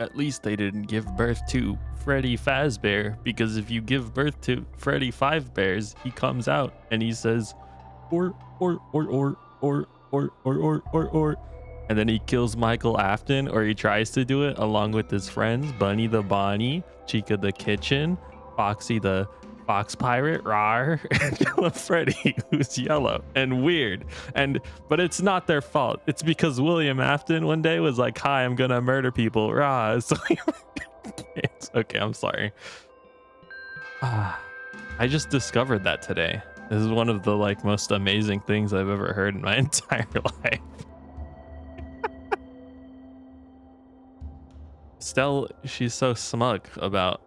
At least they didn't give birth to Freddy Fazbear, because if you give birth to Freddy Five Bears, he comes out and he says, or, and then he kills Michael Afton, or he tries to do it along with his friends, Bunny the Bonnie, Chica the Kitchen, Foxy the Fox Pirate, Rar, and Yellow Freddy, who's yellow and weird. But it's not their fault. It's because William Afton one day was like, hi, I'm gonna murder people, rah. So it's okay, I'm sorry. I just discovered that today. This is one of the like most amazing things I've ever heard in my entire life. Stell, she's so smug about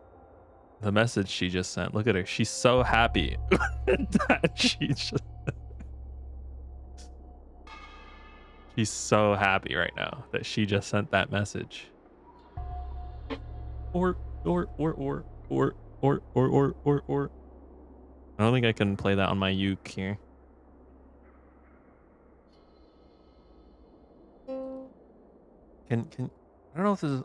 the message she just sent. Look at her. She's so happy that she's so happy right now that she just sent that message. Or. I don't think I can play that on my uke here. Can I don't know if this is.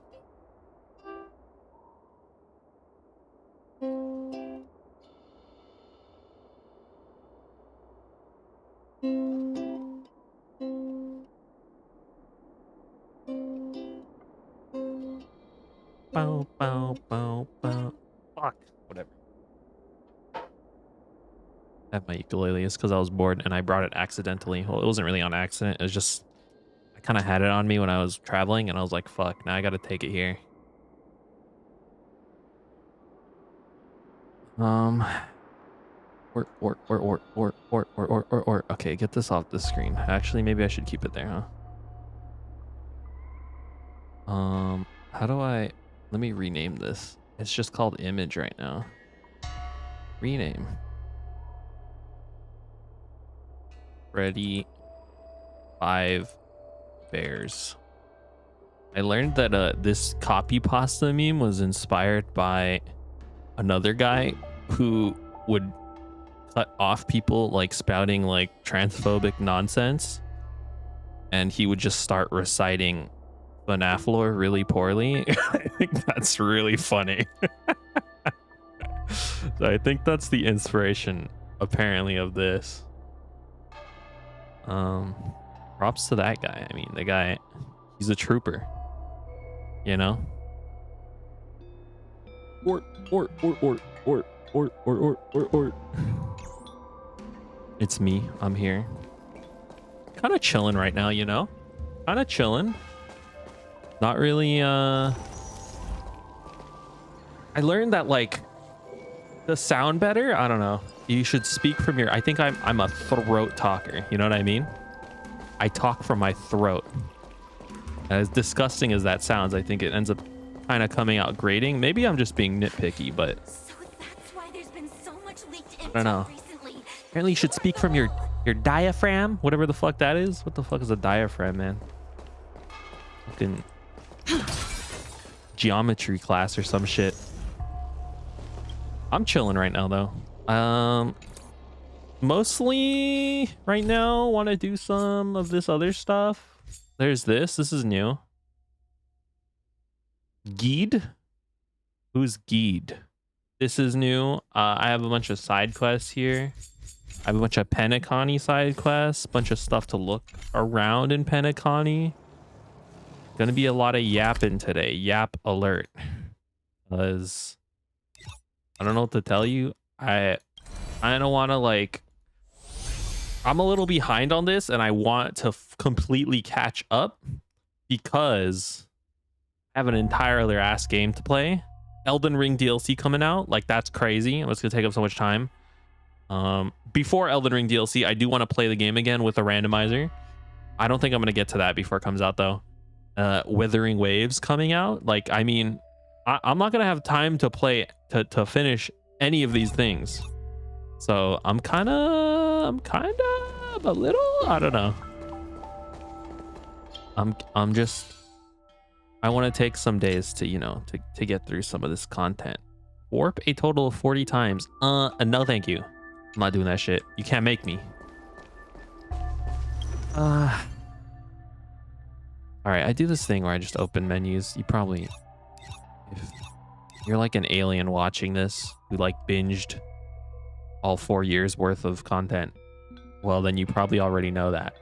Bow, bow, bow, bow. Fuck. Whatever. I have my ukulele. It's because I was bored and I brought it accidentally. Well, it wasn't really on accident. It was just I kind of had it on me when I was traveling, and I was like, "Fuck! Now I got to take it here." Okay, get this off the screen. Actually, maybe I should keep it there, huh? How do I? Let me rename this. It's just called image right now. Rename. Freddy 5 Bears. I learned that this copy pasta meme was inspired by another guy who would cut off people like spouting like transphobic nonsense, and he would just start reciting FNAF lore really poorly. I think that's really funny. So I think that's the inspiration apparently of this. Props to that guy. I mean, the guy, he's a trooper, you know. Or. It's me. I'm here. Kind of chilling right now, you know. Kind of chilling. Not really. I learned that like to sound better. I don't know. You should speak from your. I think I'm a throat talker. You know what I mean? I talk from my throat. As disgusting as that sounds, I think it ends up kind of coming out grating. Maybe I'm just being nitpicky, but so that's why there's been so much leaked I don't know. recently. Apparently, you should speak from your diaphragm, whatever the fuck that is. What the fuck is a diaphragm, man? Fucking geometry class or some shit. I'm chilling right now though. Mostly right now want to do some of this other stuff. There's this. This is new. Geed? Who's Geed? This is new. I have a bunch of side quests here. I have a bunch of Penacony side quests, bunch of stuff to look around in Penacony. Gonna be a lot of yapping today. Yap alert. Because I don't know what to tell you. I don't want to like. I'm a little behind on this, and I want to completely catch up because I have an entire other ass game to play. Elden Ring DLC coming out, like that's crazy. It's gonna take up so much time. Before Elden Ring DLC, I do want to play the game again with a randomizer. I don't think I'm gonna get to that before it comes out though. Withering Waves coming out. Like, I mean, I'm not gonna have time to play to finish any of these things. So I'm kind of a little, I don't know. I'm just, I want to take some days to, you know, to get through some of this content. Warp a total of 40 times. No, thank you. I'm not doing that shit. You can't make me. All right, I do this thing where I just open menus. You probably You're like an alien watching this who like binged all 4 years worth of content. Well, then you probably already know that.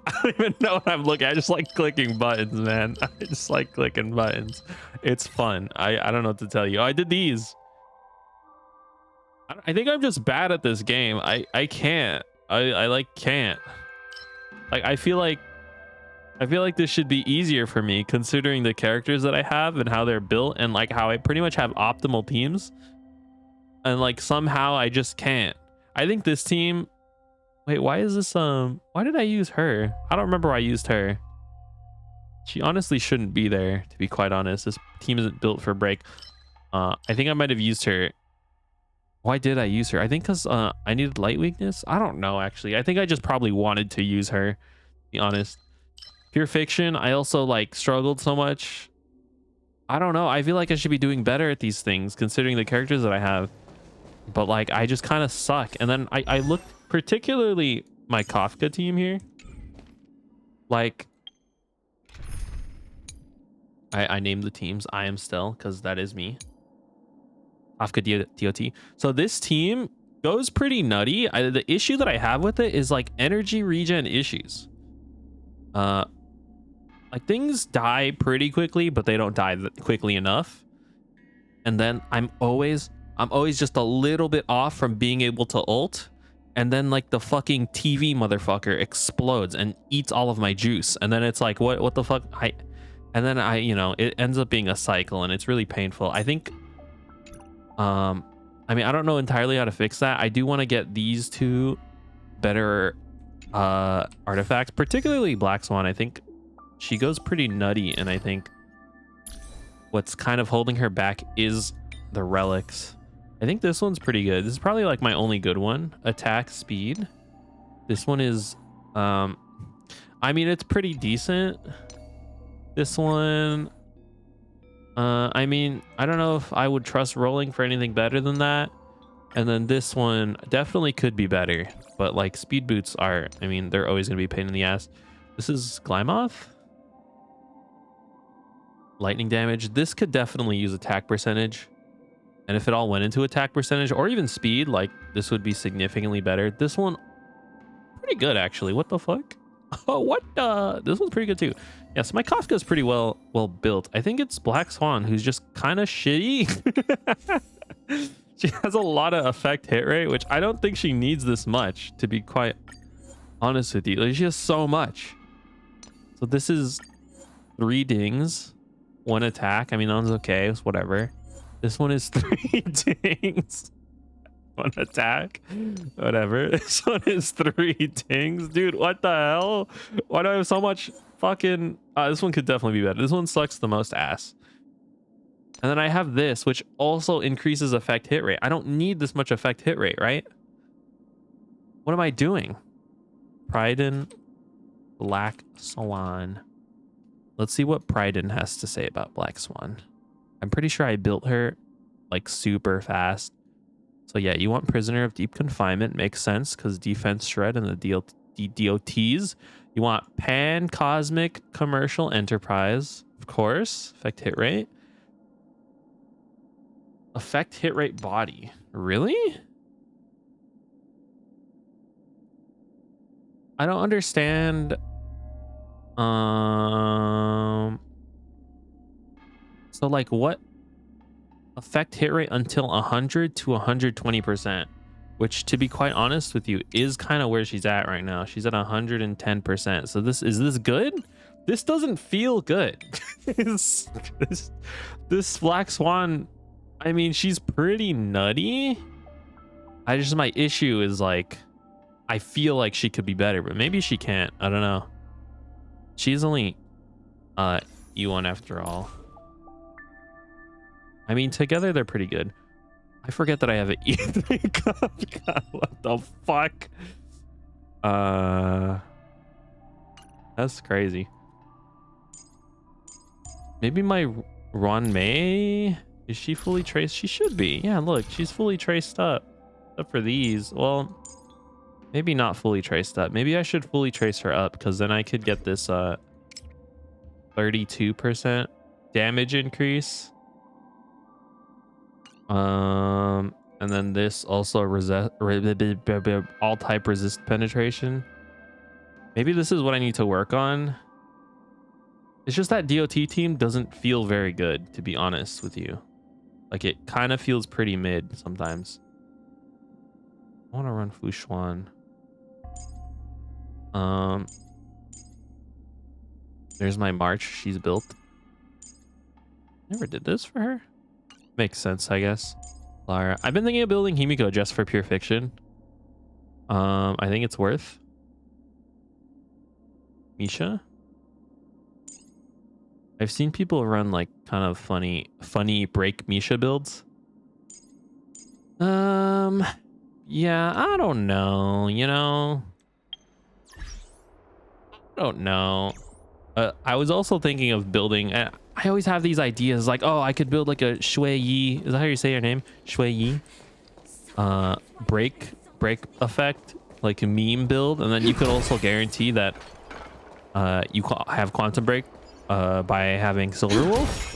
I don't even know what I'm looking at. I just like clicking buttons, man. I just like clicking buttons. It's fun. I don't know what to tell you. Oh, I did these. I think I'm just bad at this game. I can't. I like can't. Like I feel like this should be easier for me considering the characters that I have and how they're built and like how I pretty much have optimal teams. And like somehow I just can't. I think this team. Wait, why is this why did I use her? I don't remember why I used her. She honestly shouldn't be there, to be quite honest. This team isn't built for break. I think I might have used her. Why did I use her? I think because I needed light weakness. I don't know actually. I think I just probably wanted to use her, to be honest. Pure fiction, I also like struggled so much. I don't know. I feel like I should be doing better at these things considering the characters that I have. But like I just kind of suck. And then I looked particularly my Kafka team here. Like I named the teams I am still because that is me. Kafka DOT. So this team goes pretty nutty. The issue that I have with it is like energy regen issues. Like things die pretty quickly, but they don't die quickly enough. And then I'm always just a little bit off from being able to ult. And then like the fucking TV motherfucker explodes and eats all of my juice. And then it's like, what the fuck? And then you know, it ends up being a cycle and it's really painful. I think, I mean, I don't know entirely how to fix that. I do want to get these two better artifacts, particularly Black Swan. I think she goes pretty nutty. And I think what's kind of holding her back is the relics. I think this one's pretty good. This is probably like my only good one. Attack speed. This one is, I mean, it's pretty decent. This one, I mean, I don't know if I would trust rolling for anything better than that. And then this one definitely could be better, but like speed boots are, I mean, they're always going to be a pain in the ass. This is Glymoth. Lightning damage. This could definitely use attack percentage. And if it all went into attack percentage or even speed, like this would be significantly better. This one, pretty good actually. What the fuck? Oh, what? This one's pretty good too. Yes, my Kafka is pretty well built. I think it's Black Swan who's just kind of shitty. She has a lot of effect hit rate, which I don't think she needs this much, to be quite honest with you. Like, she has so much. So this is 3 dings, 1 attack. I mean, that one's okay. It's whatever. This one is 3 dings, 1 attack. Whatever. This one is 3 dings. Dude, what the hell? Why do I have so much fucking... this one could definitely be better. This one sucks the most ass. And then I have this, which also increases effect hit rate. I don't need this much effect hit rate, right? What am I doing? Pryden, Black Swan. Let's see what Pryden has to say about Black Swan. I'm pretty sure I built her like super fast. So yeah, you want Prisoner of Deep Confinement. Makes sense because defense shred and the DOTs. You want Pan Cosmic Commercial Enterprise. Of course. Effect hit rate. Effect hit rate body. Really? I don't understand. So like what? Effect hit rate until 100 to 120%, which to be quite honest with you is kind of where she's at right now. She's at 110%. So is this good? This doesn't feel good. this Black Swan, I mean, she's pretty nutty. My issue is like, I feel like she could be better, but maybe she can't. I don't know. She's only E1 after all. I mean, together they're pretty good. I forget that I have an E3 Kafka. What the fuck? That's crazy. Maybe my Ron May, is she fully traced? She should be. Yeah, look, she's fully traced up. Except for these. Well, maybe not fully traced up. Maybe I should fully trace her up because then I could get this 32% damage increase. And then this also all type resist penetration. Maybe this is what I need to work on. It's just that DOT team doesn't feel very good, to be honest with you. Like, it kind of feels pretty mid sometimes. I want to run Fushuan. There's my March. She's built. Never did this for her. Makes sense, I guess. Lara. I've been thinking of building Himiko just for pure fiction. I think it's worth. Misha. I've seen people run like kind of funny break Misha builds. Yeah, I don't know, you know. I don't know. I was also thinking of building. I always have these ideas like, oh, I could build like a Shui Yi. Is that how you say your name? Shui Yi. Break effect, like a meme build, and then you could also guarantee that you have quantum break by having Silverwolf.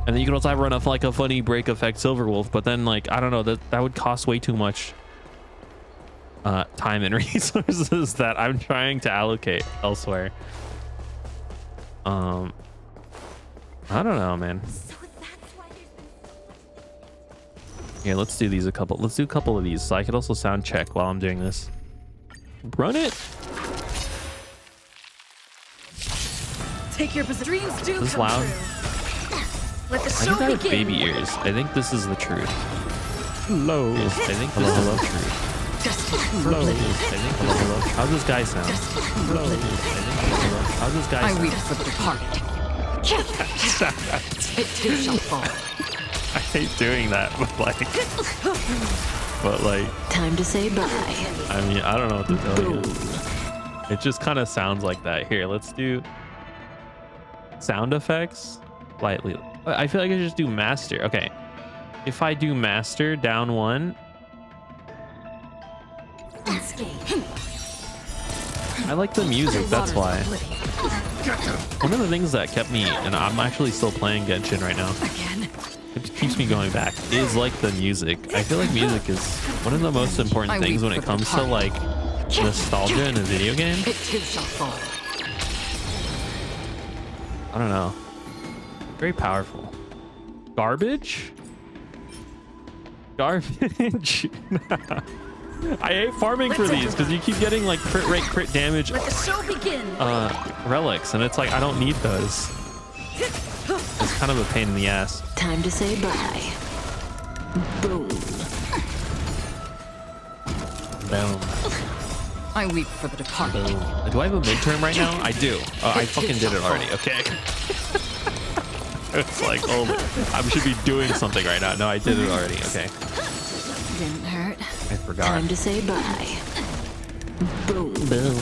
And then you can also have run off like a funny break effect Silverwolf, but then like, I don't know, that would cost way too much time and resources that I'm trying to allocate elsewhere. I don't know, man. Here, let's do these let's do a couple of these so I could also sound check while I'm doing this. Run it. Take your dreams do Is this come loud? true. Let the I show think I have begin. baby ears. I think this is the truth. Hello. I think this is the truth. Hello. I think hello. How's this guy sound? Hello. I think hello. How's this guy I sound? weep for the departed. It too shall fall. I hate doing that, but like, Time to say bye. I mean, I don't know what to tell you. It just kind of sounds like that. Here, let's do sound effects lightly. I feel like I just do master. Okay, if I do master down one, I like the music. That's why. One of the things that kept me, and I'm actually still playing Genshin right now, Again. it keeps me going back, is like the music. I feel like music is one of the most important things when it comes to like nostalgia in a video game. It too shall fall. I don't know. Very powerful. Garbage? Garbage. I hate farming for these because you keep getting like crit rate, crit damage Let the show begin. relics, and it's like I don't need those. It's kind of a pain in the ass. Time to say bye. Boom. Boom. I weep for the departed. Boom. Do I have a midterm right now? I do. I fucking did it already. Okay. It's like, oh, I should be doing something right now. No, I did it already. Okay. Didn't hurt. I forgot. Time to say bye. Boom. Boom.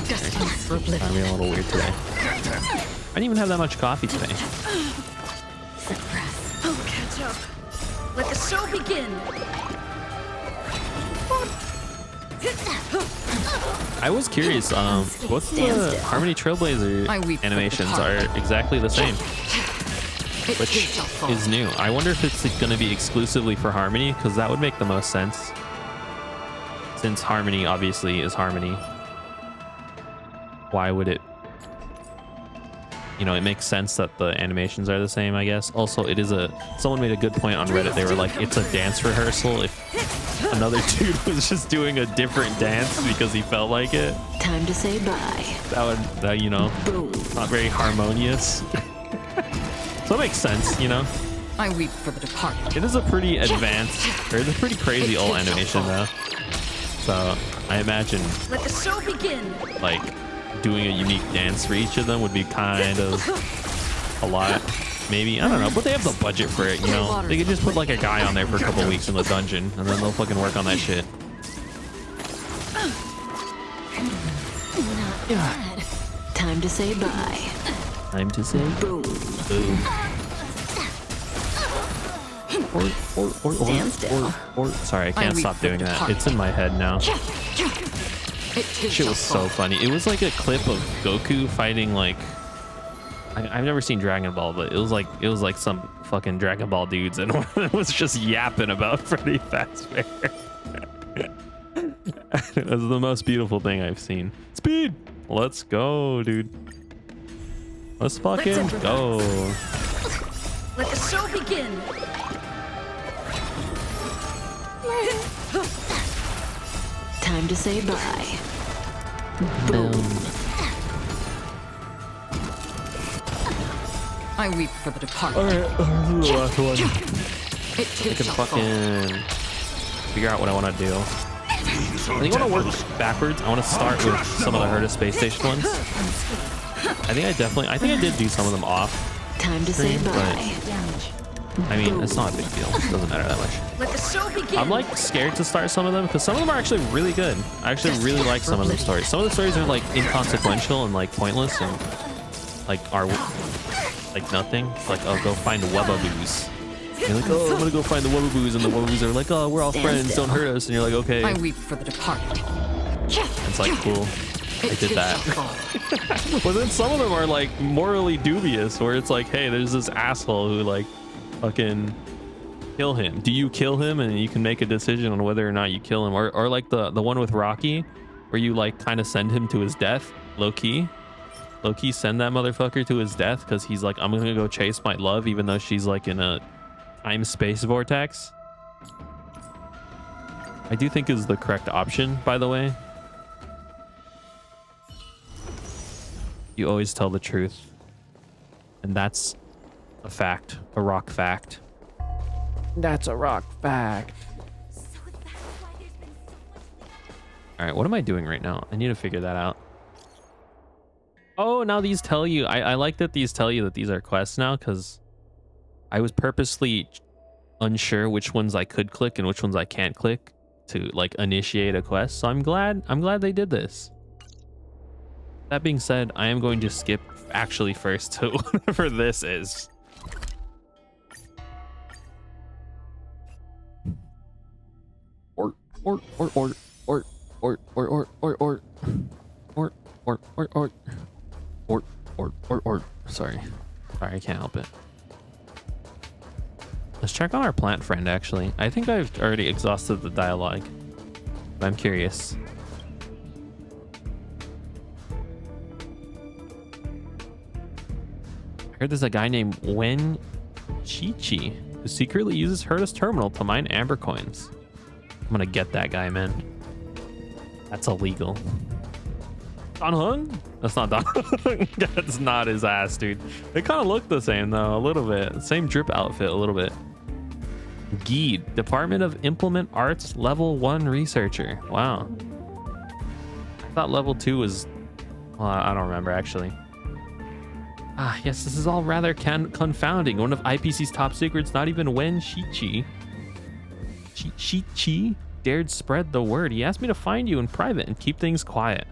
Destiny for oblivion. I'm being a little weird today. I didn't even have that much coffee today. Suppress. I'll catch up. Let the show begin. I was curious, what's the Harmony Trailblazer animations are exactly the same, It which too shall fall. is new. I wonder if it's going to be exclusively for Harmony, because that would make the most sense. Since Harmony obviously is Harmony. Why would it? You know, it makes sense that the animations are the same, I guess. Also, it is someone made a good point on Reddit. They were like, it's a dance rehearsal if another dude was just doing a different dance because he felt like it. Time to say bye. That you know, Boom. not very harmonious. So it makes sense, you know. I weep for the departed. It is a pretty advanced, or it's a pretty crazy old animation though. So I imagine Let the show begin. like doing a unique dance for each of them would be kind of a lot. Maybe, I don't know, but they have the budget for it, you know. They could just put like a guy on there for a couple weeks in the dungeon and then they'll fucking work on that shit. Time to say bye. Time to say Boom. boom. Stand still. Or sorry, I can't stop doing that. It's in my head now. It too Shit shall was fall. so funny. It was like a clip of Goku fighting like I've never seen Dragon Ball, but it was like some fucking Dragon Ball dudes, and one of them was just yapping about Freddy Fazbear. It was the most beautiful thing I've seen. Speed, let's go, dude. Let's fucking go. Let the show begin. Time to say bye. Boom. I weep for the departed. All right, this is the last one. It I takes can a fall. fucking figure out what I want to do. I think I want to work backwards. I want to start with some of the Herta Space Station ones. I think I did do some of them off. Time to say But bye. I mean, it's not a big deal. It doesn't matter that much. Let the show begin. I'm like scared to start some of them because some of them are actually really good. I actually really like some of the stories. Some of the stories are like inconsequential and like pointless and like are like nothing. Like, oh, go find Webaboos. You're like, oh, I'm gonna go find the Webaboos, and the Webaboos are like, oh, we're all friends, don't hurt us. And you're like, okay. I weep for the departed. It's like, cool. I did that. that. But then some of them are like morally dubious, where it's like, hey, there's this asshole who like fucking kill him. Do you kill him? And you can make a decision on whether or not you kill him. Or like the one with Rocky, where you like kind of send him to his death, low key send that motherfucker to his death because he's like, I'm gonna go chase my love even though she's like in a time-space vortex. I do think is the correct option, by the way. You always tell the truth. And that's a fact, a rock fact. That's a rock fact. So that's why there's been so much. All right, what am I doing right now? I need to figure that out. Oh, now these tell you. I like that these tell you that these are quests now, because I was purposely unsure which ones I could click and which ones I can't click to like initiate a quest. So I'm glad they did this. That being said, I am going to skip actually first to whatever this is. Or. Sorry, I can't help it. Let's check on our plant friend, actually. I think I've already exhausted the dialogue, but I'm curious. I heard there's a guy named Wen Chi who secretly uses Herta's terminal to mine amber coins. I'm gonna get that guy, man. That's illegal. Don Hung? That's not Don Hung. That's not his ass, dude. They kind of look the same, though, a little bit. Same drip outfit, a little bit. Guide, Department of Implement Arts, Level 1 Researcher. Wow. I thought Level 2 was... Well, I don't remember, actually. Ah, yes, this is all rather confounding. One of IPC's top secrets, not even Wen Chi dared spread the word. He asked me to find you in private and keep things quiet.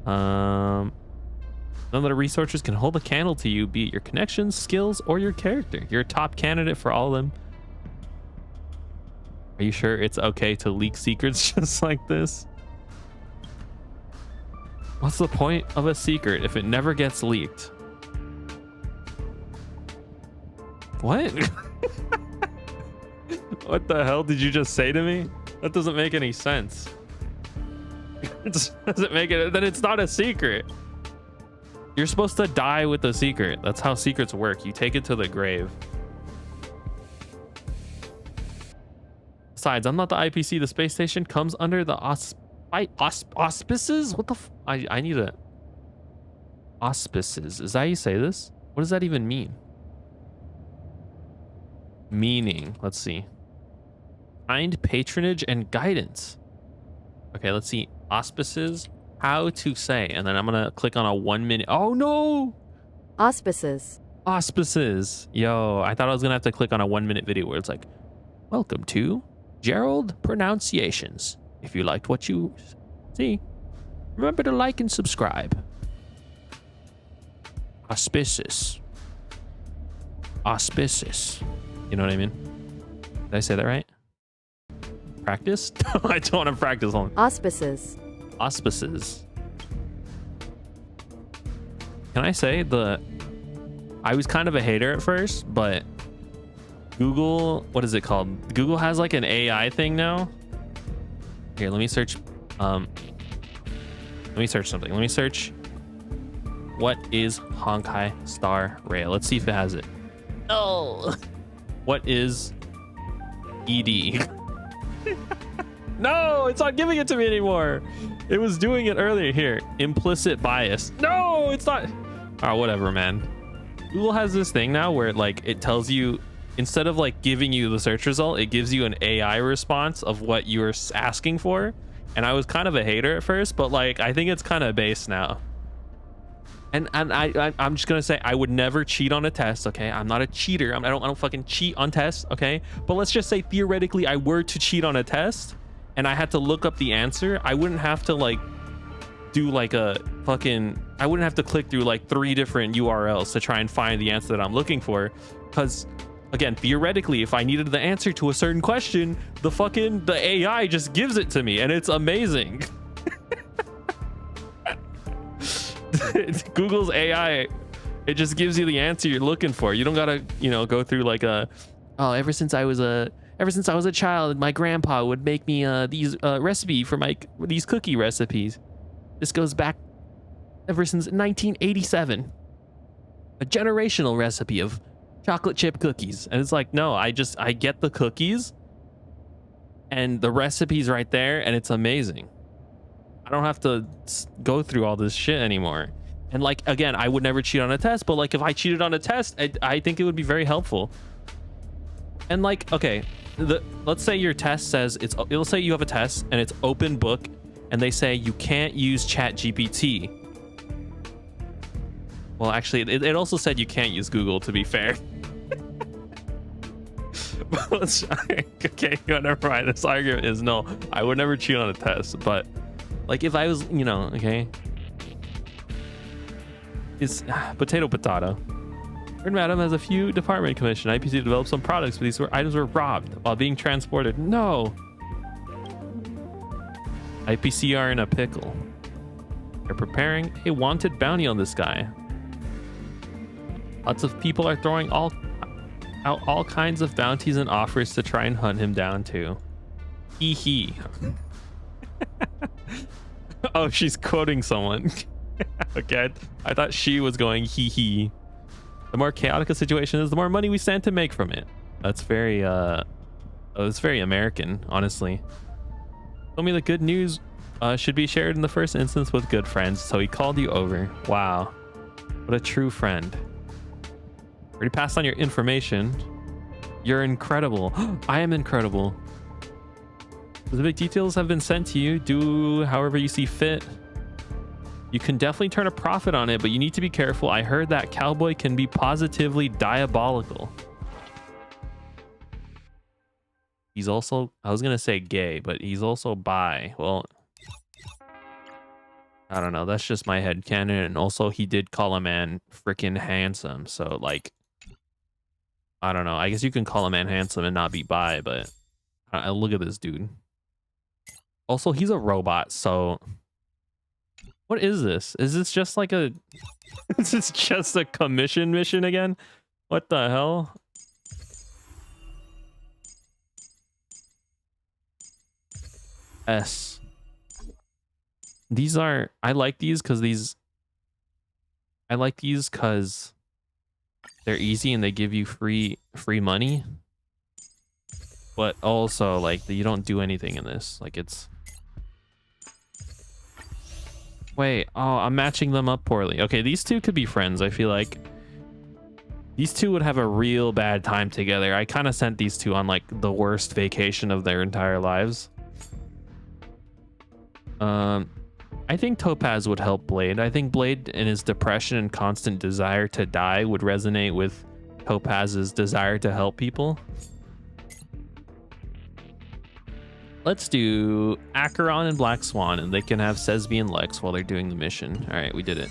None of the researchers can hold a candle to you, be it your connections, skills, or your character. You're a top candidate for all of them. Are you sure it's okay to leak secrets just like this? What's the point of a secret if it never gets leaked? What? What the hell did you just say to me? That doesn't make any sense. It doesn't make it, then it's not a secret. You're supposed to die with the secret. That's how secrets work. You take it to the grave. Besides, I'm not the IPC. The space station comes under the auspices? What the I need a... Auspices. Is that how you say this? What does that even mean? Meaning. Let's see. Kind patronage and guidance. Okay, let's see. Auspices. How to say. And then I'm going to click on a 1 minute. Oh, no. Auspices. Auspices. Yo, I thought I was going to have to click on a 1 minute video where it's like, welcome to Gerald Pronunciations. If you liked what you see, remember to like and subscribe. Auspices. Auspices. You know what I mean? Did I say that right? Practice? I don't want to practice on Auspices. auspices. Can I say the I was kind of a hater at first, but Google, what is it called? Google has like an AI thing now. Here, let me search. Let me search something. Let me search. What is Honkai Star Rail? Let's see if it has it. Oh, what is ED? No, it's not giving it to me anymore. It was doing it earlier. Here, implicit bias. No, it's not. Oh, whatever, man. Google has this thing now where it tells you, instead of like giving you the search result, it gives you an AI response of what you were asking for. And I was kind of a hater at first, but like I think it's kind of base now. And I'm just gonna say I would never cheat on a test. Okay, I'm not a cheater. I don't fucking cheat on tests. Okay, but let's just say theoretically I were to cheat on a test and I had to look up the answer. I wouldn't have to like do like a fucking. I wouldn't have to click through like 3 different URLs to try and find the answer that I'm looking for, because again, theoretically, if I needed the answer to a certain question, the AI just gives it to me, and it's amazing. Google's AI, it just gives you the answer you're looking for. You don't gotta, go through like ever since I was a child, my grandpa would make me these recipe for these cookie recipes. This goes back ever since 1987. A generational recipe of chocolate chip cookies. And it's like, no, I get the cookies and the recipe's right there, and it's amazing. I don't have to go through all this shit anymore. And like, again, I would never cheat on a test, but like if I cheated on a test, I think it would be very helpful. And like, okay, let's say your test says it'll say you have a test and it's open book, and they say you can't use ChatGPT. Well, actually, it also said you can't use Google, to be fair. Okay, never mind. This argument is no. I would never cheat on a test, but like if I was, okay, it's potato. Heard Madam has a few department commission IPC to develop some products, but these items were robbed while being transported. No. IPC are in a pickle. They're preparing a wanted bounty on this guy. Lots of people are throwing out all kinds of bounties and offers to try and hunt him down too. Hee hee. Oh, she's quoting someone. Okay, I thought she was going hee hee. The more chaotic a situation is, the more money we stand to make from it. That's very it's very American, honestly. Told me the good news should be shared in the first instance with good friends, so he called you over. Wow, what a true friend. Already passed on your information. You're incredible. I am incredible. Specific details have been sent to you. Do however you see fit. You can definitely turn a profit on it, but you need to be careful. I heard that cowboy can be positively diabolical. He's also, I was gonna say gay, but he's also bi. Well, I don't know. That's just my headcanon. And also, he did call a man freaking handsome. So, like, I don't know. I guess you can call a man handsome and not be bi, but look at this dude. Also, he's a robot, so what is this? Is this just like a is this just a commission mission again? What the hell? S. These are, I like these because they're easy and they give you free money. But also, like, you don't do anything in this. Like, it's... Wait, oh, I'm matching them up poorly. Okay, these two could be friends, I feel like. These two would have a real bad time together. I kind of sent these two on, like, the worst vacation of their entire lives. I think Topaz would help Blade. I think Blade, in his depression and constant desire to die, would resonate with Topaz's desire to help people. Let's do Acheron and Black Swan, and they can have Sesbi and Lex while they're doing the mission. All right, we did it.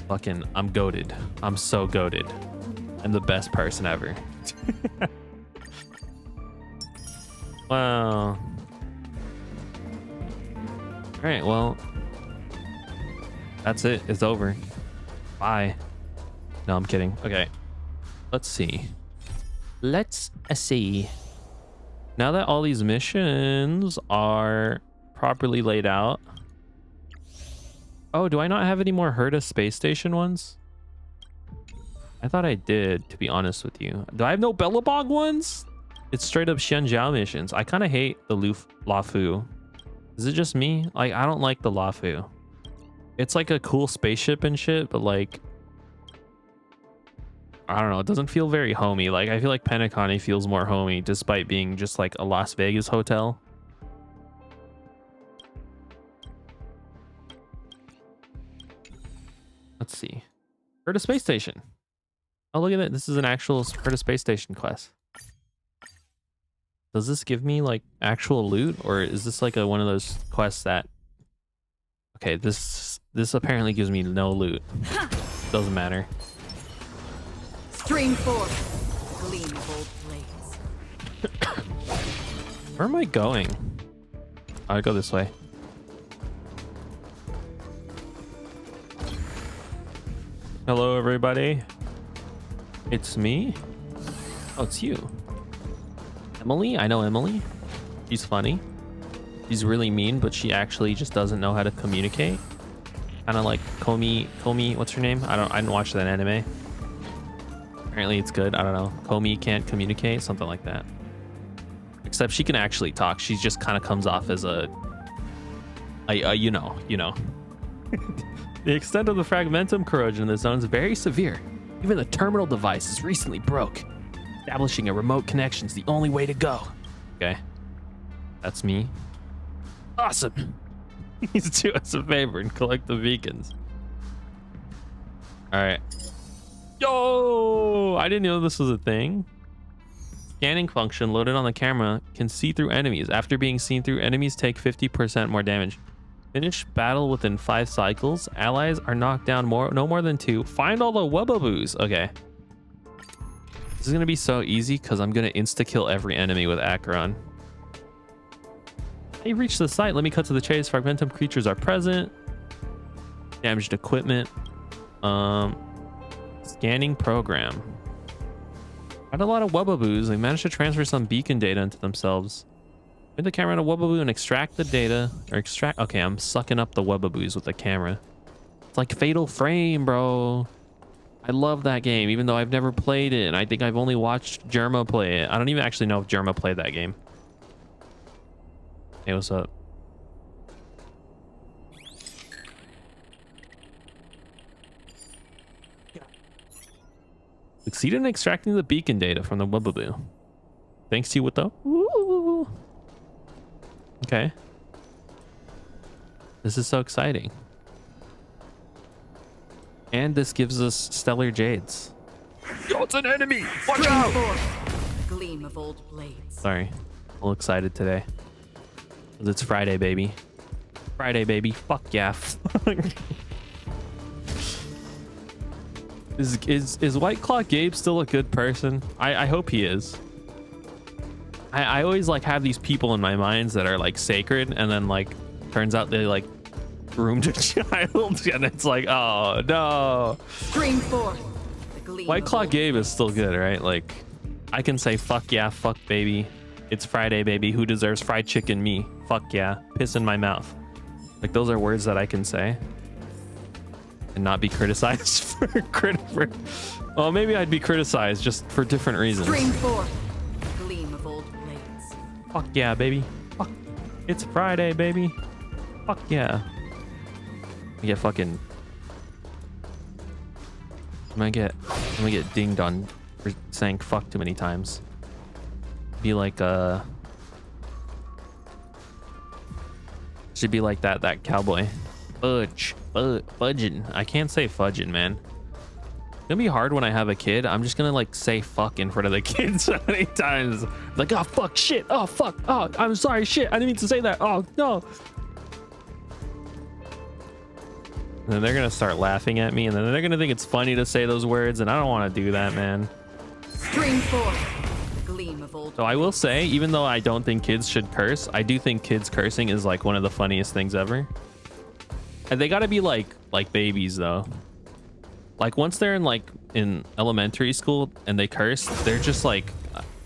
Fucking, I'm goated. I'm so goated. I'm the best person ever. Wow. All right, well, that's it. It's over. Bye. No, I'm kidding. Okay. Let's see. Let's see. Now that all these missions are properly laid out. Oh, do I not have any more Herta space station ones? I thought I did, to be honest with you. Do I have no Bellabog ones? It's straight up Xianjiao missions. I kind of hate the Lafu. Is it just me? Like, I don't like the Lafu. It's like a cool spaceship and shit, but like, I don't know. It doesn't feel very homey. Like, I feel like Penacony feels more homey despite being just like a Las Vegas hotel. Let's see. Herta space station. Oh, look at that. This is an actual Herta space station quest. Does this give me like actual loot, or is this like one of those quests that... Okay, this apparently gives me no loot. Doesn't matter. Stream forth. Gleam of old blades. Where am I going? I'll go this way. Hello, everybody. It's me. Oh, it's you. Emily? I know Emily. She's funny. She's really mean, but she actually just doesn't know how to communicate. Kind of like Komi, what's her name? I didn't watch that anime. Apparently it's good. I don't know. Komi can't communicate, something like that. Except she can actually talk. She just kind of comes off as a you know. The extent of the fragmentum corrosion in the zone is very severe. Even the terminal device is recently broke. Establishing a remote connection is the only way to go. Okay. That's me. Awesome. Please do us a favor and collect the beacons. All right. Yo! I didn't know this was a thing. Scanning function loaded on the camera can see through enemies. After being seen through, enemies take 50% more damage. Finish battle within 5 cycles. Allies are knocked down no more than 2. Find all the Wubbaboos. Okay. This is going to be so easy because I'm going to insta-kill every enemy with Acheron. Hey, reached the site. Let me cut to the chase. Fragmentum creatures are present. Damaged equipment. Scanning program. Had a lot of Wubbaboos. They managed to transfer some beacon data into themselves. Put the camera on a Wubbaboo and extract the data. Okay, I'm sucking up the Wubbaboos with the camera. It's like Fatal Frame, bro. I love that game, even though I've never played it. And I think I've only watched Jerma play it. I don't even actually know if Jerma played that game. Hey, what's up? Succeeded in extracting the beacon data from the Wubbaboo. Thanks to you with the... Woo! Okay. This is so exciting. And this gives us stellar jades. Yo, it's an enemy! Watch out! Gleam of old blades. Sorry. I'm a little excited today. Because it's Friday, baby. Friday, baby. Fuck yeah. Is White Claw Gabe still a good person? I hope he is. I always like have these people in my minds that are like sacred, and then like turns out they like groomed a child, and it's like, oh no. Stream forth. The gleam White Claw of Gabe is still good, right? Like I can say fuck yeah, fuck baby. It's Friday, baby. Who deserves fried chicken? Me. Fuck yeah. Piss in my mouth. Like those are words that I can say and not be criticized for well, maybe I'd be criticized just for different reasons. Stream forth. Gleam of old blades. Fuck yeah, baby. Fuck. It's Friday, baby. Fuck yeah. I get fucking... I'm gonna get dinged on for saying fuck too many times. Be like should be like that cowboy. Fudging. I can't say fudging, man. It's gonna be hard when I have a kid. I'm just gonna like say fuck in front of the kids so many times. Like, oh fuck, shit, oh fuck, oh I'm sorry, shit, I didn't mean to say that, oh no. And then they're gonna start laughing at me, and then they're gonna think it's funny to say those words, and I don't want to do that, man. Stream forth. Gleam of old. So I will say, even though I don't think kids should curse, I do think kids cursing is like one of the funniest things ever. And they gotta be like babies though. Like once they're in like in elementary school and they curse, they're just like,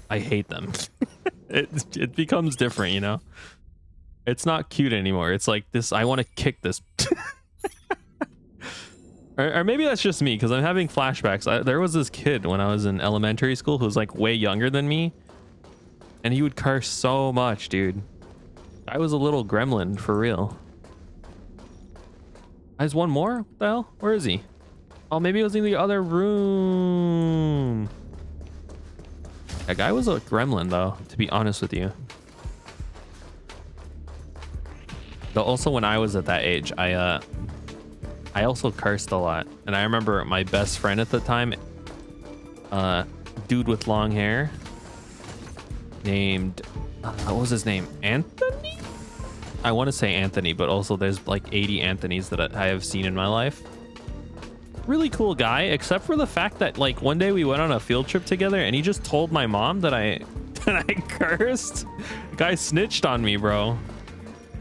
I hate them. It becomes different, you know. It's not cute anymore. It's like this. I want to kick this. Or maybe that's just me because I'm having flashbacks. There was this kid when I was in elementary school who was like way younger than me, and he would curse so much, dude. I was a little gremlin for real. There's one more? What the hell? Where is he? Oh, maybe it was in the other room. That guy was a gremlin though, to be honest with you. Though also when I was at that age, I also cursed a lot. And I remember my best friend at the time, dude with long hair named, what was his name? Anthony? I want to say Anthony, but also there's like 80 Anthonys that I have seen in my life. Really cool guy, except for the fact that like one day we went on a field trip together and he just told my mom that I cursed. The guy snitched on me, bro.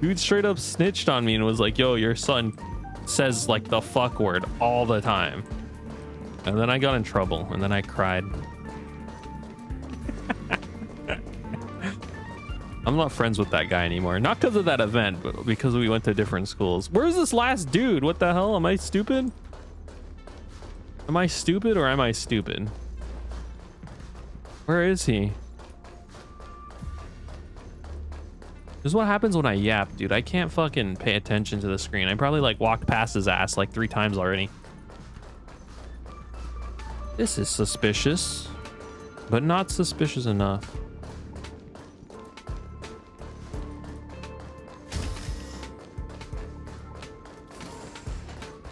Dude straight up snitched on me and was like, yo, your son says like the fuck word all the time. And then I got in trouble and then I cried. I'm not friends with that guy anymore. Not because of that event, but because we went to different schools. Where's this last dude? What the hell? Am I stupid? Am I stupid or am I stupid? Where is he? This is what happens when I yap, dude. I can't fucking pay attention to the screen. I probably like walked past his ass like 3 times already. This is suspicious, but not suspicious enough.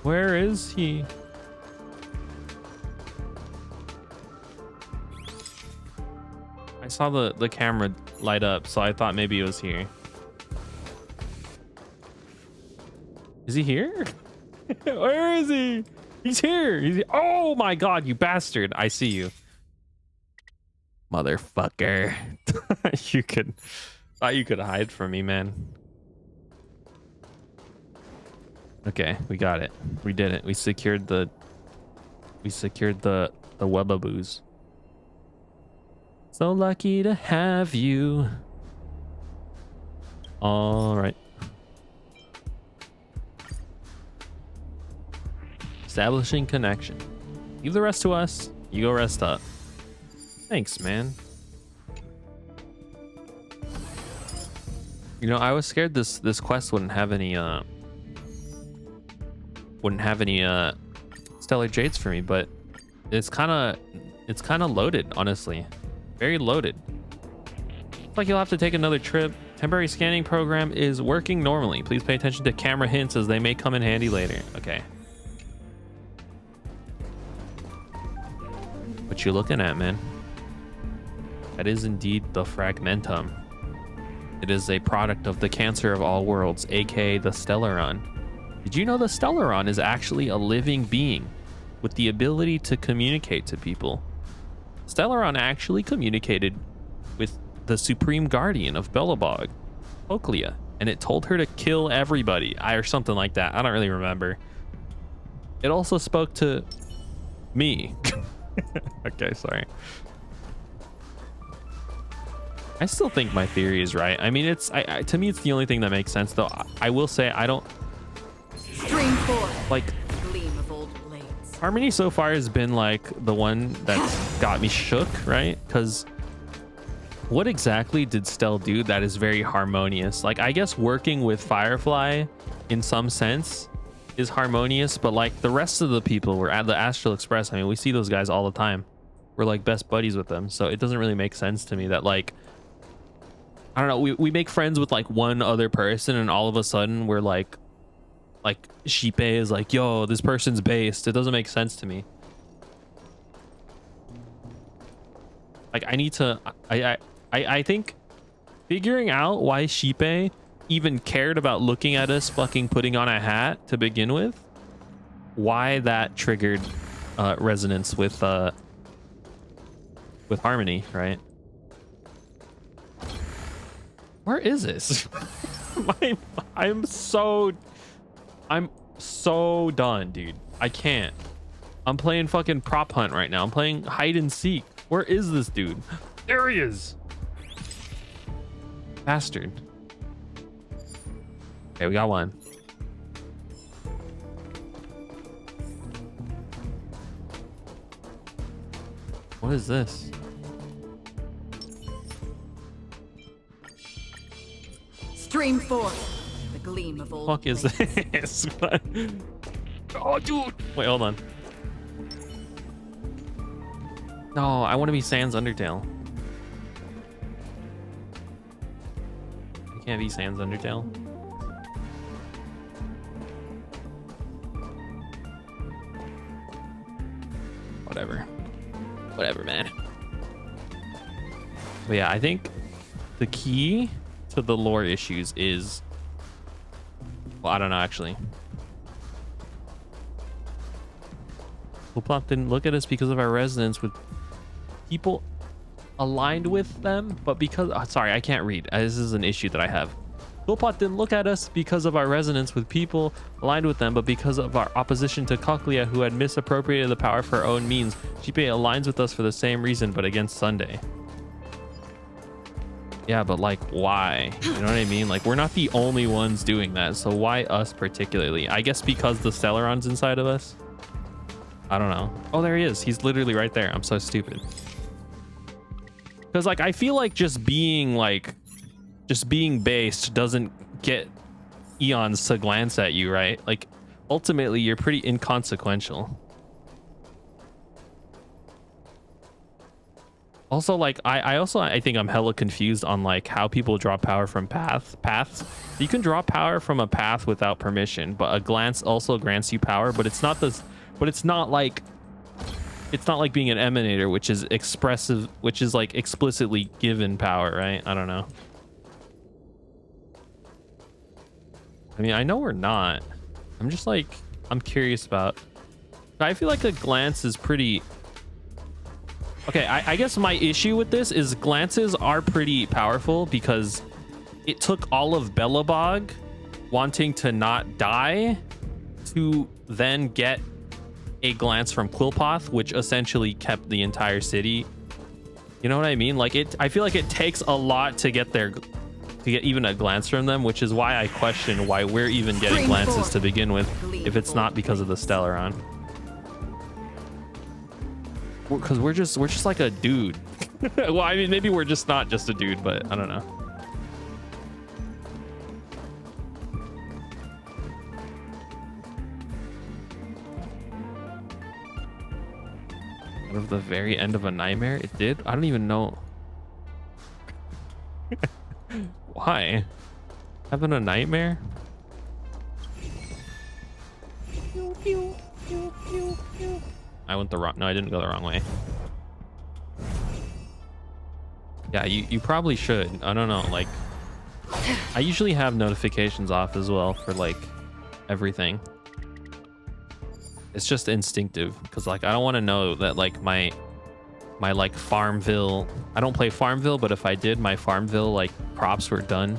Where is he? I saw the camera light up, so I thought maybe it was here. Is he here? Where is he? He's here. Oh my god, you bastard. I see you. Motherfucker. Thought you could hide from me, man. Okay, we got it. We did it. We secured the webaboos. So lucky to have you. All right. Establishing connection. Leave the rest to us. You go rest up. Thanks, man. You know, I was scared this quest wouldn't have any stellar jades for me, but it's kind of loaded, honestly. Very loaded. Looks like you'll have to take another trip. Temporary scanning program is working normally. Please pay attention to camera hints as they may come in handy later. Okay. What you looking at, man? That is indeed the fragmentum. It is a product of the cancer of all worlds, aka the Stellaron. Did you know the Stellaron is actually a living being with the ability to communicate to people? Stellaron actually communicated with the supreme guardian of Belobog, Oclea, and it told her to kill everybody, or something like that. I don't really remember. It also spoke to me. Okay, sorry. I still think my theory is right. I mean, to me, it's the only thing that makes sense, though. I will say I don't Stream 4. like. Gleam of old blades. Harmony so far has been like the one that's got me shook, right? Because what exactly did Stell do that is very harmonious? Like, I guess working with Firefly in some sense is harmonious, but like the rest of the people were at the Astral Express. I mean, we see those guys all the time. We're like best buddies with them. So it doesn't really make sense to me that like, I don't know, we make friends with like one other person and all of a sudden we're like Shipe is like, yo, this person's based. It doesn't make sense to me. Like, I need to, I think figuring out why Shipe even cared about looking at us fucking putting on a hat to begin with, why that triggered resonance with Harmony, right? Where is this? I'm so done, dude. I can't. I'm playing fucking prop hunt right now. I'm playing hide and seek. Where is this dude? There he is. Bastard. Okay, we got one. What is this? Stream forth the gleam of old Fuck is blades. this? Oh, dude. Wait, hold on. No, I want to be Sans Undertale. I can't be Sans Undertale. Whatever. Whatever, man. But yeah, I think the key to the lore issues is... Well, I don't know, actually. Flip-flop didn't look at us because of our resonance with people aligned with them, but because... Oh, sorry, I can't read. This is an issue that I have. Flip-flop didn't look at us because of our resonance with people aligned with them, but because of our opposition to Cochlea, who had misappropriated the power for her own means. GPA aligns with us for the same reason, but against Sunday. Yeah, but like, why? You know what I mean? Like, we're not the only ones doing that, so why us particularly? I guess because the Stellaron's inside of us? I don't know. Oh, there he is. He's literally right there. I'm so stupid. Because, like, I feel like just being based doesn't get eons to glance at you, right? Like, ultimately, you're pretty inconsequential. Also, like, I think I'm hella confused on like how people draw power from paths. You can draw power from a path without permission, but a glance also grants you power, but it's not this, but it's not like being an emanator, which is expressive, which is like explicitly given power, right? I don't know. I mean, I know we're not. I'm just like, I'm curious about, I feel like a glance is pretty... Okay, I guess my issue with this is glances are pretty powerful because it took all of Belobog wanting to not die to then get a glance from Quillpoth, which essentially kept the entire city. You know what I mean? Like, I feel like it takes a lot to get there, to get even a glance from them, which is why I question why we're even getting glances to begin with, if it's not because of the Stellaron. Because we're just like a dude. Well, I mean, maybe we're just not just a dude, but I don't know. Out of the very end of a nightmare, it did? I don't even know. Why? Having a nightmare? Pew, pew, pew, pew, pew. I went the wrong... No, I didn't go the wrong way. Yeah, you probably should. I don't know, like... I usually have notifications off as well for, like, everything. It's just instinctive, because, like, I don't want to know that, like, my, like, Farmville... I don't play Farmville, but if I did, my Farmville, like, props were done.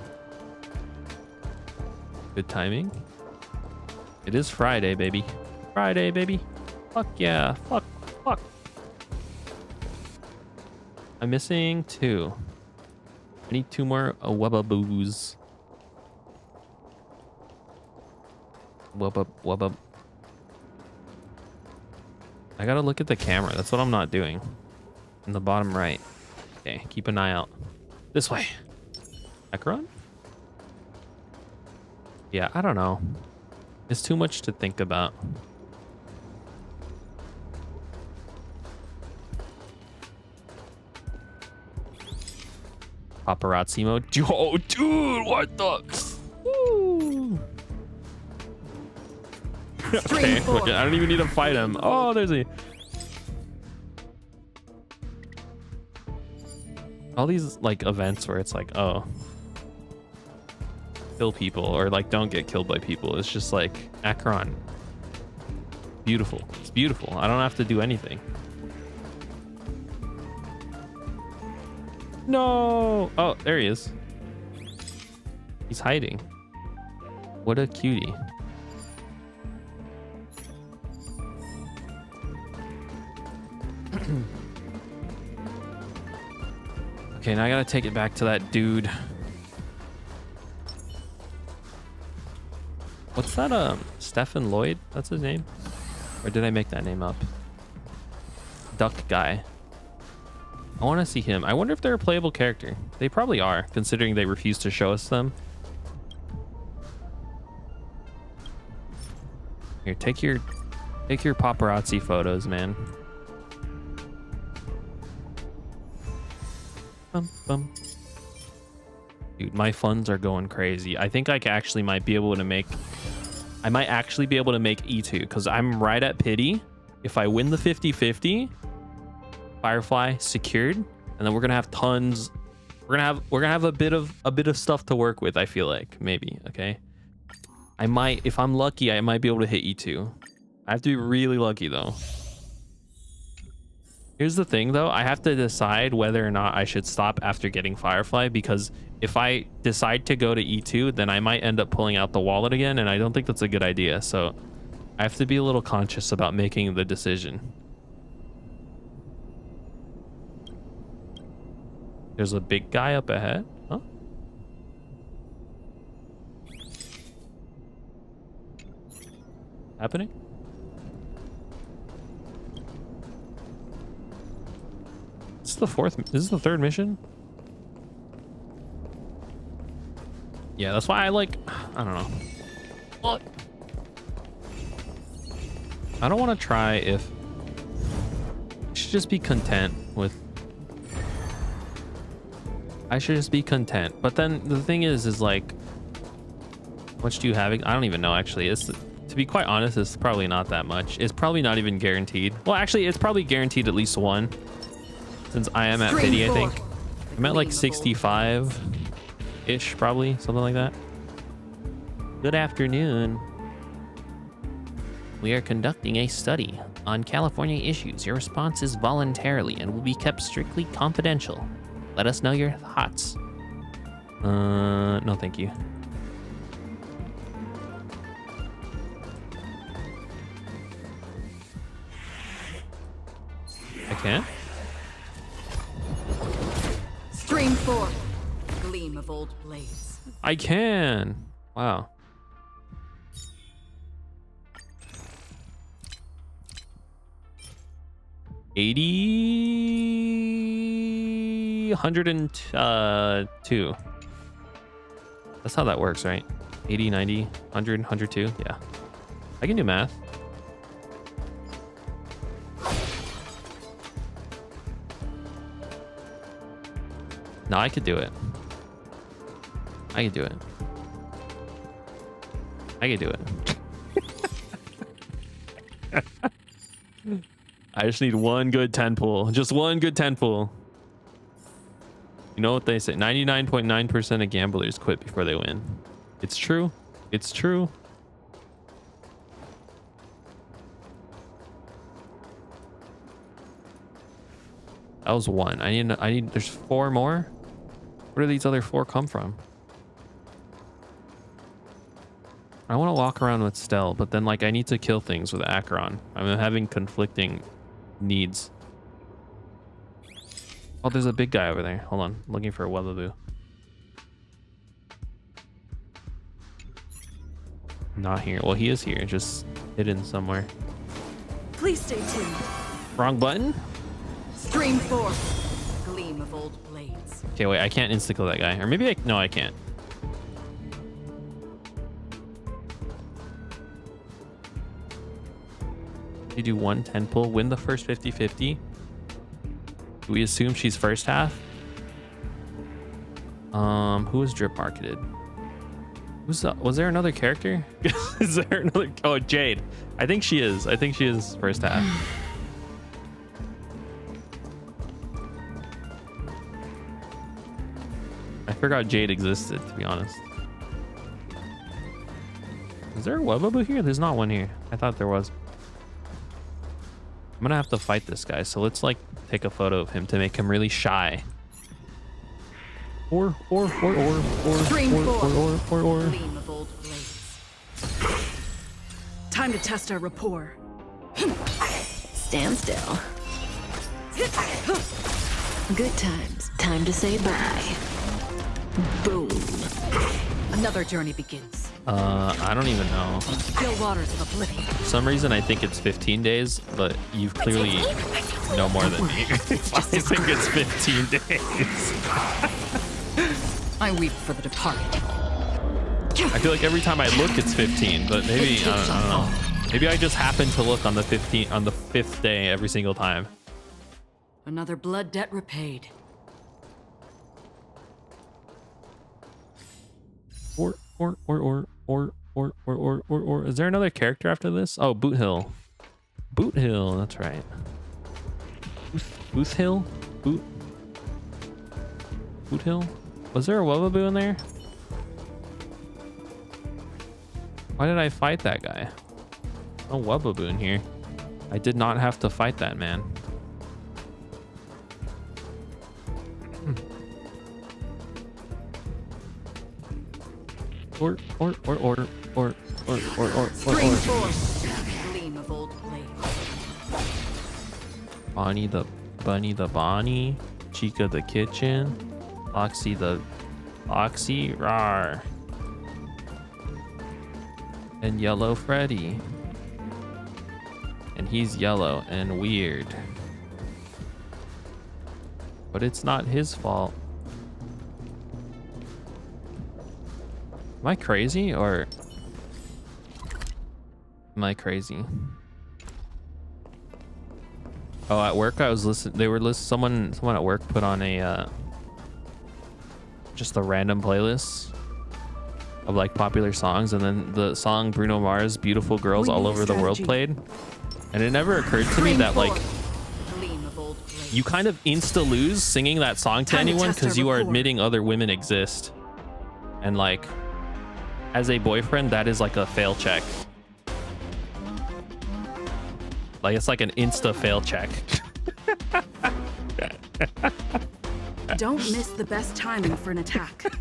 Good timing. It is Friday, baby. Friday, baby. Fuck yeah. Fuck. I'm missing 2. I need 2 more Webaboos. Webab. I gotta look at the camera. That's what I'm not doing. In the bottom right. Okay, keep an eye out. This way. Acheron? Yeah, I don't know. It's too much to think about. Paparazzi mode. Oh, dude, what the? Woo. Okay, look, I don't even need to fight him. Oh, there's a... All these, like, events where it's like, oh, kill people, or, like, don't get killed by people. It's just like, Acheron. Beautiful. It's beautiful. I don't have to do anything. No! Oh, there he is. He's hiding. What a cutie. Okay, now I gotta take it back to that dude. What's that, Stephen Lloyd? That's his name? Or did I make that name up? Duck guy. I want to see him. I wonder if they're a playable character. They probably are, considering they refuse to show us them. Here, take your paparazzi photos, man. Bum, bum. Dude, my funds are going crazy. I think I actually might be able to make... I might actually be able to make E2 because I'm right at pity. If I win the 50-50, Firefly secured, and then we're gonna have tons. We're gonna have a bit of stuff to work with. I feel like maybe. Okay, I might, if I'm lucky, I might be able to hit E2. I have to be really lucky though. Here's the thing though, I have to decide whether or not I should stop after getting Firefly, because if I decide to go to E2, then I might end up pulling out the wallet again, and I don't think that's a good idea. So I have to be a little conscious about making the decision. There's a big guy up ahead. Huh? Happening? This is the fourth. This is the third mission. Yeah, that's why I like. I don't know. What? I don't want to try if. I should just be content with. I should just be content. But then the thing is like, how much do you have? I don't even know actually. It's, to be quite honest, it's probably not that much. It's probably not even guaranteed. Well, actually, it's probably guaranteed at least one. Since I am at pity, I think. I'm at like 65-ish, probably, something like that. Good afternoon. We are conducting a study on California issues. Your response is voluntarily and will be kept strictly confidential. Let us know your thoughts. No, thank you. I can't? Stream 4. Gleam of old blades. I can. Wow. $80, 102. That's how that works, right? 80, 90, 100, 102. Yeah. I can do math. No, I could do it. I could do it. I could do it. I just need one good 10 pull. Just one good 10 pull. You know what they say? 99.9% of gamblers quit before they win. It's true. It's true. That was one. I need, there's 4 more? Where do these other 4 come from? I want to walk around with Stell, but then like I need to kill things with Acheron. I'm having conflicting needs. Oh, there's a big guy over there. Hold on. I'm looking for a Wellaboo. Not here. Well, he is here. Just hidden somewhere. Please stay tuned. Wrong button? Stream 4. Gleam of old blades. Okay, wait. I can't insta-kill that guy. Or maybe I... No, I can't. You do 110 pull, win the first 50-50. Do we assume she's first half? Who was drip marketed? Who's that? Was there another character? Is there another? Oh, Jade. I think she is. I think she is first half. I forgot Jade existed, to be honest. Is there a Webaboo here? There's not one here. I thought there was. I'm gonna have to fight this guy, so let's like take a photo of him to make him really shy. Or. Stream 4. Gleam of old blades. Time to test our rapport. Stand still. Good times. Time to say bye. Boom. Another journey begins. I don't even know. Still waters of oblivion. For some reason, I think it's 15 days, but you've clearly know more than me. I think it's 15 days. I weep for the departed. I feel like every time I look, it's 15, but maybe I don't know. Maybe I just happen to look on the 5th day every single time. Another blood debt repaid. Or. Is there another character after this? Oh, Boot Hill. Boot Hill, that's right. Boot Hill? Boot Hill? Was there a Wubaboo in there? Why did I fight that guy? No Wubaboo in here. I did not have to fight that man. Or. Spring forth. Gleam of old blades. Bonnie the Bonnie, Chica the kitchen, Oxy the Oxy, rar. And Yellow Freddy. And he's yellow and weird. But it's not his fault. Am I crazy or am I crazy? Oh, at work I was listening. They were listening. Someone at work put on a just a random playlist of like popular songs, and then the song Bruno Mars' "Beautiful Girls All Over the World" played, and it never occurred to me that like you kind of insta lose singing that song to anyone because you are admitting other women exist, and like as a boyfriend that is like a fail check. Like it's like an insta fail check. Don't miss the best timing for an attack.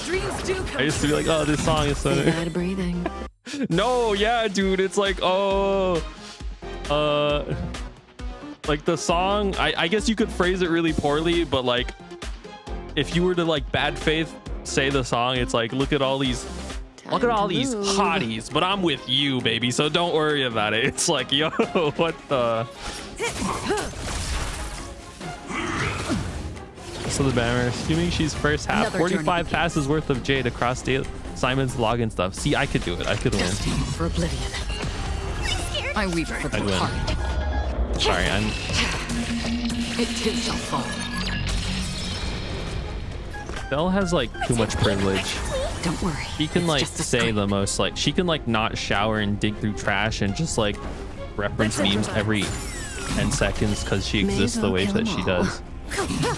Dreams do come. I used to be like, oh, this song is so Say bye to breathing. no, yeah, dude, it's like, oh, like the song, I guess you could phrase it really poorly, but like if you were to like bad faith say the song, it's like, look at all these hotties, but I'm with you, baby, so don't worry about it. It's like, yo, what the? So the banner, assuming she's first half, Another 45 passes worth of Jade across Simon's login stuff. See, I could do it. I could win. For oblivion. I weep for the I'd win. departed. Sorry, It too shall fall. Belle has like too much privilege. Don't worry. She can it's like just a say scrape. the most, like she can like not shower and dig through trash and just like reference memes every 10 seconds because she May exists as the well way kill that them she all. does.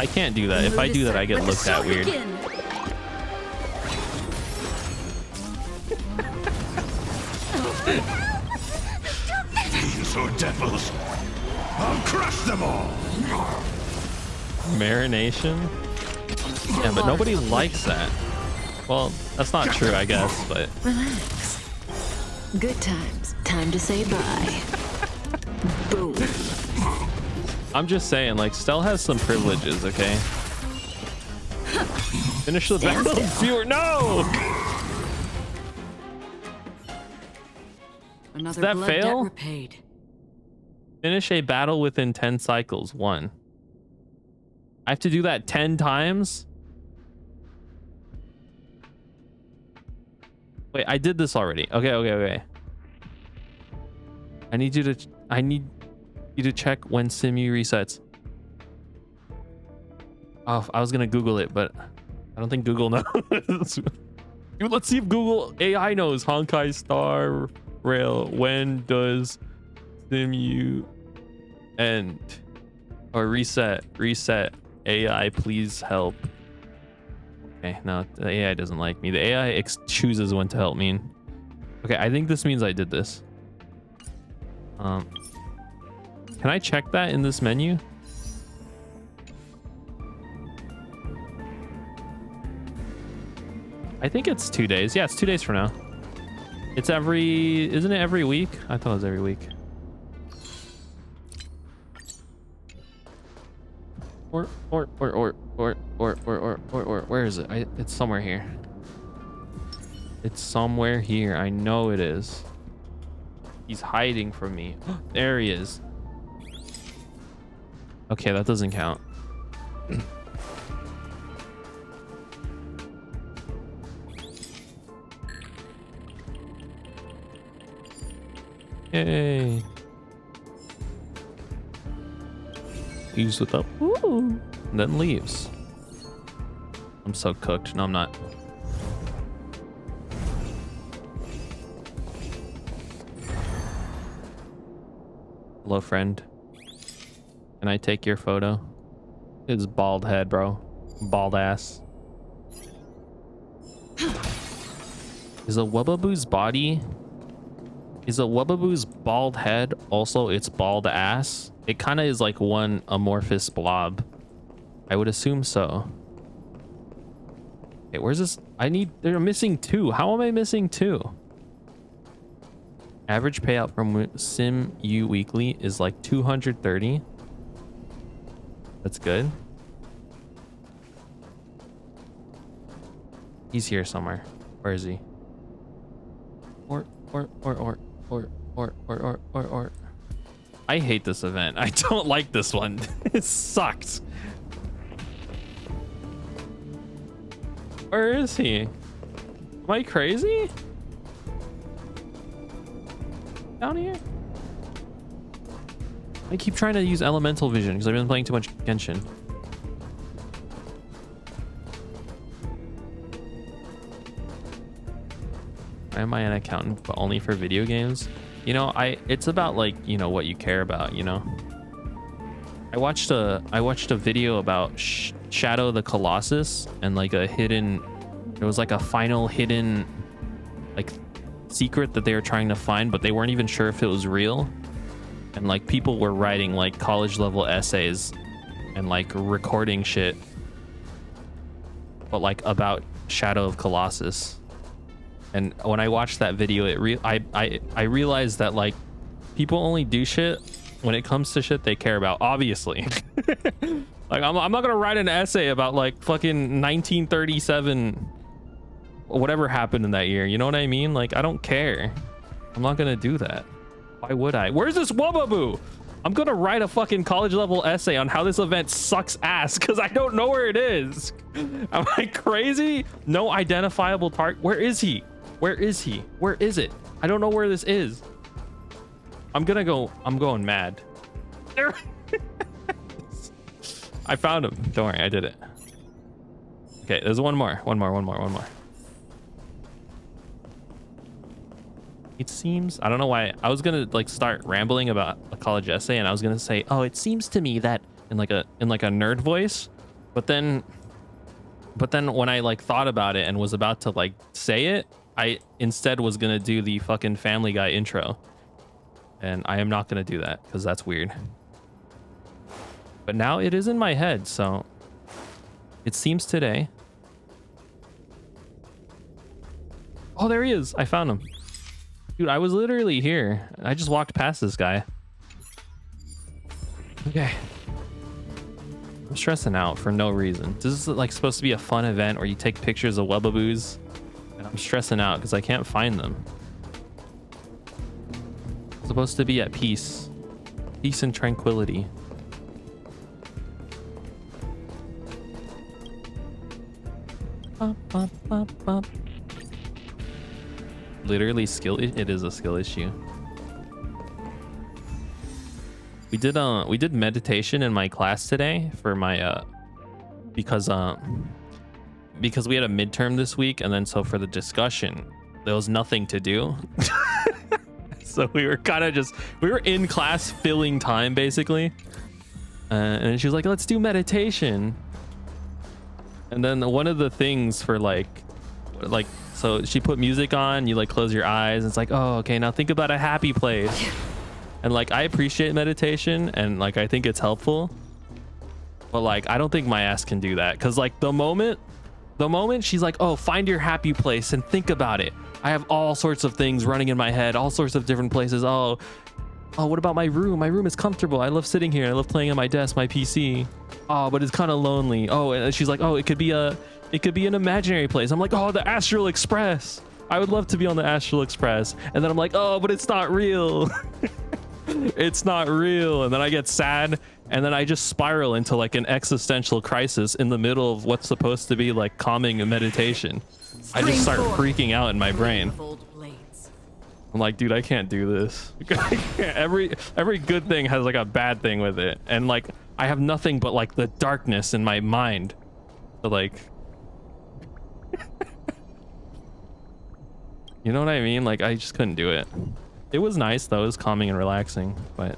I can't do that. If I do that, I get Let the looked at show weird. begin. These are devils. I'll crush them all. Marination? Yeah, but nobody likes that. Well, that's not true, I guess, but Relax. Good times. Time to say bye. Boom. I'm just saying, like, Stell has some privileges, okay? Finish the battle. Viewer, no! Another that blood fail? debt repaid. Finish a battle within 10 cycles. 1. I have to do that 10 times? Wait, I did this already. Okay. I need you to check when Simu resets. Oh, I was gonna Google it, but I don't think Google knows. Dude, let's see if Google AI knows. Honkai Star Rail. When does Simu end? Or reset. AI, please help. Okay, no, the AI doesn't like me. The AI chooses when to help me. Okay, I think this means I did this. Can I check that in this menu? I think it's 2 days. Yeah, it's 2 days from now. It's isn't it every week? I thought it was every week. Where is it? It's somewhere here. It's somewhere here. I know it is. He's hiding from me. There he is. Okay, that doesn't count. Yay. Leaves with up. Ooh. And then leaves. I'm so cooked. No, I'm not. Hello, friend. Can I take your photo? His bald head, bro. Bald ass. Is a Wubbaboo's body? Is a Wubbaboo's bald head also its bald ass? It kind of is like one amorphous blob. I would assume so. Okay, where's this? They're missing 2. How am I missing 2? Average payout from Sim U Weekly is like 230. That's good. He's here somewhere. Where is he? Or. I hate this event. I don't like this one. It sucks. Where is he? Am I crazy? Down here? I keep trying to use elemental vision because I've been playing too much Genshin. Why am I an accountant but only for video games? You know, it's about like, you know, what you care about, you know. I watched a video about Shadow the Colossus and like it was like a final hidden like secret that they were trying to find, but they weren't even sure if it was real. And like people were writing like college level essays and like recording shit, but like about Shadow of Colossus. And when I watched that video, I realized that like people only do shit when it comes to shit they care about, obviously. Like I'm not gonna write an essay about like fucking 1937, whatever happened in that year. You know what I mean? Like I don't care. I'm not gonna do that. Why would I? Where's this Wubbaboo? I'm gonna write a fucking college level essay on how this event sucks ass because I don't know where it is. Am I crazy? No identifiable target. Where is he? Where is he? Where is it? I don't know where this is. I'm going mad. There. I found him. Don't worry, I did it. Okay, there's one more. It seems, I don't know why I was gonna like start rambling about a college essay and I was gonna say, oh, it seems to me that in like a nerd voice, but then when I like thought about it and was about to like say it, I instead was gonna do the fucking Family Guy intro, and I am not gonna do that because that's weird. But now it is in my head, so it seems today. Oh, there he is. I found him. Dude, I was literally here. I just walked past this guy. Okay. I'm stressing out for no reason. This is like supposed to be a fun event where you take pictures of Wubbaboos. And I'm stressing out because I can't find them. I'm supposed to be at peace. Peace and tranquility. Literally it is a skill issue. We did meditation in my class today for my because we had a midterm this week, and then so for the discussion there was nothing to do. So we were kind of we were in class filling time basically, and she was like, let's do meditation. And then one of the things for like so she put music on, you like close your eyes, and it's like, oh, okay, now think about a happy place. And like I appreciate meditation and like I think it's helpful, but like I don't think my ass can do that, because like the moment she's like, oh, find your happy place and think about it, I have all sorts of things running in my head, all sorts of different places. Oh, Oh, what about my room? My room is comfortable. I love sitting here. I love playing on my desk, my PC. Oh, but it's kind of lonely. Oh, and she's like, oh, it could be an imaginary place. I'm like, oh, the Astral Express. I would love to be on the Astral Express. And then I'm like, oh, but it's not real. It's not real. And then I get sad, and then I just spiral into like an existential crisis in the middle of what's supposed to be like calming and meditation. I just start freaking out in my brain. I'm like, dude, I can't do this. Every good thing has like a bad thing with it, and like I have nothing but like the darkness in my mind. So like, you know what I mean? Like I just couldn't do it. It was nice though. It was calming and relaxing, but.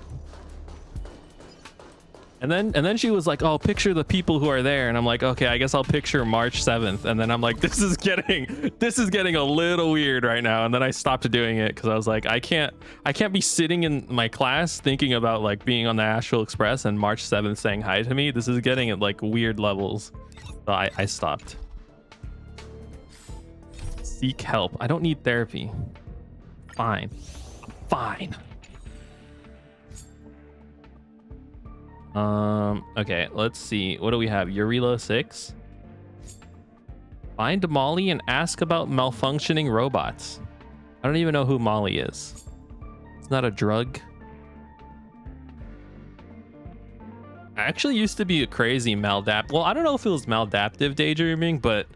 And then she was like, oh, picture the people who are there. And I'm like, okay, I guess I'll picture March 7th. And then I'm like, this is getting a little weird right now. And then I stopped doing it because I was like, I can't be sitting in my class thinking about like being on the Astral Express and March 7th saying hi to me. This is getting at like weird levels. So I stopped. Seek help. I don't need therapy. Fine. Fine. Okay, let's see. What do we have? Urilo 6. Find Molly and ask about malfunctioning robots. I don't even know who Molly is. It's not a drug. I actually used to be a crazy maladapt. Well, I don't know if it was maladaptive daydreaming, but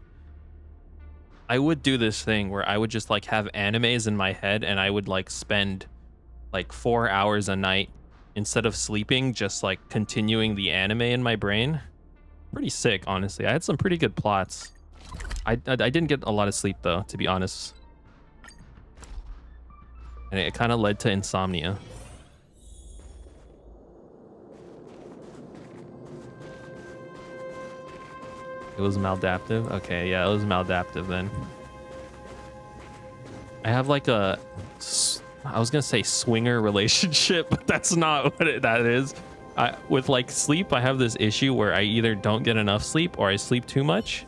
I would do this thing where I would just like have animes in my head, and I would like spend like 4 hours a night instead of sleeping, just like continuing the anime in my brain. Pretty sick, honestly. I had some pretty good plots. I didn't get a lot of sleep though, to be honest, and it kind of led to insomnia. It was maladaptive. Okay, yeah, it was maladaptive then. I have like a, I was gonna say swinger relationship, but that's not what that is. With like sleep, I have this issue where I either don't get enough sleep or I sleep too much.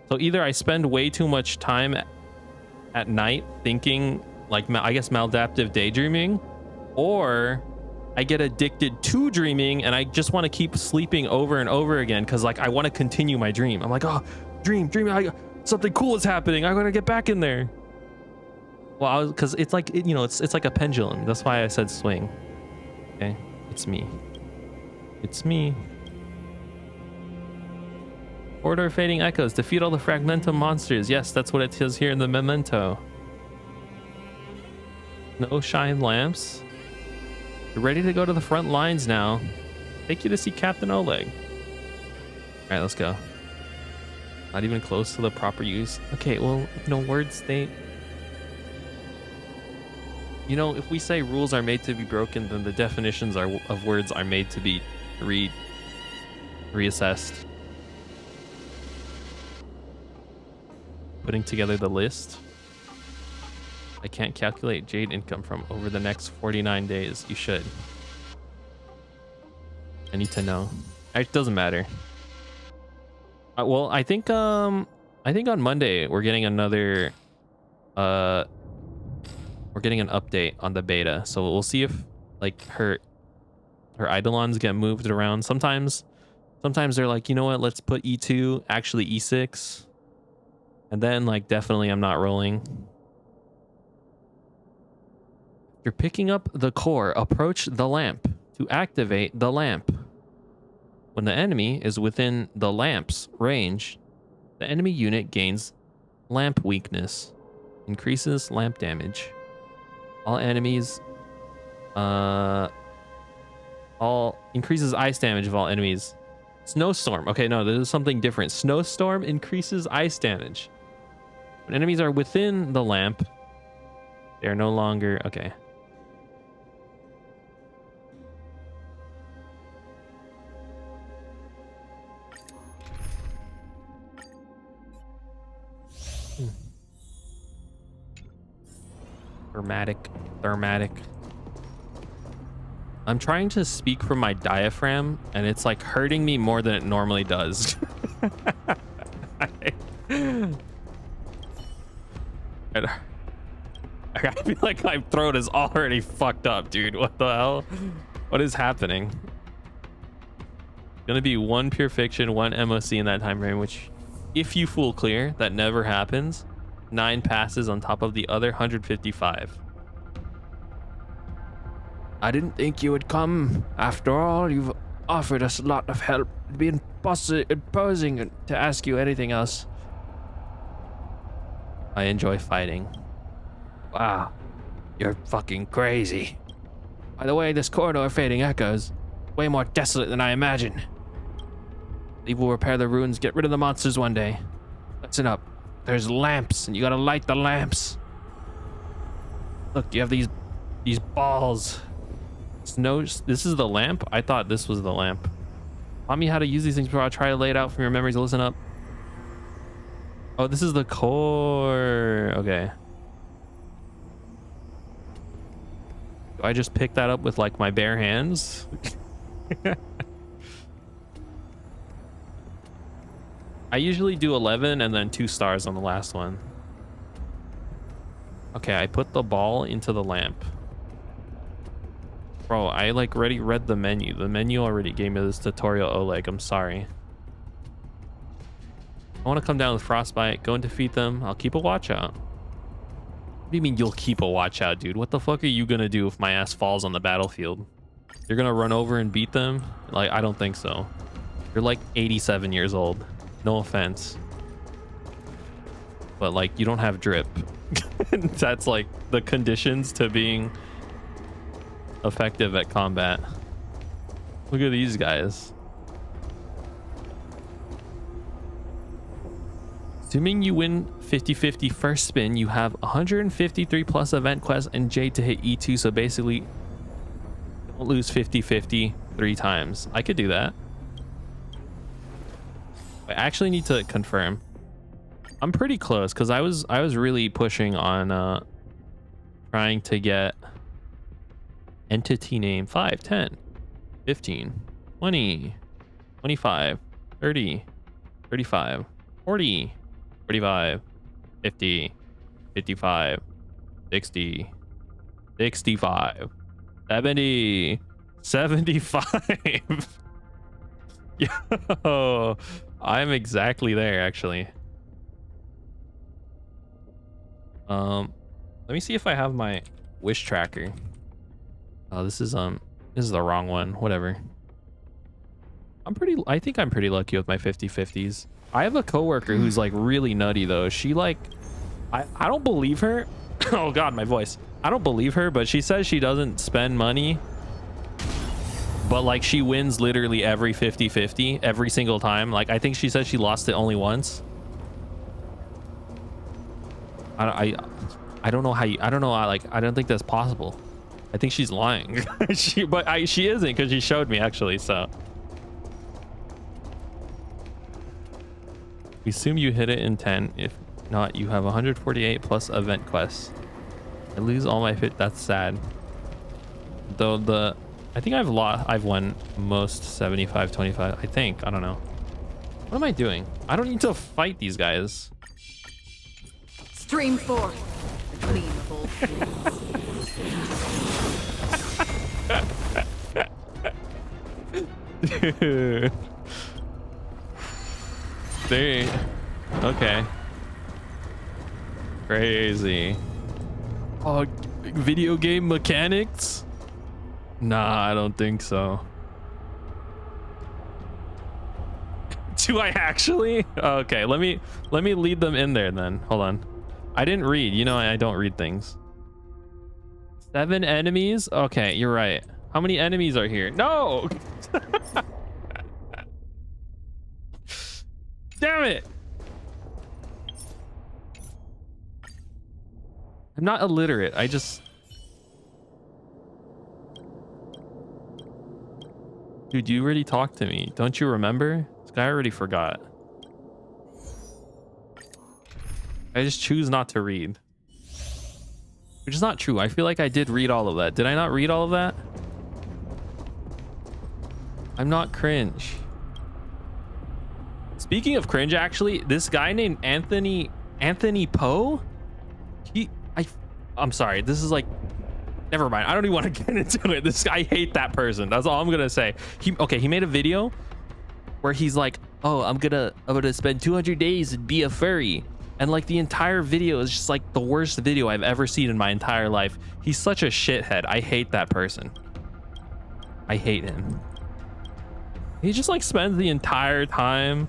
So either I spend way too much time at night thinking, like, I guess maladaptive daydreaming, or I get addicted to dreaming and I just want to keep sleeping over and over again because like I want to continue my dream. I'm like, oh, dream, something cool is happening. I gotta get back in there. Well, because it's like, you know, it's like a pendulum. That's why I said swing. Okay, it's me. It's me. Order of Fading Echoes. Defeat all the Fragmentum monsters. Yes, that's what it says here in the memento. No shine lamps. You're ready to go to the front lines now. Take you to see Captain Oleg. All right, let's go. Not even close to the proper use. Okay, well, no words they... You know, if we say rules are made to be broken, then the definitions of words are made to be reassessed. Putting together the list. I can't calculate Jade income from over the next 49 days. You should. I need to know. It doesn't matter. Well, I think on Monday we're getting another we're getting an update on the beta, so we'll see if like her eidolons get moved around. Sometimes they're like, you know what, let's put E2, actually E6, and then like definitely I'm not rolling. You're picking up the core. Approach the lamp to activate the lamp. When the enemy is within the lamp's range, the enemy unit gains lamp weakness, increases lamp damage. All enemies, increases ice damage of all enemies. Snowstorm. Okay, no, this is something different. Snowstorm increases ice damage. When enemies are within the lamp, they are no longer... Okay. Thermatic. I'm trying to speak from my diaphragm, and it's like hurting me more than it normally does. I feel like my throat is already fucked up, dude. What the hell? What is happening? Gonna be 1 pure fiction, 1 MOC in that time frame, which if you full clear, that never happens. 9 passes on top of the other 155. I didn't think you would come. After all, you've offered us a lot of help. It'd be imposing to ask you anything else. I enjoy fighting. Wow, you're fucking crazy. By the way, this corridor of fading echoes, way more desolate than I imagined. Believe we'll repair the ruins, get rid of the monsters one day. Listen up. There's lamps, and you gotta light the lamps. Look, you have these balls. This is the lamp? I thought this was the lamp. Taught me how to use these things before I try to lay it out from your memories. Listen up. Oh, this is the core. Okay. Do I just pick that up with like my bare hands? I usually do 11 and then 2 stars on the last one. Okay, I put the ball into the lamp. Bro, I like already read the menu. The menu already gave me this tutorial, Oleg. I'm sorry. I want to come down with Frostbite, go and defeat them. I'll keep a watch out. What do you mean you'll keep a watch out, dude? What the fuck are you gonna do if my ass falls on the battlefield? You're gonna run over and beat them? Like, I don't think so. You're like 87 years old. No offense. But like, you don't have drip. That's like the conditions to being effective at combat. Look at these guys. Assuming you win 50-50 first spin, you have 153 plus event quests and Jade to hit E2, so basically don't lose 50-50 3 times. I could do that. I actually need to confirm. I'm pretty close because I was really pushing on trying to get entity name 5, 10, 15, 20, 25, 30, 35, 40, 45, 50, 55, 60, 65, 70, 75. Yo, I'm exactly there actually. Let me see if I have my wish tracker. Oh, this is the wrong one. Whatever. I think I'm pretty lucky with my 50-50s. I have a coworker who's like really nutty though. She like, I don't believe her. Oh God, my voice. I don't believe her, but she says she doesn't spend money. But like she wins literally every 50-50 every single time. Like I think she said she lost it only once. I don't know how you, I don't know. I don't think that's possible. I think she's lying. She isn't because she showed me actually. So we assume you hit it in 10. If not, you have 148 plus event quests. I lose all my fit. That's sad. Though I think I've won most 75-25. I think. I don't know. What am I doing? I don't need to fight these guys. Stream 4. Clean full. Dude. Okay. Crazy. Oh, video game mechanics? Nah, I don't think so. Do I actually? Okay, let me lead them in there then. Hold on. I didn't read. You know, I don't read things. 7 enemies? Okay, you're right. How many enemies are here? No! Damn it! I'm not illiterate. I just... Dude, you already talked to me. Don't you remember? This guy already forgot. I just choose not to read. Which is not true. I feel like I did read all of that. Did I not read all of that? I'm not cringe. Speaking of cringe, actually, this guy named Anthony Poe, I'm sorry. This is like, never mind. I don't even want to get into it. I hate that person. That's all I'm gonna say. He made a video where he's like, oh, I'm gonna spend 200 days and be a furry, and like the entire video is just like the worst video I've ever seen in my entire life. He's such a shithead. I hate that person. I hate him. He just like spends the entire time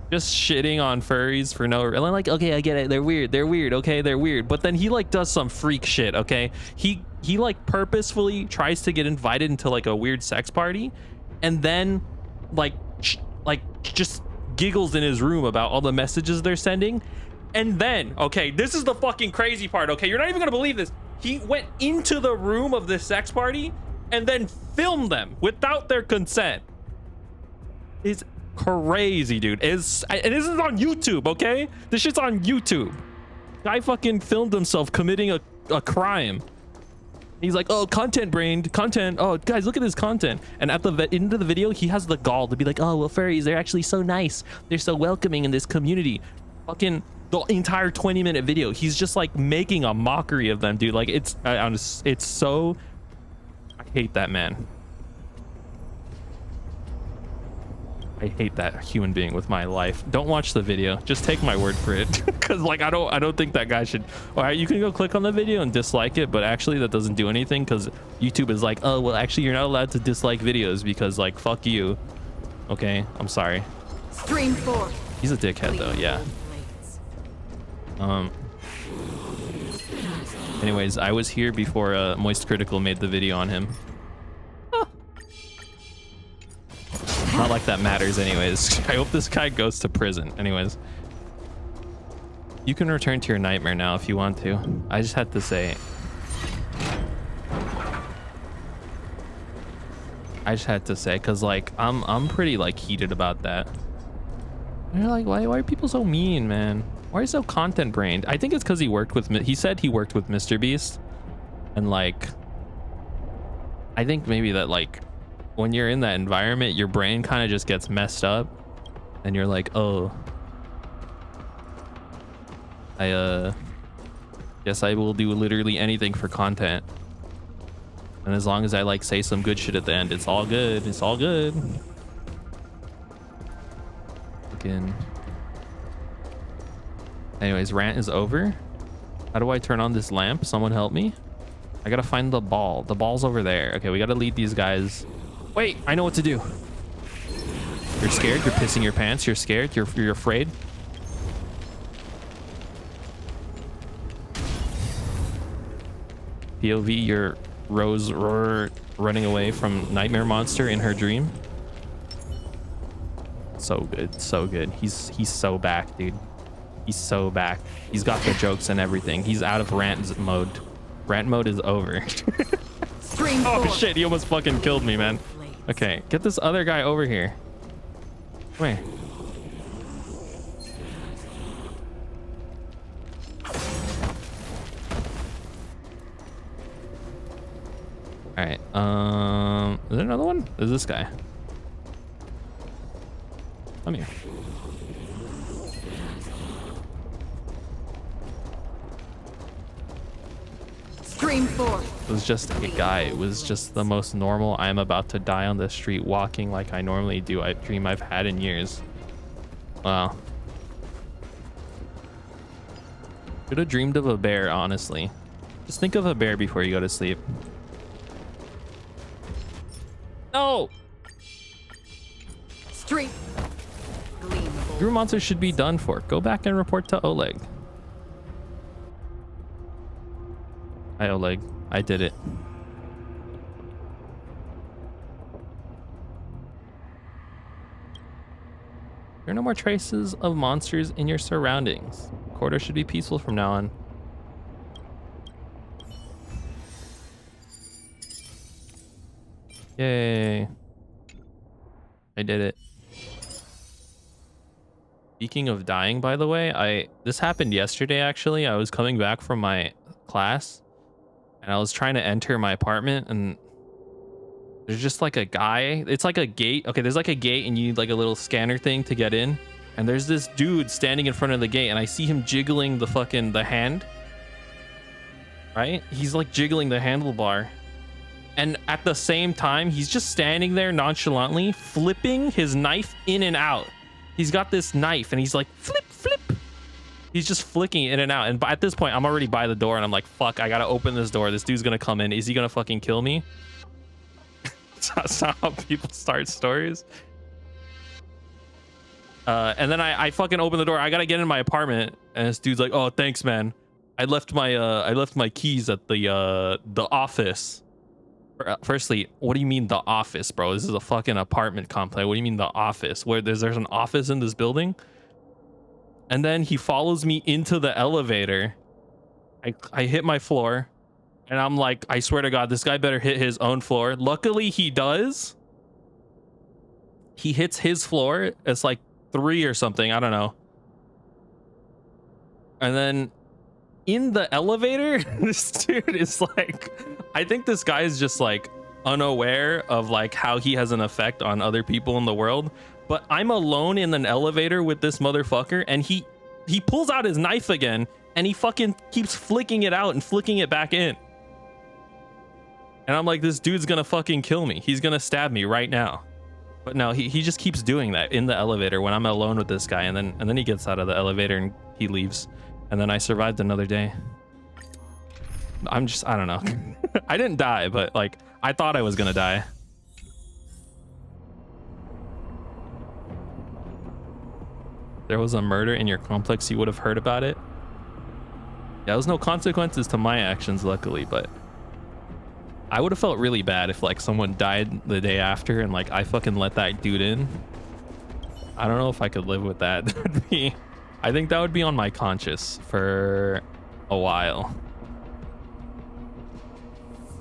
just shitting on furries for no reason. Like, okay, I get it, they're weird, okay, they're weird, but then he like does some freak shit. Okay, he like purposefully tries to get invited into like a weird sex party, and then like just giggles in his room about all the messages they're sending. And then, okay, this is the fucking crazy part. Okay, you're not even gonna believe this. He went into the room of this sex party and then filmed them without their consent. It's crazy, dude. And this is on YouTube. Okay, this shit's on YouTube. Guy fucking filmed himself committing a crime. He's like, oh, content. Oh, guys, look at this content. And at the end of the video, he has the gall to be like, oh, well, furries, they're actually so nice, they're so welcoming in this community. Fucking the entire 20-minute video, he's just like making a mockery of them, dude. Like, it's so, I hate that man. I hate that human being with my life. Don't watch the video. Just take my word for it. Because like I don't think that guy should. All right, you can go click on the video and dislike it, but actually that doesn't do anything, because YouTube is like, oh, well, actually you're not allowed to dislike videos because like fuck you. Okay, I'm sorry. Stream 4. He's a dickhead though, yeah. Anyways, I was here before Moist Critical made the video on him. Not like that matters anyways. I hope this guy goes to prison. Anyways, you can return to your nightmare now if you want to. I just had to say, because like I'm pretty like heated about that. And you're like, why are people so mean, man? Why are you so content brained? I think it's because he said he worked with Mr. Beast, and like I think maybe that like when you're in that environment, your brain kind of just gets messed up, and you're like, oh, I guess I will do literally anything for content, and as long as I like say some good shit at the end, it's all good. It's all good. Again. Anyways, rant is over. How do I turn on this lamp? Someone help me. I gotta find the ball. The ball's over there. Okay, we gotta lead these guys. Wait, I know what to do. You're scared? You're pissing your pants? You're scared? You're afraid? POV, you're Rose running away from Nightmare Monster in her dream. So good, so good. He's so back, dude. He's so back. He's got the jokes and everything. He's out of rant mode. Rant mode is over. Oh shit, he almost fucking killed me, man. Okay, get this other guy over here. Come here. All right. Is there another one? Is this guy? Come here. Stream 4. It was just a guy. It was just the most normal, I'm about to die on the street walking like I normally do, dream I've had in years. Wow. Should have dreamed of a bear, honestly. Just think of a bear before you go to sleep. No! Stream. Dream monsters should be done for. Go back and report to Oleg. Hi, Oleg. I did it. There are no more traces of monsters in your surroundings. Corridor should be peaceful from now on. Yay. I did it. Speaking of dying, by the way, this happened yesterday, actually. I was coming back from my class, and I was trying to enter my apartment, and there's just like a guy. It's like a gate. Okay, there's like a gate, and you need like a little scanner thing to get in. And there's this dude standing in front of the gate, and I see him jiggling the hand. right? He's like jiggling the handlebar. And at the same time, he's just standing there nonchalantly, flipping his knife in and out. He's got this knife and he's like, flip, flip. He's just flicking it in and out. And at this point, I'm already by the door and I'm like, fuck, I gotta open this door. This dude's gonna come in. Is he gonna fucking kill me? That's not how people start stories. And then I fucking open the door. I gotta get in my apartment. And this dude's like, oh, thanks, man. I left my keys at the office. Firstly, what do you mean the office, bro? This is a fucking apartment complex. What do you mean the office? Where there's an office in this building? And then he follows me into the elevator. I hit my floor and I'm like, I swear to God, this guy better hit his own floor. Luckily he does. He hits his floor. It's like 3 or something. I don't know. And then in the elevator, this dude is like, I think this guy is just like unaware of like how he has an effect on other people in the world. But I'm alone in an elevator with this motherfucker, and he pulls out his knife again, and he fucking keeps flicking it out and flicking it back in. And I'm like, this dude's gonna fucking kill me. He's gonna stab me right now. But no, he just keeps doing that in the elevator when I'm alone with this guy, and then he gets out of the elevator and he leaves. And then I survived another day. I don't know. I didn't die, but like, I thought I was gonna die. There was a murder in your complex, you would have heard about it. Yeah, there was no consequences to my actions, luckily, but I would have felt really bad if like someone died the day after and like I fucking let that dude in. I don't know if I could live with that. That'd be, I think that would be on my conscience for a while.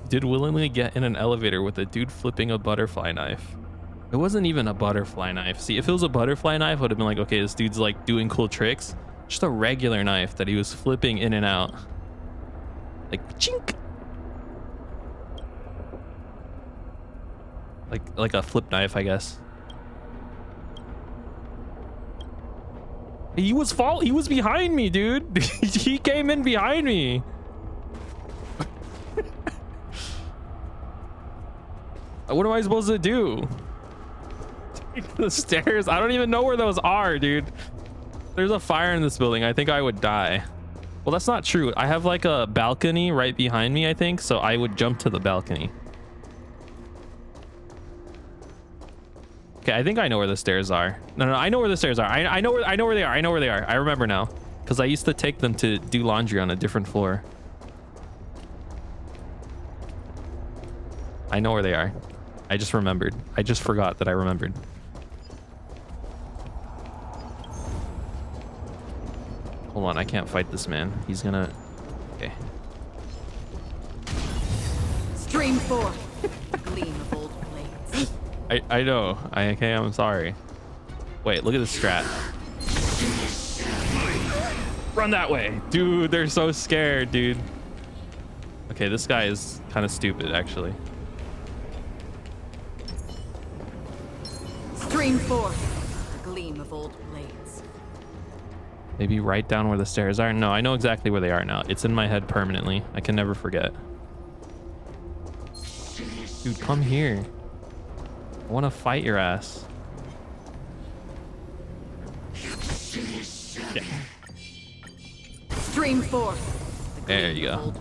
Did willingly get in an elevator with a dude flipping a butterfly knife. It wasn't even a butterfly knife. See, if it was a butterfly knife, I would have been like, okay, this dude's like doing cool tricks. Just a regular knife that he was flipping in and out. Like, chink. Like a flip knife, I guess. He was behind me, dude. He came in behind me. What am I supposed to do? Take the stairs? I don't even know where those are, dude. There's a fire in this building. I think I would die. Well, that's not true. I have like a balcony right behind me, I think. So I would jump to the balcony. Okay, I think I know where the stairs are. No, I know where the stairs are. I know where they are. I know where they are. I remember now. Because I used to take them to do laundry on a different floor. I know where they are. I just remembered. I just forgot that I remembered. Hold on, I can't fight this man. He's gonna... Okay. Stream 4. Gleam of old blades. I know. Okay, I'm sorry. Wait, look at this strat. Run that way. Dude, they're so scared, dude. Okay, this guy is kind of stupid, actually. Stream 4. Gleam of old blades. Maybe right down where the stairs are. No, I know exactly where they are now. It's in my head permanently. I can never forget. Dude, come here. I want to fight your ass. Yeah. Stream 4. There you go.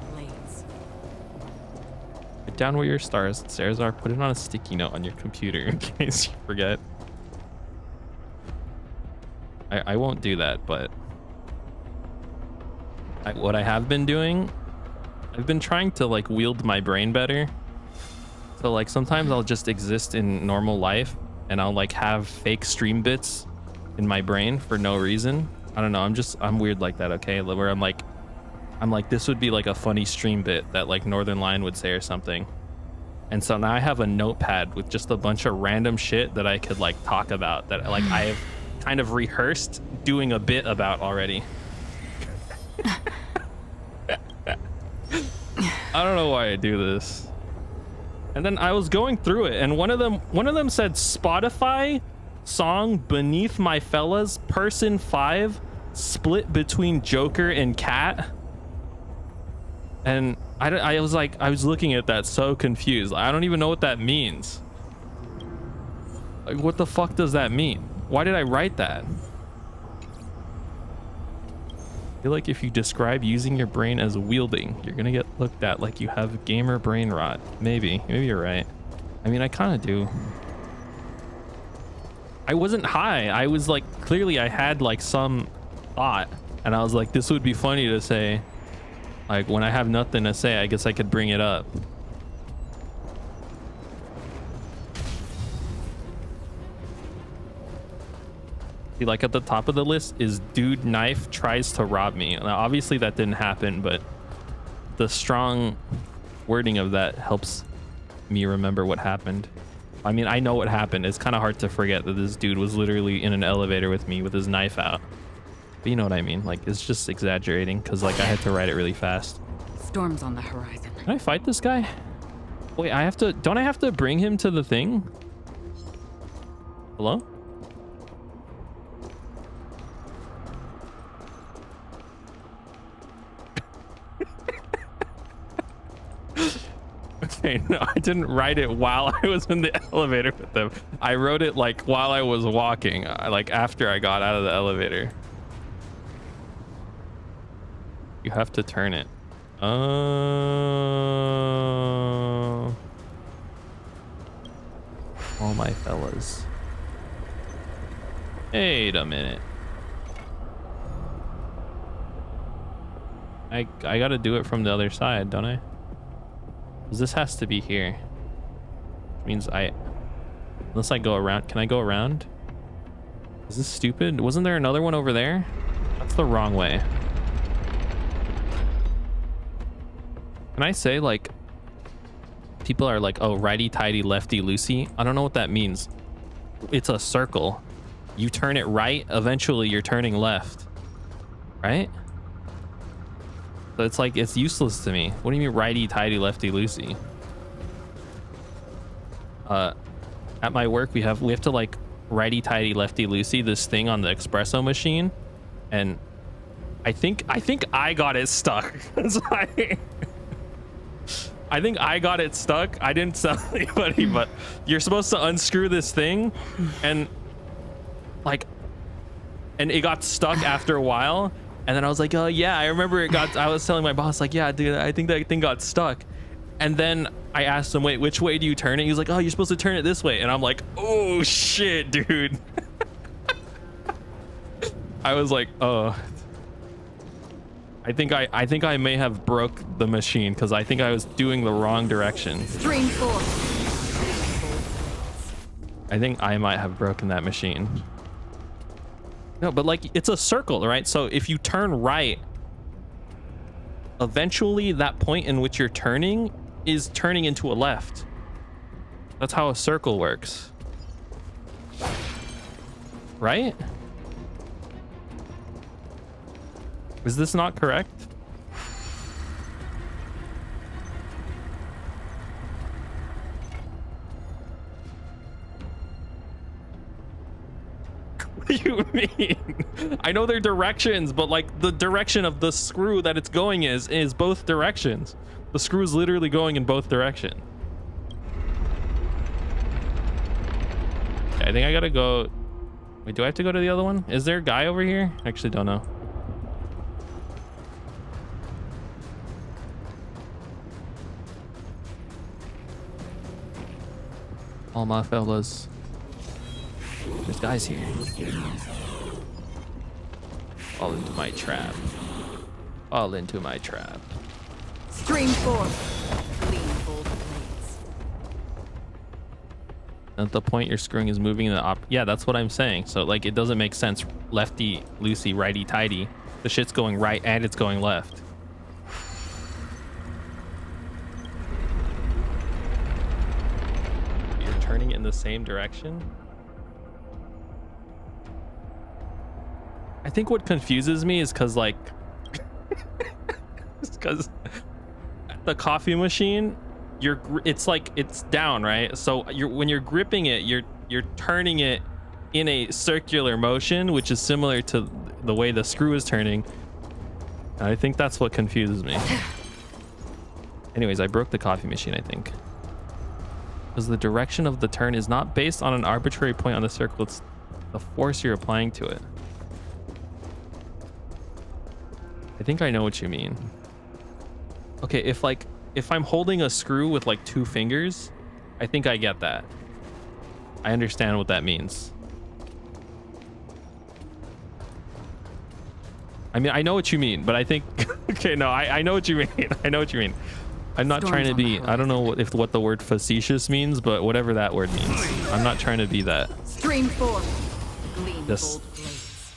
Right down where your stairs are. Put it on a sticky note on your computer in case you forget. I won't do that, but what I have been doing, I've been trying to like wield my brain better. So like sometimes I'll just exist in normal life and I'll like have fake stream bits in my brain for no reason. I don't know. I'm weird like that. Okay. Where I'm like, this would be like a funny stream bit that like Northern Lion would say or something. And so now I have a notepad with just a bunch of random shit that I could like talk about that like I have kind of rehearsed doing a bit about already. I don't know why I do this. And then I was going through it and one of them said Spotify song Beneath My Fellas Person 5 split between Joker and Cat. And I was like, I was looking at that so confused. I don't even know what that means. Like, what the fuck does that mean? Why did I write that? I feel like if you describe using your brain as wielding, you're gonna get looked at like you have gamer brain rot. Maybe you're right. I mean, I kind of do. I wasn't high. I was like, clearly I had like some thought, and I was like, this would be funny to say. Like, when I have nothing to say, I guess I could bring it up. See, like at the top of the list is dude knife tries to rob me. Now, obviously that didn't happen, but the strong wording of that helps me remember what happened. I mean, I know what happened. It's kind of hard to forget that this dude was literally in an elevator with me with his knife out. But you know what I mean? Like, it's just exaggerating because like I had to write it really fast. Storm's on the horizon. Can I fight this guy? Wait, I have to, don't I have to bring him to the thing? Hello? Okay, no, I didn't write it while I was in the elevator with them. I wrote it like while I was walking, like after I got out of the elevator. You have to turn it. Oh, my fellas. Wait a minute. I gotta do it from the other side, don't I? Because this has to be here. Which means unless I go around. Can I go around? Is this stupid? Wasn't there another one over there? That's the wrong way. Can I say, like, people are like, oh, righty-tighty, lefty-loosey? I don't know what that means. It's a circle. You turn it right, eventually you're turning left. Right? So it's like, it's useless to me. What do you mean righty-tighty, lefty-loosey? At my work, we have to like righty-tighty, lefty-loosey this thing on the espresso machine. And I think I got it stuck. I think I got it stuck. I didn't tell anybody, but you're supposed to unscrew this thing and it got stuck after a while. And then I was like, oh yeah, I remember I was telling my boss like, yeah, dude, I think that thing got stuck. And then I asked him, wait, which way do you turn it? He was like, oh, you're supposed to turn it this way. And I'm like, oh shit, dude. I was like, oh. I think I may have broke the machine because I think I was doing the wrong direction. Stream force. I think I might have broken that machine. No, but like it's a circle, right? So if you turn right, eventually that point in which you're turning is turning into a left. That's how a circle works. Right? Is this not correct? What do you mean? I know they're directions, but like the direction of the screw that it's going is both directions. The screw is literally going in both directions. Okay, I think I gotta go. Wait, do I have to go to the other one? Is there a guy over here? I actually don't know. All my fellas. There's guys here. Fall into my trap. Fall into my trap. Stream force. Clean bold blades. At the point you're screwing is moving in the yeah, that's what I'm saying. So like it doesn't make sense. Lefty loosey, righty tighty. The shit's going right and it's going left. You're turning in the same direction. I think what confuses me is because like because the coffee machine, it's like it's down, right? So when you're gripping it, you're turning it in a circular motion, which is similar to the way the screw is turning. And I think that's what confuses me. Anyways, I broke the coffee machine, I think. Because the direction of the turn is not based on an arbitrary point on the circle. It's the force you're applying to it. I think I know what you mean. Okay, if I'm holding a screw with like 2 fingers, I think I get that. I understand what that means. I mean, I know what you mean, but I think okay, no, I know what you mean. I know what you mean. I'm not trying to be, I don't know what the word facetious means, but whatever that word means. I'm not trying to be that. Stream forth. Gleam Just, gold blades.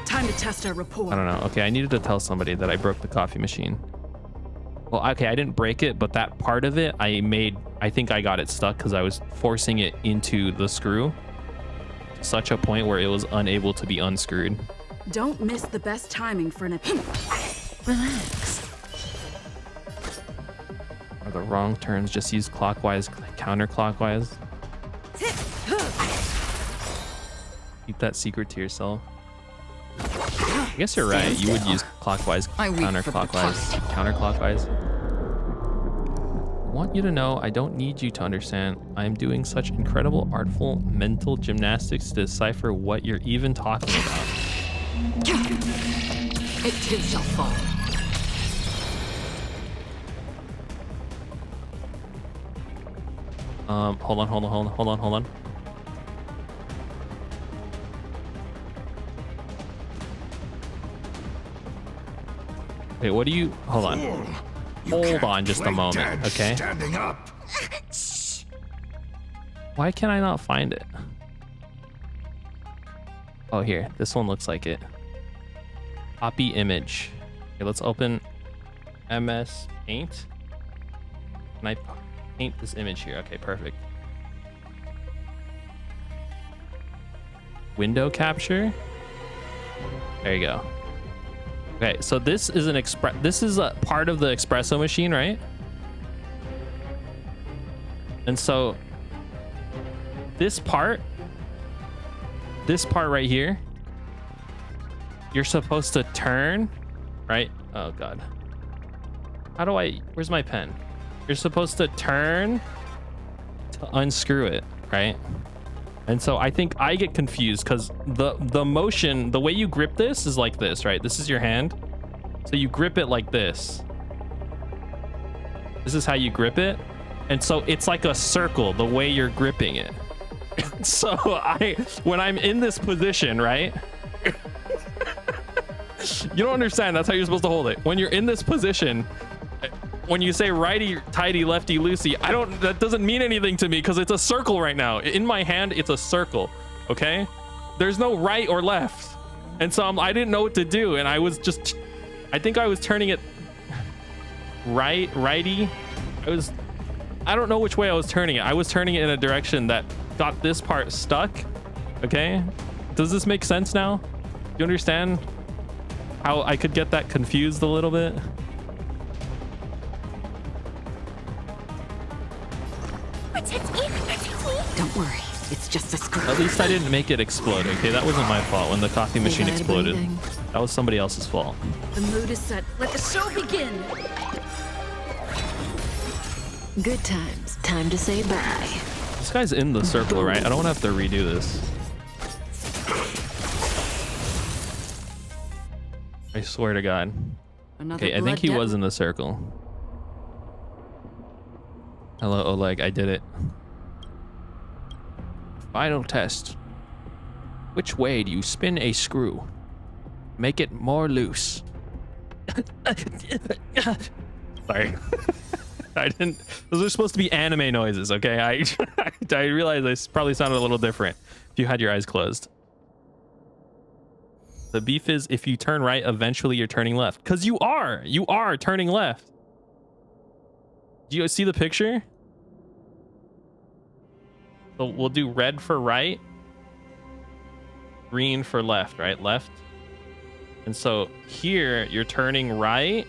Time to test our rapport. I don't know. Okay, I needed to tell somebody that I broke the coffee machine. Well, okay, I didn't break it, but that part of it, I think I got it stuck because I was forcing it into the screw to such a point where it was unable to be unscrewed. Don't miss the best timing for an attack. Relax. Are the wrong turns? Just use clockwise, counterclockwise. Keep that secret to yourself. I guess you're right. You would use clockwise, counterclockwise, counterclockwise. I want you to know I don't need you to understand. I am doing such incredible, artful mental gymnastics to decipher what you're even talking about. It too shall fall. Hold on. Wait, what do you, hold on. Hold on just a moment, okay? Standing up. Why can I not find it? Oh, here, this one looks like it. Copy image. Okay, let's open MS Paint. Can I paint this image here? Okay, perfect. Window capture. There you go. Okay, so this is this is a part of the espresso machine, right? And so this part right here, you're supposed to turn, right? Oh God. How do I, where's my pen? You're supposed to turn to unscrew it, right? And so I think I get confused because the motion, the way you grip this is like this, right? This is your hand. So you grip it like this. This is how you grip it. And so it's like a circle, the way you're gripping it. So when I'm in this position, right? You don't understand. That's how you're supposed to hold it. When you're in this position, when you say righty tighty lefty loosey, that doesn't mean anything to me because it's a circle right now. In my hand, it's a circle. Okay, there's no right or left, and so I didn't know what to do, and I think I was turning it righty. I don't know which way I was turning it. I was turning it in a direction that got this part stuck. Okay, does this make sense now? Do you understand how I could get that confused a little bit? Don't worry, it's just a screw. At least I didn't make it explode. Okay, that wasn't my fault when the coffee machine exploded. That was somebody else's fault. The mood is set. Let the show begin. Good times. Time to say bye. This guy's in the circle, right? I don't want to have to redo this. I swear to God. Another Okay, I think he was in the circle. Hello, Oleg. I did it. Final test. Which way do you spin a screw? Make it more loose. Sorry. I didn't. Those are supposed to be anime noises, okay? I realized I probably sounded a little different if you had your eyes closed. The beef is if you turn right, eventually you're turning left. Because you are turning left. Do you see the picture? So we'll do red for right, green for left, right? Left. And so here you're turning right,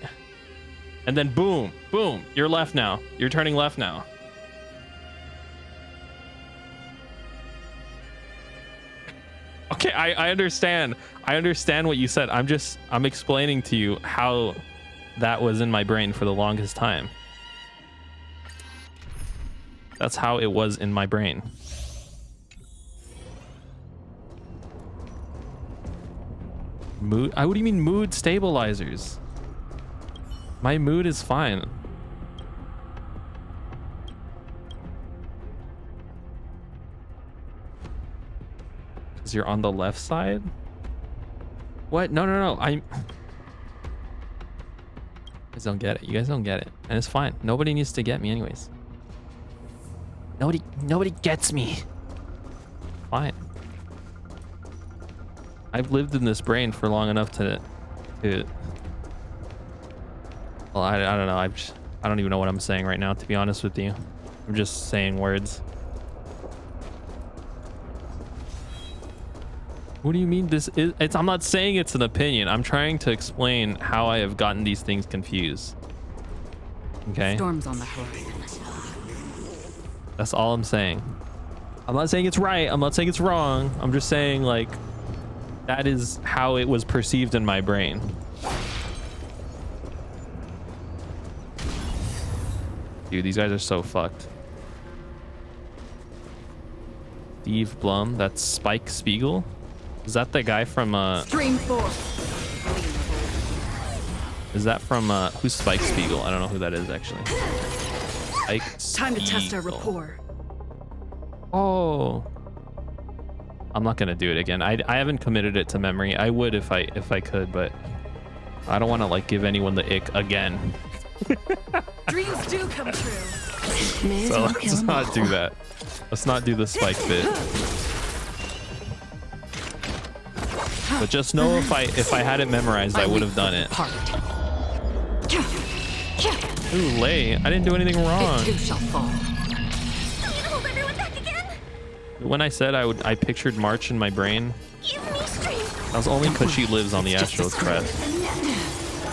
and then boom, boom, you're left now. You're turning left now. Okay, I understand. I understand what you said. I'm explaining to you how that was in my brain for the longest time. That's how it was in my brain. Mood? What do you mean mood stabilizers? My mood is fine. Because you're on the left side? What? No, no, no. You guys don't get it. You guys don't get it. And it's fine. Nobody needs to get me anyways. Nobody gets me. Fine. I've lived in this brain for long enough to well, I don't know. I don't even know what I'm saying right now, to be honest with you. I'm just saying words. What do you mean this is? I'm not saying it's an opinion. I'm trying to explain how I have gotten these things confused. Okay? Storms on the horizon. That's all I'm saying. I'm not saying it's right. I'm not saying it's wrong. I'm just saying, like, that is how it was perceived in my brain. Dude, these guys are so fucked. Steve Blum, that's Spike Spiegel. Is that the guy from Stream 4. is that from who's Spike Spiegel? I don't know who that is actually. Spike Time to test our Spiegel. rapport. Oh. I'm not gonna do it again. I haven't committed it to memory. I would if I could, but I don't want to like give anyone the ick again. Dreams do come true. May as So well kill let's 'em not all. do that. Let's not do the Spike bit. But just know if I had it memorized, I would have done it. Ooh, Lay, I didn't do anything wrong. It too shall fall. I need to hold everyone back again. When I said I pictured March in my brain, Give me strength. that was only because she lives on the It's just a Astro Express.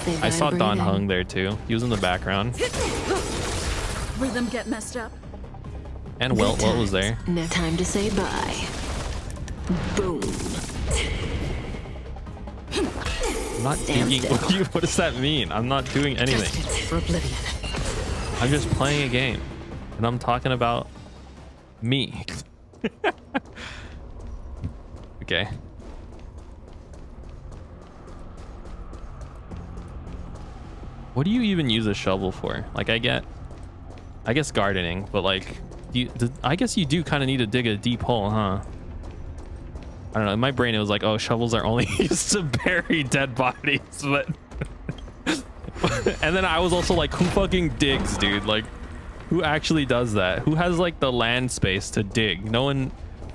Say I bye, saw Don breathe in. Hung there too. He was in the background. Rhythm get messed up. And Welt was there. Now time to say bye. Boom. I'm not Stand digging. still. What does that mean? I'm not doing anything. Distance for oblivion. I'm just playing a game. And I'm talking about me. Okay. What do you even use a shovel for? Like, I guess gardening, but like, I guess you do kind of need to dig a deep hole, huh? I don't know. In my brain, it was like, oh, shovels are only used to bury dead bodies, but. And then I was also like, who fucking digs, dude? Like, who actually does that? Who has like the land space to dig? No one.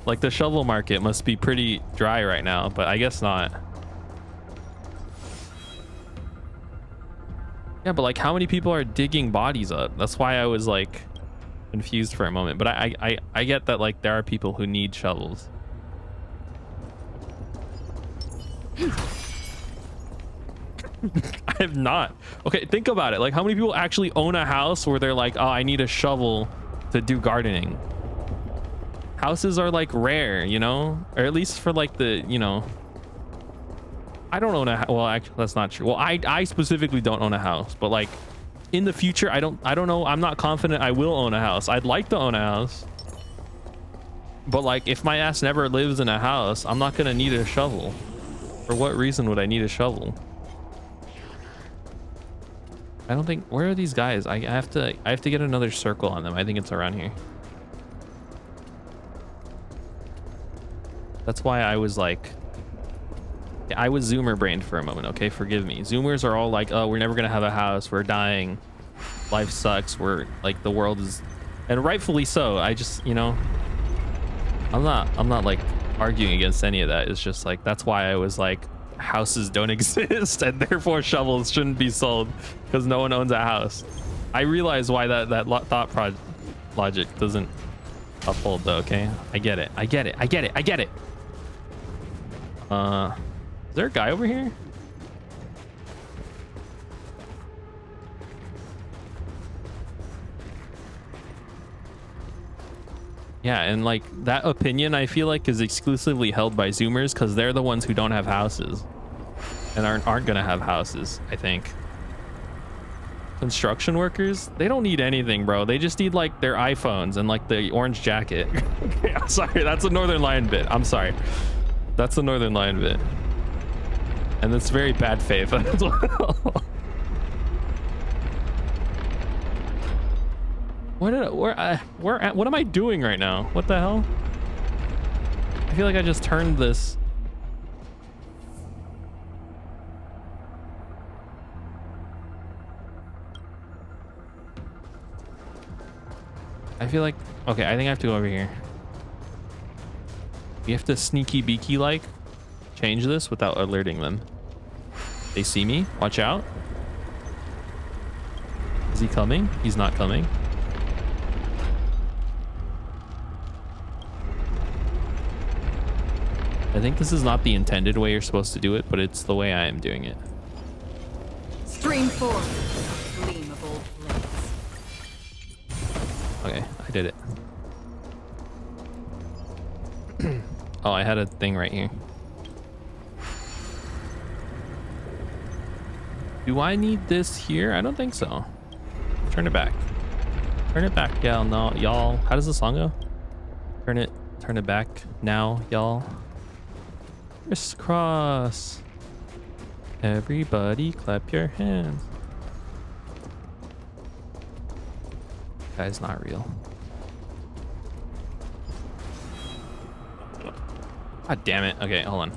Like, the shovel market must be pretty dry right now, but I guess not. Yeah, but like, how many people are digging bodies up? That's why I was like confused for a moment. But I get that like there are people who need shovels. I have not. Okay, think about it. Like, how many people actually own a house where they're like, oh, I need a shovel to do gardening? Houses are like rare, you know, or at least for like the, you know, I don't own a, well, actually that's not true. Well, I specifically don't own a house, but like in the future, I don't know. I'm not confident I will own a house. I'd like to own a house, but like if my ass never lives in a house, I'm not gonna need a shovel. For what reason would I need a shovel? I don't think, where are these guys? I have to get another circle on them. I think it's around here. That's why I was like, I was Zoomer brained for a moment. Okay, forgive me. Zoomers are all like, oh, we're never gonna have a house. We're dying. Life sucks. We're like, the world is, and rightfully so. I just, you know, I'm not like arguing against any of that. It's just like, that's why I was like, houses don't exist and therefore shovels shouldn't be sold because no one owns a house. I realize why that thought logic doesn't uphold though. Okay, I get it. Is there a guy over here? Yeah, and like that opinion I feel like is exclusively held by Zoomers because they're the ones who don't have houses and aren't gonna have houses, I think. Construction workers, they don't need anything, bro. They just need like their iPhones and like the orange jacket. Okay, I'm sorry, that's a Northern Lion bit. I'm sorry. That's the Northern Lion bit. And it's very bad faith as well. What am I doing right now? What the hell? I feel like I just turned this. I feel like, okay, I think I have to go over here. We have to sneaky beaky like change this without alerting them. They see me, watch out. Is he coming? He's not coming. I think this is not the intended way you're supposed to do it, but it's the way I am doing it. Stream 4. Gleam of old blades. Okay, I did it. Oh, I had a thing right here. Do I need this here? I don't think so. Turn it back. Turn it back, y'all. No, y'all. How does the song go? Turn it back now, y'all. Crisscross. Everybody clap your hands. Guy's not real. God damn it. Okay, hold on.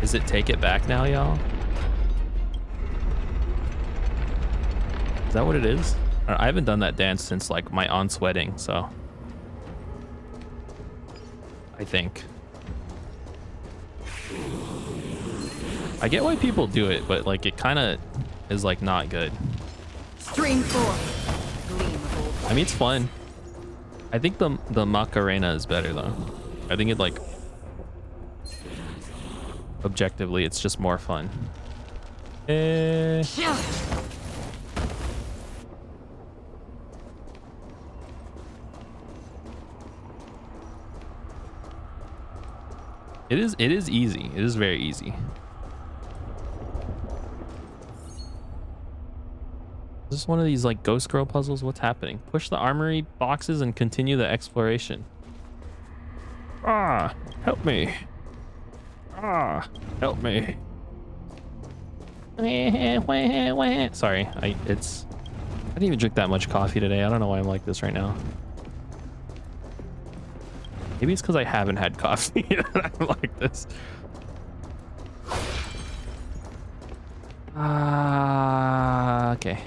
Is it take it back now, y'all? Is that what it is? I haven't done that dance since like my aunt's wedding, so I think. I get why people do it, but like it kind of is like not good. Stream 4. Gleam of old. I mean, it's fun. I think the Macarena is better though. I think it like objectively it's just more fun. It is easy. It is very easy. Is this one of these like ghost girl puzzles? What's happening? Push the armory boxes and continue the exploration. Ah, help me. Ah, help me. Sorry, I didn't even drink that much coffee today. I don't know why I'm like this right now. Maybe it's because I haven't had coffee that I'm like this. Okay.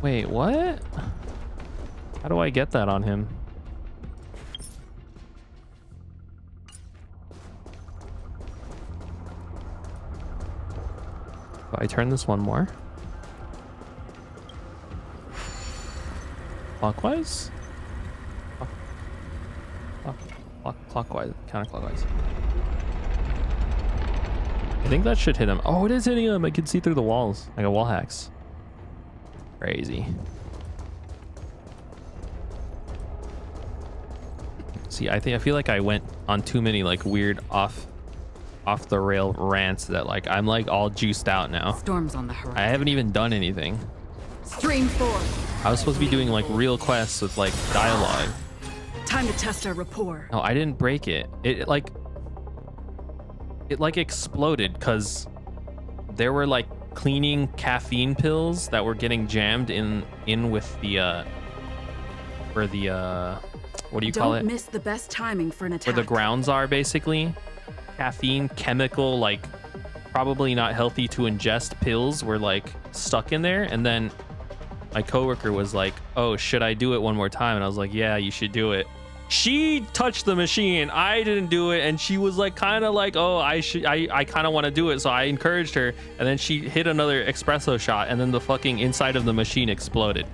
Wait, what? How do I get that on him? Do I turn this one more? Clockwise? Clockwise, counterclockwise. I think that should hit him. Oh, it is hitting him. I can see through the walls. Like a wall hacks. Crazy. See, I feel like I went on too many like weird off the rail rants that like I'm like all juiced out now. Storms on the horizon. I haven't even done anything. Stream 4. I was supposed to be doing like real quests with like dialogue. Time to test our rapport. No, I didn't break it. It like exploded because there were like cleaning caffeine pills that were getting jammed in with the where the what do you call it? Don't miss the best timing for an attack. Where the grounds are basically. Caffeine, chemical, like probably not healthy to ingest pills were like stuck in there, and then my coworker was like, "Oh, should I do it one more time?" And I was like, "Yeah, you should do it." She touched the machine. I didn't do it, and she was like kind of like, "Oh, I kind of want to do it." So I encouraged her, and then she hit another espresso shot, and then the fucking inside of the machine exploded.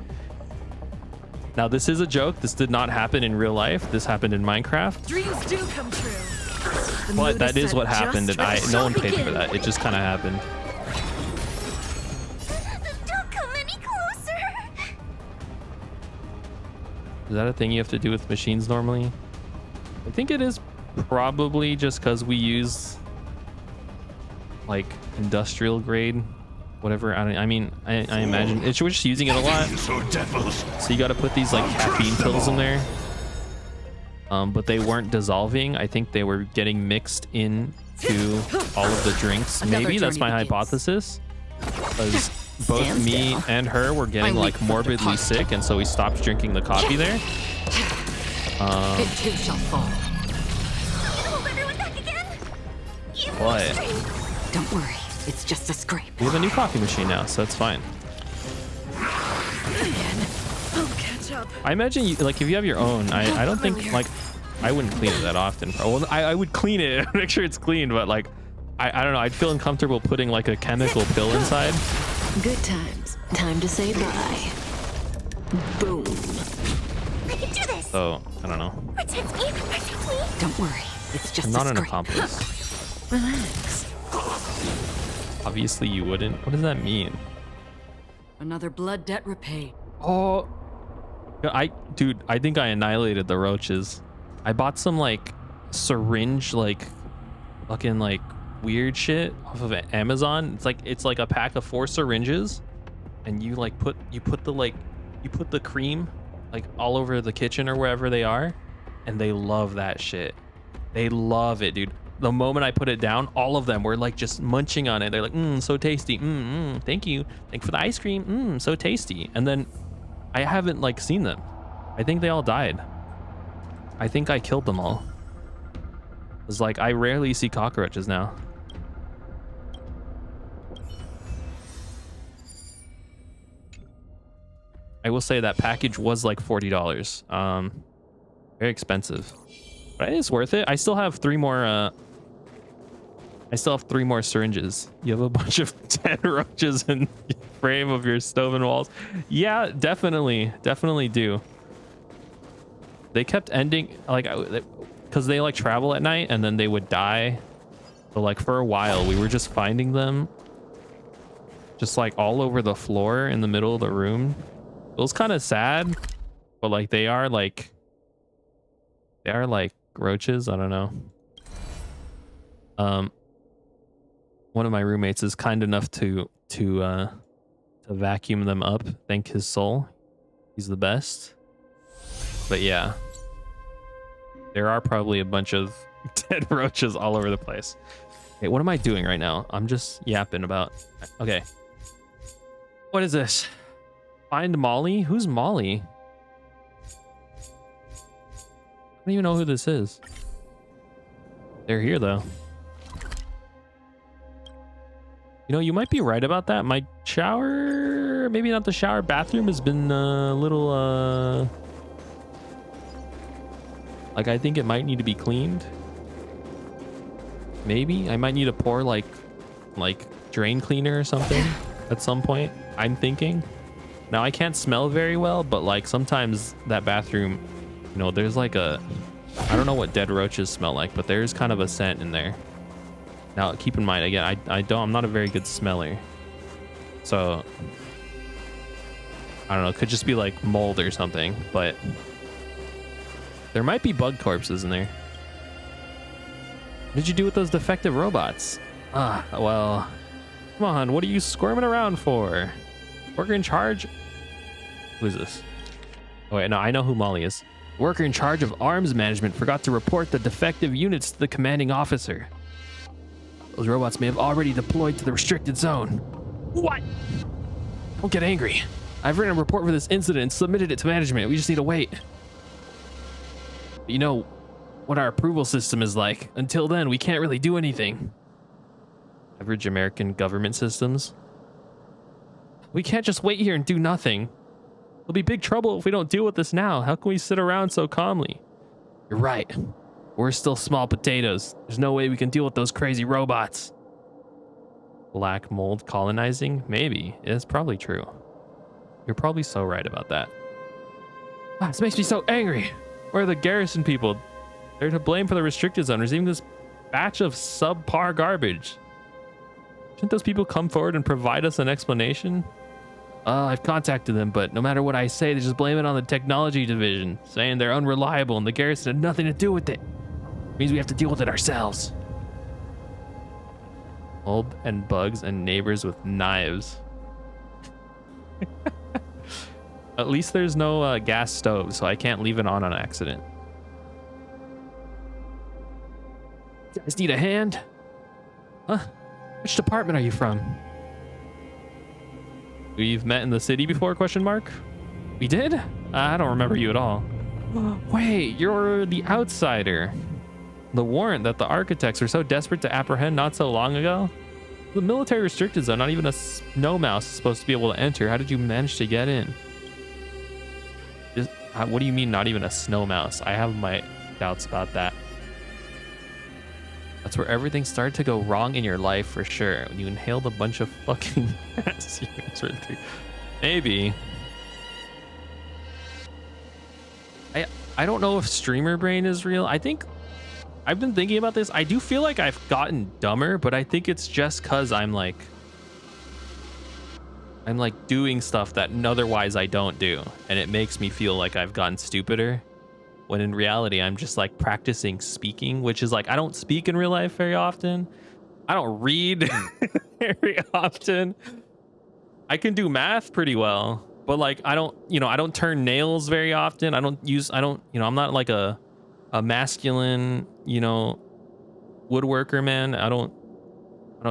Now this is a joke. This did not happen in real life. This happened in Minecraft. Dreams do come true. The But that mood is set what happened, just and for the no one shot paid for begin. that. It just kind of happened. Don't come any closer. Is that a thing you have to do with machines normally? I think it is probably just because we use like industrial grade, whatever. I mean, I imagine it's we're just using it a lot. So devils. So you got to put these like caffeine pills in there. But they weren't dissolving. I think they were getting mixed into all of the drinks. Maybe that's my hypothesis. Because both me and her were getting like morbidly sick, and so we stopped drinking the coffee there. It too shall fall. Hold everyone back again. You What? Don't worry, it's just a scrape. We have a new coffee machine now, so it's fine. I'll catch up. I imagine you like if you have your own. I don't think like I wouldn't clean it that often. Well, I would clean it, make sure it's clean, but like I don't know. I'd feel uncomfortable putting like a chemical pill inside. Good times. Time to say bye. Boom. I can do this. So I don't know. Protect me. Protect me. Don't worry, it's just I'm a not an scrape. accomplice. Relax. Obviously you wouldn't. What does that mean? Another blood debt repaid. Oh, dude, I think I annihilated the roaches. I bought some like syringe, like fucking like weird shit off of Amazon. It's like a pack of 4 syringes, and you like put the cream like all over the kitchen or wherever they are, and they love that shit. They love it, dude. The moment I put it down, all of them were like just munching on it. They're like, so tasty. Thank you. Thank you for the ice cream. So tasty. And then I haven't like seen them. I think they all died. I think I killed them all. It's like I rarely see cockroaches now. I will say that package was like $40. Very expensive, but it's worth it. I still have 3 more. I still have 3 more syringes. You have a bunch of dead roaches in the frame of your stove and walls. Yeah, definitely do. They kept ending like because they like travel at night and then they would die. So like for a while we were just finding them just like all over the floor in the middle of the room. It was kind of sad, but like they are like roaches. I don't know. One of my roommates is kind enough to vacuum them up. Thank his soul. He's the best. But yeah, there are probably a bunch of dead roaches all over the place. Okay, what am I doing right now? I'm just yapping about. Okay. What is this? Find Molly? Who's Molly? I don't even know who this is. They're here though. You know, you might be right about that. My shower, maybe not the shower, bathroom has been a little, like I think it might need to be cleaned. Maybe I might need to pour like drain cleaner or something at some point. I'm thinking. Now I can't smell very well, but like sometimes that bathroom, you know, there's like I don't know what dead roaches smell like, but there's kind of a scent in there. Now, keep in mind, again, I'm not a very good smeller. So, I don't know, it could just be like mold or something, but there might be bug corpses in there. What did you do with those defective robots? Well, come on, what are you squirming around for? Worker in charge? Who is this? Oh wait, no, I know who Molly is. Worker in charge of arms management forgot to report the defective units to the commanding officer. Those robots may have already deployed to the restricted zone. What? Don't get angry. I've written a report for this incident and submitted it to management. We just need to wait. But you know what our approval system is like. Until then, we can't really do anything. Average American government systems. We can't just wait here and do nothing. There'll be big trouble if we don't deal with this now. How can we sit around so calmly? You're right. We're still small potatoes. There's no way we can deal with those crazy robots. Black mold colonizing? Maybe. It's probably true. You're probably so right about that. This makes me so angry. Where are the garrison people? They're to blame for the restricted zone, receiving this batch of subpar garbage. Shouldn't those people come forward and provide us an explanation? I've contacted them, but no matter what I say, they just blame it on the technology division, saying they're unreliable and the garrison had nothing to do with it. Means we have to deal with it ourselves. Mold and bugs and neighbors with knives. At least there's no gas stove, so I can't leave it on accident. You guys need a hand? Huh? Which department are you from? We've met in the city before, question mark? We did? I don't remember you at all. Wait, you're the outsider. The warrant that the architects were so desperate to apprehend not so long ago? The military restricted zone, not even a snow mouse is supposed to be able to enter. How did you manage to get in? What do you mean not even a snow mouse? I have my doubts about that. That's where everything started to go wrong in your life for sure. When you inhaled a bunch of fucking gas. Maybe. I don't know if streamer brain is real. I think I've been thinking about this. I do feel like I've gotten dumber, but I think it's just cause I'm like doing stuff that otherwise I don't do. And it makes me feel like I've gotten stupider. When in reality, I'm just like practicing speaking, which is like, I don't speak in real life very often. I don't read very often. I can do math pretty well, but like, I don't turn nails very often. I'm not like a masculine, woodworker, man. I don't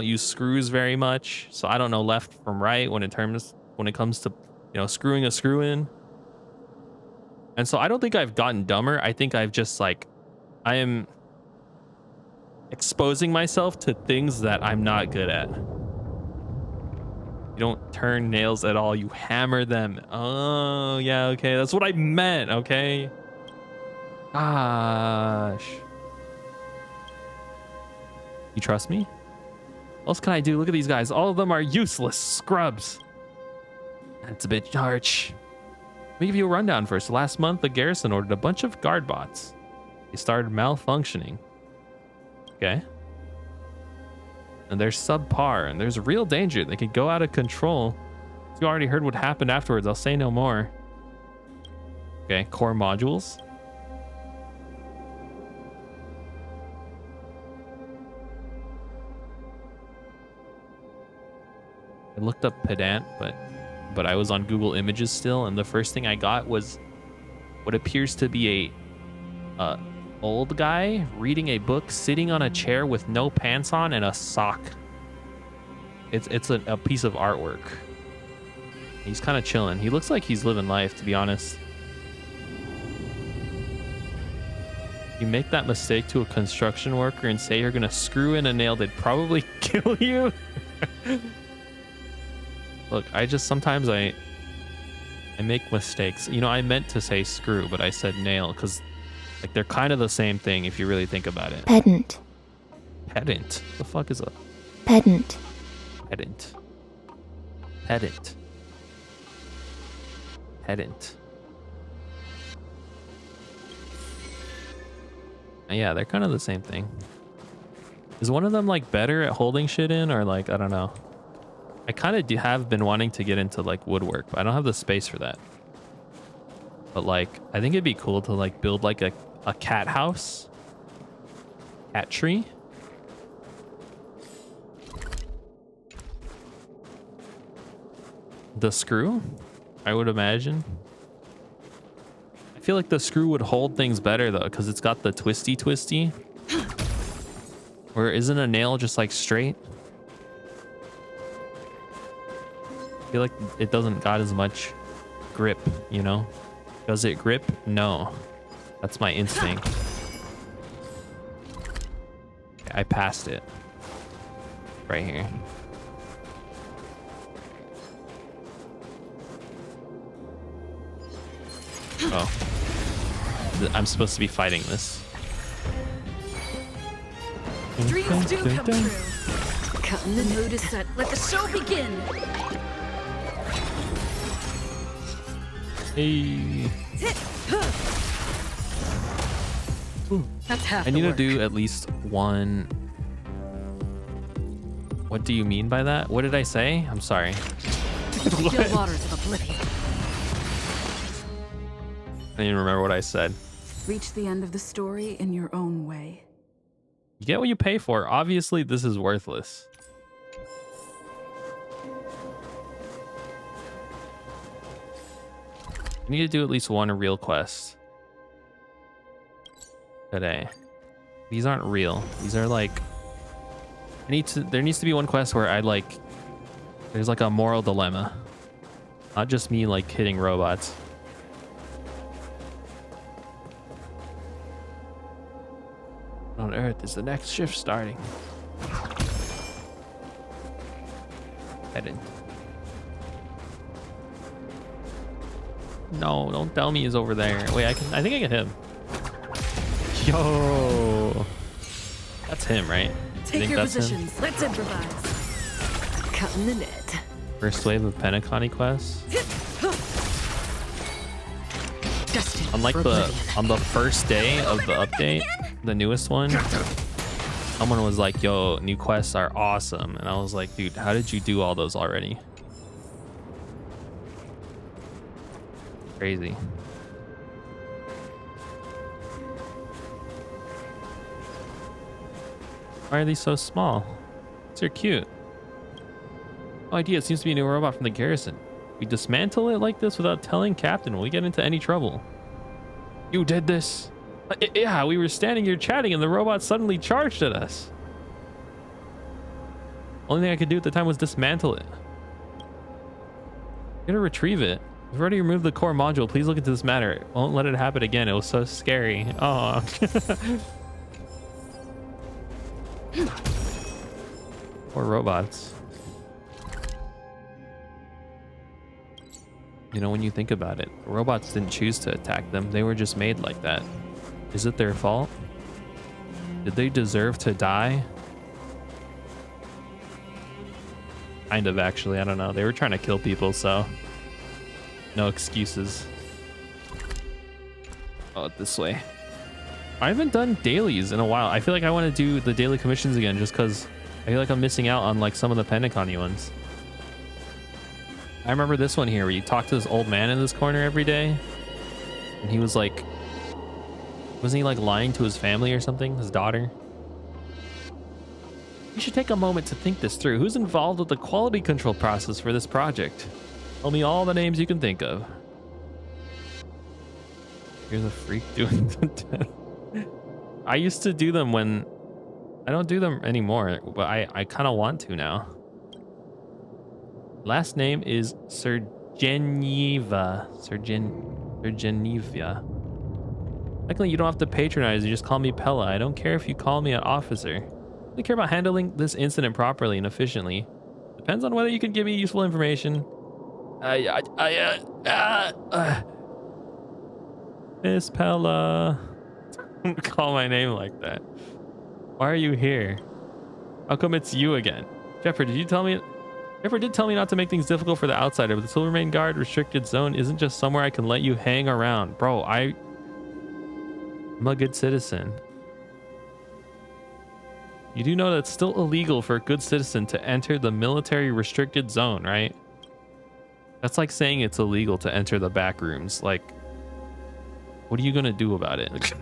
use screws very much. So I don't know left from right when it comes to, screwing a screw in. And so I don't think I've gotten dumber. I think I've just I am exposing myself to things that I'm not good at. You don't turn nails at all. You hammer them. Oh, yeah. Okay. That's what I meant. Okay. Gosh. You trust me? What else can I do? Look at these guys. All of them are useless scrubs. That's a bit harsh. Let me give you a rundown first. Last month, the garrison ordered a bunch of guard bots. They started malfunctioning. Okay. And they're subpar, and there's a real danger. They could go out of control. You already heard what happened afterwards. I'll say no more. Okay, core modules. I looked up pedant, but I was on Google Images still, and the first thing I got was what appears to be a old guy reading a book, sitting on a chair with no pants on and a sock. It's a piece of artwork. He's kind of chilling. He looks like he's living life, to be honest. You make that mistake to a construction worker and say you're gonna screw in a nail, they'd probably kill you. Look, sometimes I make mistakes. I meant to say screw, but I said nail because they're kind of the same thing if you really think about it. Pedant. Pedant? The fuck is a Pedant. pedant? Pedant. Pedant. Yeah, they're kind of the same thing. Is one of them better at holding shit in, or I don't know. I kind of have been wanting to get into woodwork, but I don't have the space for that. But I think it'd be cool to build a cat house, cat tree. The screw, I would imagine. I feel like the screw would hold things better though, because it's got the twisty. Or isn't a nail just straight? I feel like it doesn't got as much grip, Does it grip? No. That's my instinct. Okay, I passed it. Right here. Oh. I'm supposed to be fighting this. Dreams do come true. The mood is set. Let the show begin. Hey. That's half I need the to work. do at least one. What do you mean by that? What did I say? I'm sorry. Still waters of oblivion. I didn't remember what I said. Reach the end of the story in your own way. You get what you pay for. Obviously, this is worthless. I need to do at least one real quest today. These aren't real. These are like, there needs to be one quest where there's like a moral dilemma. Not just me like hitting robots. On Earth is the next shift starting. Heading. No, don't tell me he's over there. Wait, I think I can hit him. Yo. That's him, right? Take your positions. Let's improvise. Cutting the net. First wave of Penacony quests. Destined On like for on the first day of the update, the newest one, someone was like, yo, new quests are awesome. And I was like, dude, how did you do all those already? Crazy. Why are these so small? These are cute. No idea. It seems to be a new robot from the garrison. We dismantle it like this without telling Captain. Will we get into any trouble? You did this? Yeah, we were standing here chatting and the robot suddenly charged at us. Only thing I could do at the time was dismantle it. I'm gonna retrieve it. We've already removed the core module. Please look into this matter. Won't let it happen again. It was so scary. Oh. Poor robots. You know, when you think about it, robots didn't choose to attack them. They were just made like that. Is it their fault? Did they deserve to die? Kind of, actually. I don't know. They were trying to kill people, so no excuses. Oh, this way. I haven't done dailies in a while. I feel like I want to do the daily commissions again just because I feel like I'm missing out on like some of the Penacony ones. I remember this one here where you talk to this old man in this corner every day. And he was like, wasn't he like lying to his family or something? His daughter? You should take a moment to think this through. Who's involved with the quality control process for this project? Tell me all the names you can think of. Here's a freak doing the I used to do them when I don't do them anymore, but I kind of want to now. Last name is Sergeneva. Sergeneva. Luckily, you don't have to patronize. You just call me Pella. I don't care if you call me an officer. I only care about handling this incident properly and efficiently. Depends on whether you can give me useful information. Miss Pella. Don't call my name like that. Why are you here? How come it's you again? Jeffrey, did you tell me? Jeffrey did tell me not to make things difficult for the outsider, but the Silvermane Guard restricted zone isn't just somewhere I can let you hang around. Bro, I'm a good citizen. You do know that it's still illegal for a good citizen to enter the military restricted zone, right? That's like saying it's illegal to enter the back rooms. Like, what are you gonna do about it?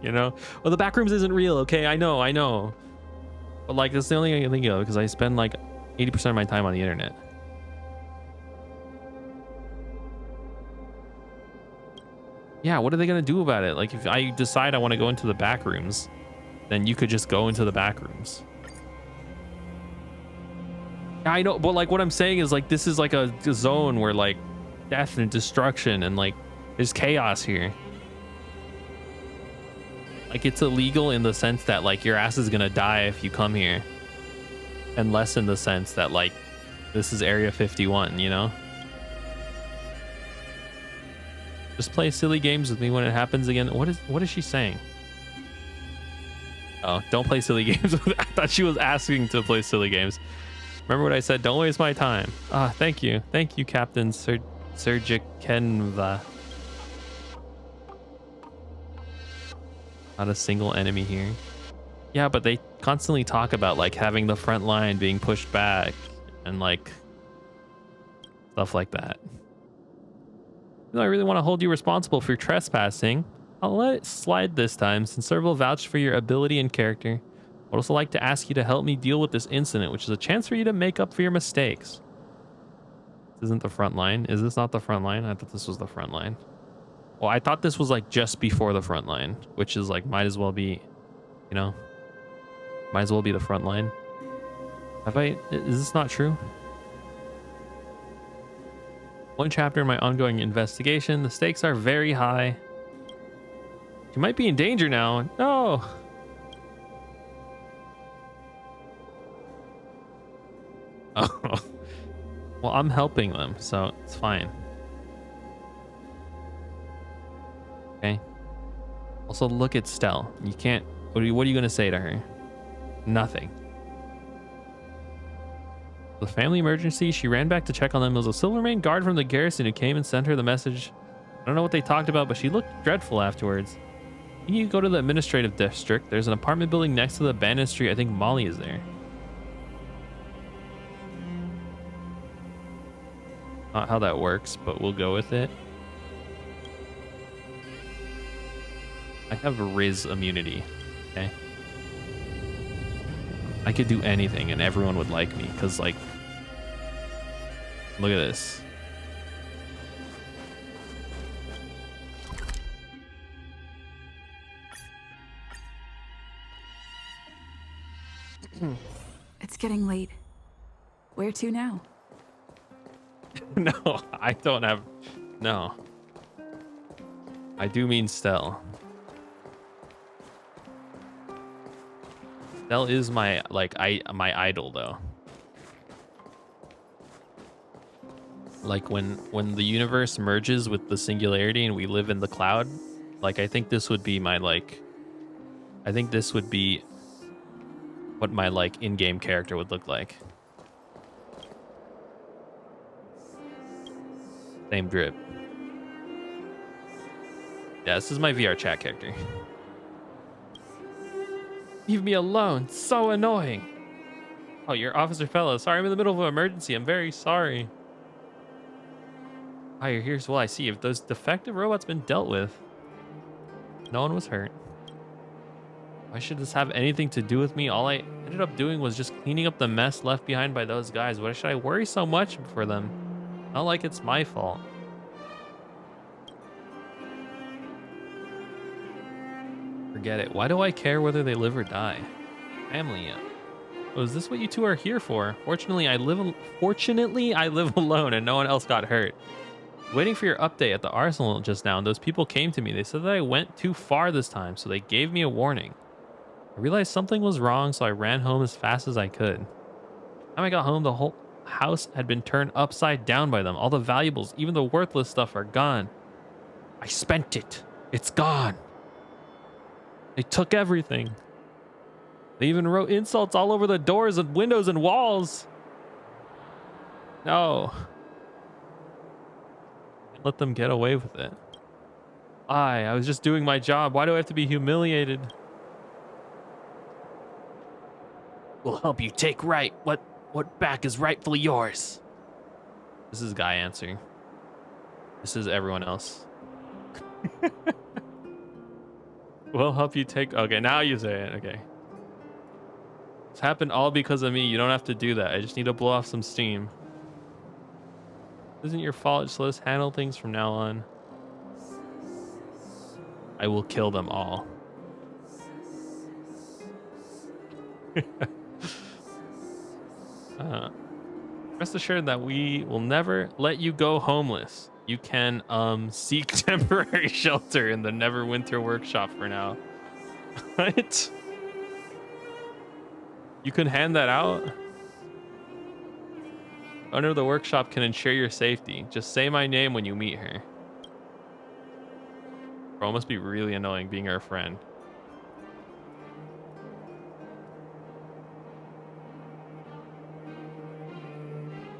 You know? Well, the back rooms isn't real, okay? I know. But like, that's the only thing I can think of because I spend like 80% of my time on the internet. Yeah, what are they gonna do about it? Like, if I decide I want to go into the back rooms, then you could just go into the back rooms. Yeah, I know, but like what I'm saying is like this is like a zone where like death and destruction and like there's chaos here. Like it's illegal in the sense that like your ass is gonna die if you come here. And less in the sense that like this is Area 51, you know? Just play silly games with me when it happens again. What is she saying? Oh, don't play silly games. I thought she was asking to play silly games. Remember what I said? Don't waste my time. Ah, thank you. Thank you, Captain Sergikenva. Not a single enemy here. Yeah, but they constantly talk about like having the front line being pushed back and like stuff like that. You know, I really want to hold you responsible for trespassing. I'll let it slide this time, since several vouched for your ability and character. I'd also like to ask you to help me deal with this incident, which is a chance for you to make up for your mistakes. This isn't the front line. Is this not the front line? I thought this was the front line. Well, I thought this was like just before the front line, which is like, might as well be, you know, might as well be the front line. Is this not true? One chapter in my ongoing investigation. The stakes are very high. You might be in danger now. No. Oh. Well, I'm helping them, so it's fine. Okay. Also, look at Stell. You can't. What are you going to say to her? Nothing. The family emergency. She ran back to check on them. It was a Silvermane guard from the garrison who came and sent her the message. I don't know what they talked about, but she looked dreadful afterwards. You go to the administrative district. There's an apartment building next to the abandoned street. I think Molly is there. Not how that works, but we'll go with it. I have Riz immunity. Okay. I could do anything and everyone would like me because, like, look at this. It's getting late. Where to now? No, I don't have. No. I do mean Stell. Stell is my, like, my idol though. Like when the universe merges with the singularity and we live in the cloud, like I think this would be my, like, I think this would be what my, like, in-game character would look like. Same drip. Yeah, this is my VR chat character. Leave me alone. So annoying. Oh, you're Officer Fellow. Sorry, I'm in the middle of an emergency. I'm very sorry. Ah, you're here as well. I see. If those defective robots been dealt with, no one was hurt. Why should this have anything to do with me? All I ended up doing was just cleaning up the mess left behind by those guys. Why should I worry so much for them? Not like it's my fault. Forget it. Why do I care whether they live or die? Family. Oh, is this what you two are here for? Fortunately, I live alone and no one else got hurt. Waiting for your update at the arsenal just now, and those people came to me. They said that I went too far this time, so they gave me a warning. I realized something was wrong, so I ran home as fast as I could. By the time I got home, the whole house had been turned upside down by them. All the valuables, even the worthless stuff, are gone. I spent it. It's gone. They took everything. They even wrote insults all over the doors and windows and walls. No. Let them get away with it. I was just doing my job. Why do I have to be humiliated? We'll help you take right what back is rightfully yours. This is Guy answering. This is everyone else. We'll help you take. Okay, now you say it. Okay. It's happened all because of me. You don't have to do that. I just need to blow off some steam. Isn't your fault. Just let us handle things from now on. I will kill them all. Rest assured that we will never let you go homeless. You can seek temporary shelter in the Neverwinter workshop for now. What? You can hand that out? Owner of the workshop can ensure your safety. Just say my name when you meet her. Bro, must be really annoying being her friend.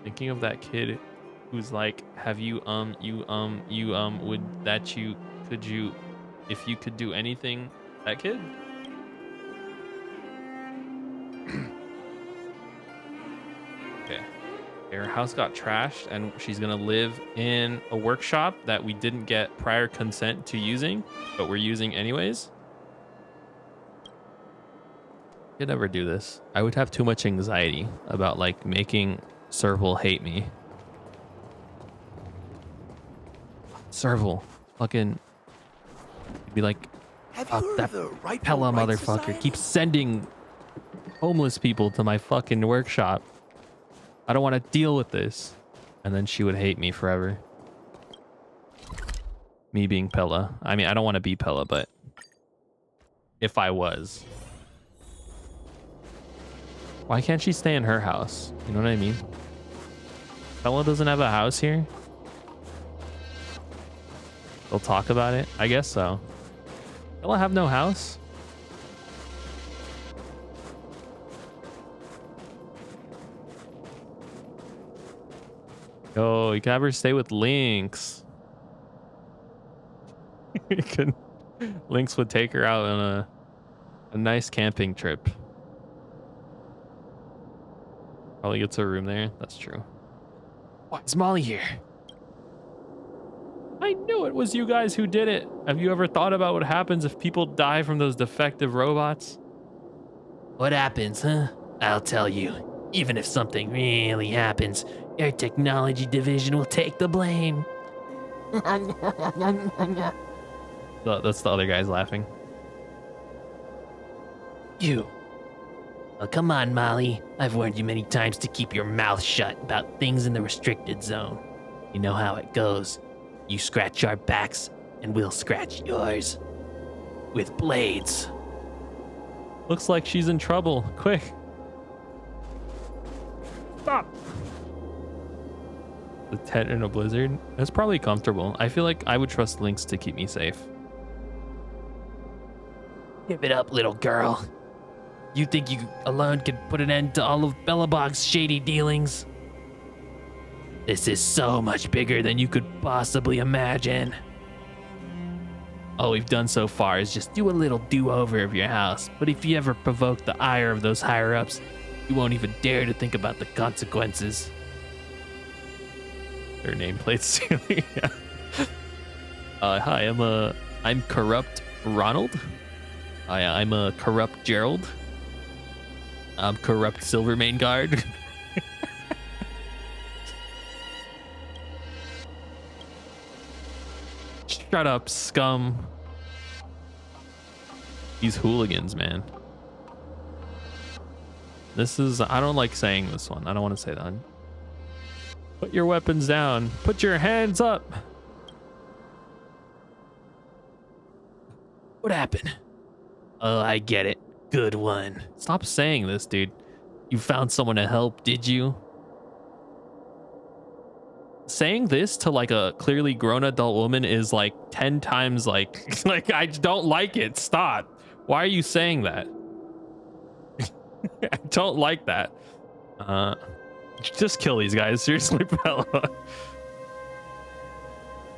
Thinking of that kid who's like, have you would that you could you if you could do anything, that kid? Okay. Her house got trashed and she's gonna live in a workshop that we didn't get prior consent to using, but we're using anyways. Could never do this. I would have too much anxiety about like making Serval hate me. Serval, fucking be like, that Pella motherfucker keeps sending homeless people to my fucking workshop. I don't want to deal with this. And then she would hate me forever. Me being Pella. I mean, I don't want to be Pella, but if I was. Why can't she stay in her house? You know what I mean? Pella doesn't have a house here? They'll talk about it? I guess so. Pella have no house? Oh, you can have her stay with Lynx. Lynx would take her out on a nice camping trip. Probably gets a room there. That's true. Why is Molly here? I knew it was you guys who did it. Have you ever thought about what happens if people die from those defective robots? What happens, huh? I'll tell you. Even if something really happens, your technology division will take the blame. That's the other guys laughing. You. Oh, come on, Molly. I've warned you many times to keep your mouth shut about things in the restricted zone. You know how it goes. You scratch our backs, and we'll scratch yours. With blades. Looks like she's in trouble. Quick. Stop. The tent in a blizzard? That's probably comfortable. I feel like I would trust Lynx to keep me safe. Give it up, little girl. You think you alone could put an end to all of Bellabog's shady dealings? This is so much bigger than you could possibly imagine. All we've done so far is just do a little do-over of your house, but if you ever provoke the ire of those higher-ups, you won't even dare to think about the consequences. Their nameplate's silly. Hi, I'm corrupt Ronald. I'm a corrupt Gerald. I'm corrupt Silvermane Guard. Shut up, scum. These hooligans, man. This is, I don't like saying this one. I don't want to say that. Put your weapons down. Put your hands up. What happened? Oh, I get it. Good one. Stop saying this, dude. You found someone to help, did you? Saying this to like a clearly grown adult woman is like 10 times like, like I don't like it. Stop. Why are you saying that? I don't like that. Just kill these guys. Seriously, Bella.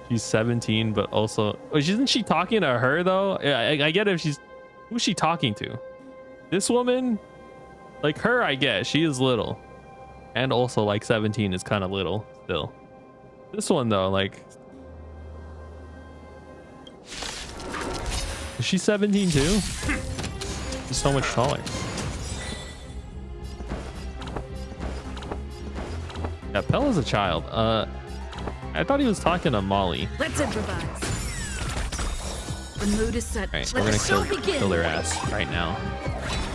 She's 17, but also... Oh, isn't she talking to her, though? Yeah, I get it if she's... Who's she talking to? This woman? Like her, I get. She is little. And also, like, 17 is kind of little still. This one, though, like... Is she 17, too? She's so much taller. Yeah, Pella's a child. I thought he was talking to Molly. Let's improvise. The mood is set. Alright, we're gonna kill their ass right now.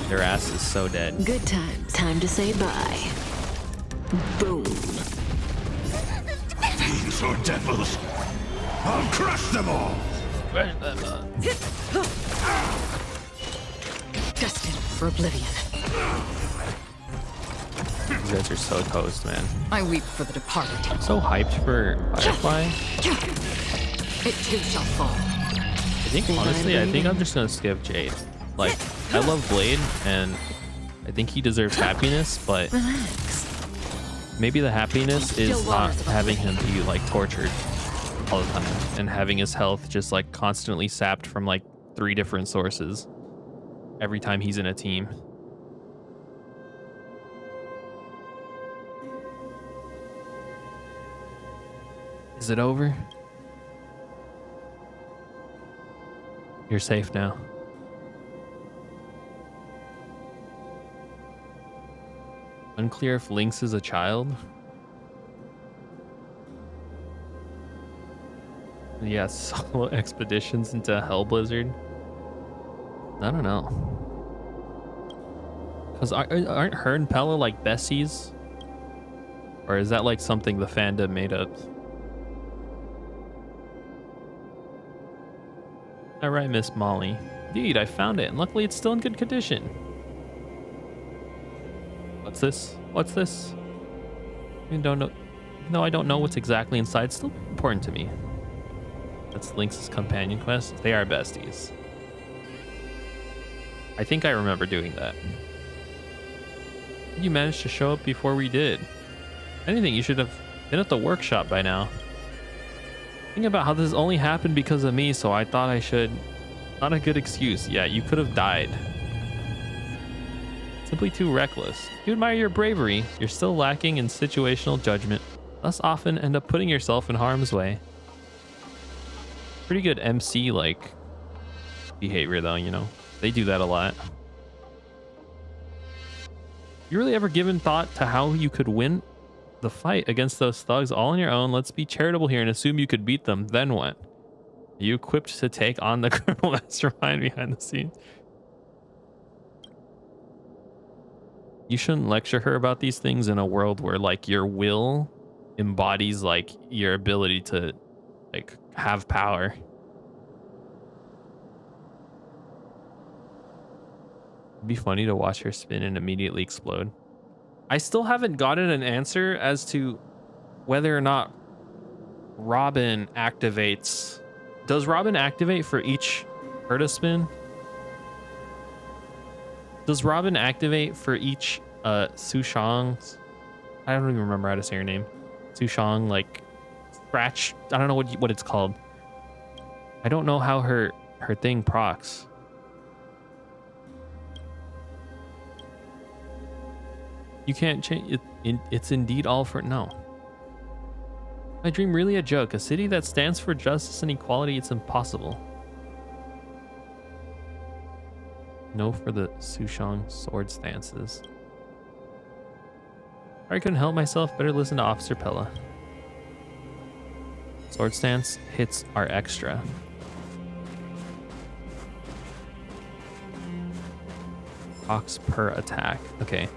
Their ass is so dead. Good times. Time to say bye. Boom. Fiends or devils, I'll crush them all! Destined for oblivion. These guys are so toast, man. I weep for the departed. I'm so hyped for Firefly. It too shall fall. I think, honestly, I think I'm just gonna skip Jade. Like, I love Blade, and I think he deserves happiness, but Relax. maybe the happiness is not having him be, like, tortured all the time, and having his health just, like, constantly sapped from, like, 3 different sources every time he's in a team. Is it over? You're safe now. Unclear if Lynx is a child. Yeah, solo expeditions into Hell Blizzard. I don't know. Because aren't her and Pella like besties? Or is that like something the fandom made up? All right, Miss Molly. Indeed, I found it, and luckily it's still in good condition. What's this? What's this? I don't know. No, I don't know what's exactly inside. It's still important to me. That's Lynx's companion quest. They are besties. I think I remember doing that. You managed to show up before we did. Anything, you should have been at the workshop by now. Think about how this only happened because of me, so I thought I should. Not a good excuse. Yeah, you could have died. Simply too reckless. You admire your bravery. You're still lacking in situational judgment. Thus often end up putting yourself in harm's way. Pretty good MC like behavior though, you know. They do that a lot. You really ever given thought to how you could win the fight against those thugs all on your own? Let's be charitable here and assume you could beat them. Then what? Are you equipped to take on the criminal mastermind behind the scenes? You shouldn't lecture her about these things in a world where like your will embodies like your ability to like have power. It'd be funny to watch her spin and immediately explode. I still haven't gotten an answer as to whether or not Robin activates. Does Robin activate for each Herta spin? Does Robin activate for each Sushang's? I don't even remember how to say her name. Sushang, like scratch. I don't know what it's called. I don't know how her thing procs. You can't change it. It's indeed all for no. My dream really a joke. A city that stands for justice and equality. It's impossible. No for the Sushang sword stances. I couldn't help myself. Better listen to Officer Pella. Sword stance hits are extra. Ox per attack. Okay.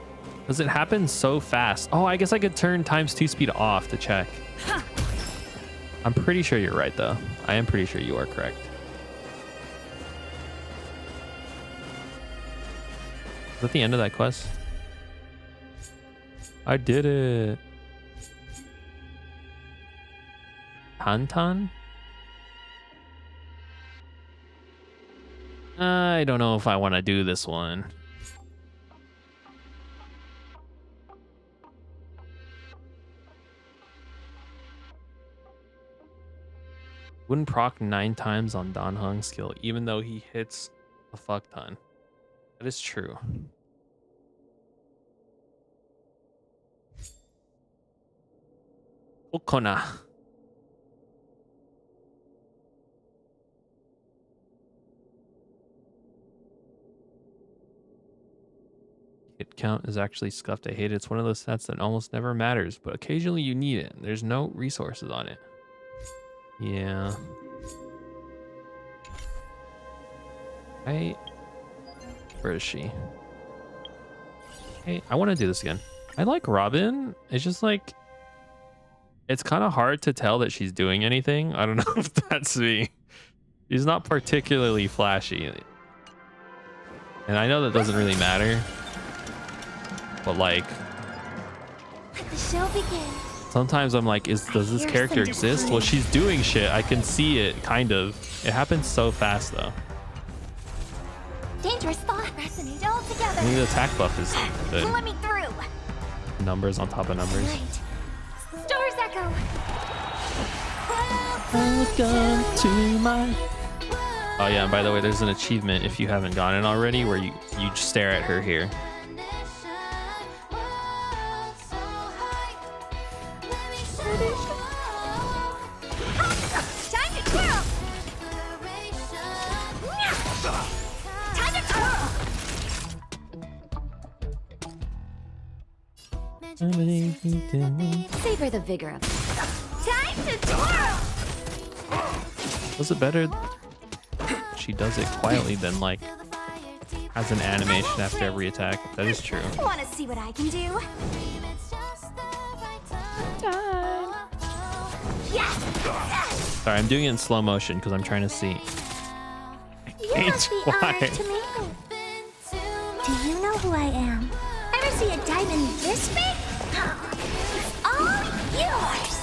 Does it happen so fast? Oh, I guess I could turn ×2 speed off to check. I'm pretty sure you're right, though. I am pretty sure you are correct. Is that the end of that quest? I did it. Tantan? I don't know if I want to do this one. Wouldn't proc 9 times on Dan Heng's skill, even though he hits a fuck ton. That is true. Okona. Hit count is actually scuffed. I hate it. It's one of those stats that almost never matters, but occasionally you need it. There's no resources on it. Yeah. Where is she? Hey, I want to do this again. I like Robin. It's just like, it's kind of hard to tell that she's doing anything. I don't know if that's me. She's not particularly flashy. And I know that doesn't really matter. But like, Let the show begin. sometimes I'm like, does this character exist? Well, she's doing shit. I can see it, kind of. It happens so fast, though. Dangerous thought. Resonate all together. I mean, the attack buff is good. Let me through. Numbers on top of numbers. Right. Stars echo. Welcome to my... Oh yeah, and by the way, there's an achievement if you haven't gotten it already, where you stare at her here. Savor the vigor of it. Time to twirl! Was it better? She does it quietly than like has an animation after every attack. That is true. Wanna see what I can do? Yes! Sorry, I'm doing it in slow motion because I'm trying to see. You must be honored to meet me. Do you know who I am? Ever see a diamond this big? It's all yours.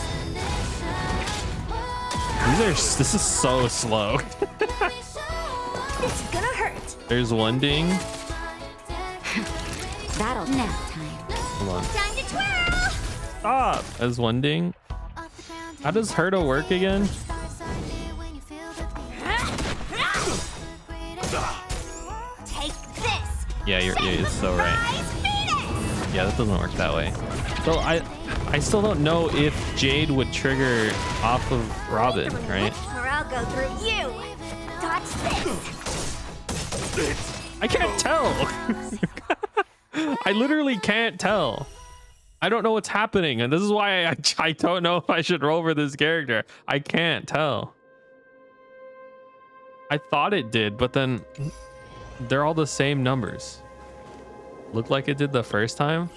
This is so slow. It's gonna hurt. There's one ding. That'll nap time. Hold on. Time to twirl. Stop. There's one ding. How does Herta work again? Take this. Yeah, you're so right. Surprise Phoenix. Yeah, that doesn't work that way. So I still don't know if Jade would trigger off of Robin, right? Or I'll go through you. Touch this. I can't tell. I literally can't tell. I don't know what's happening, and this is why I don't know if I should roll for this character. I can't tell. I thought it did, but then they're all the same numbers. Looked like it did the first time.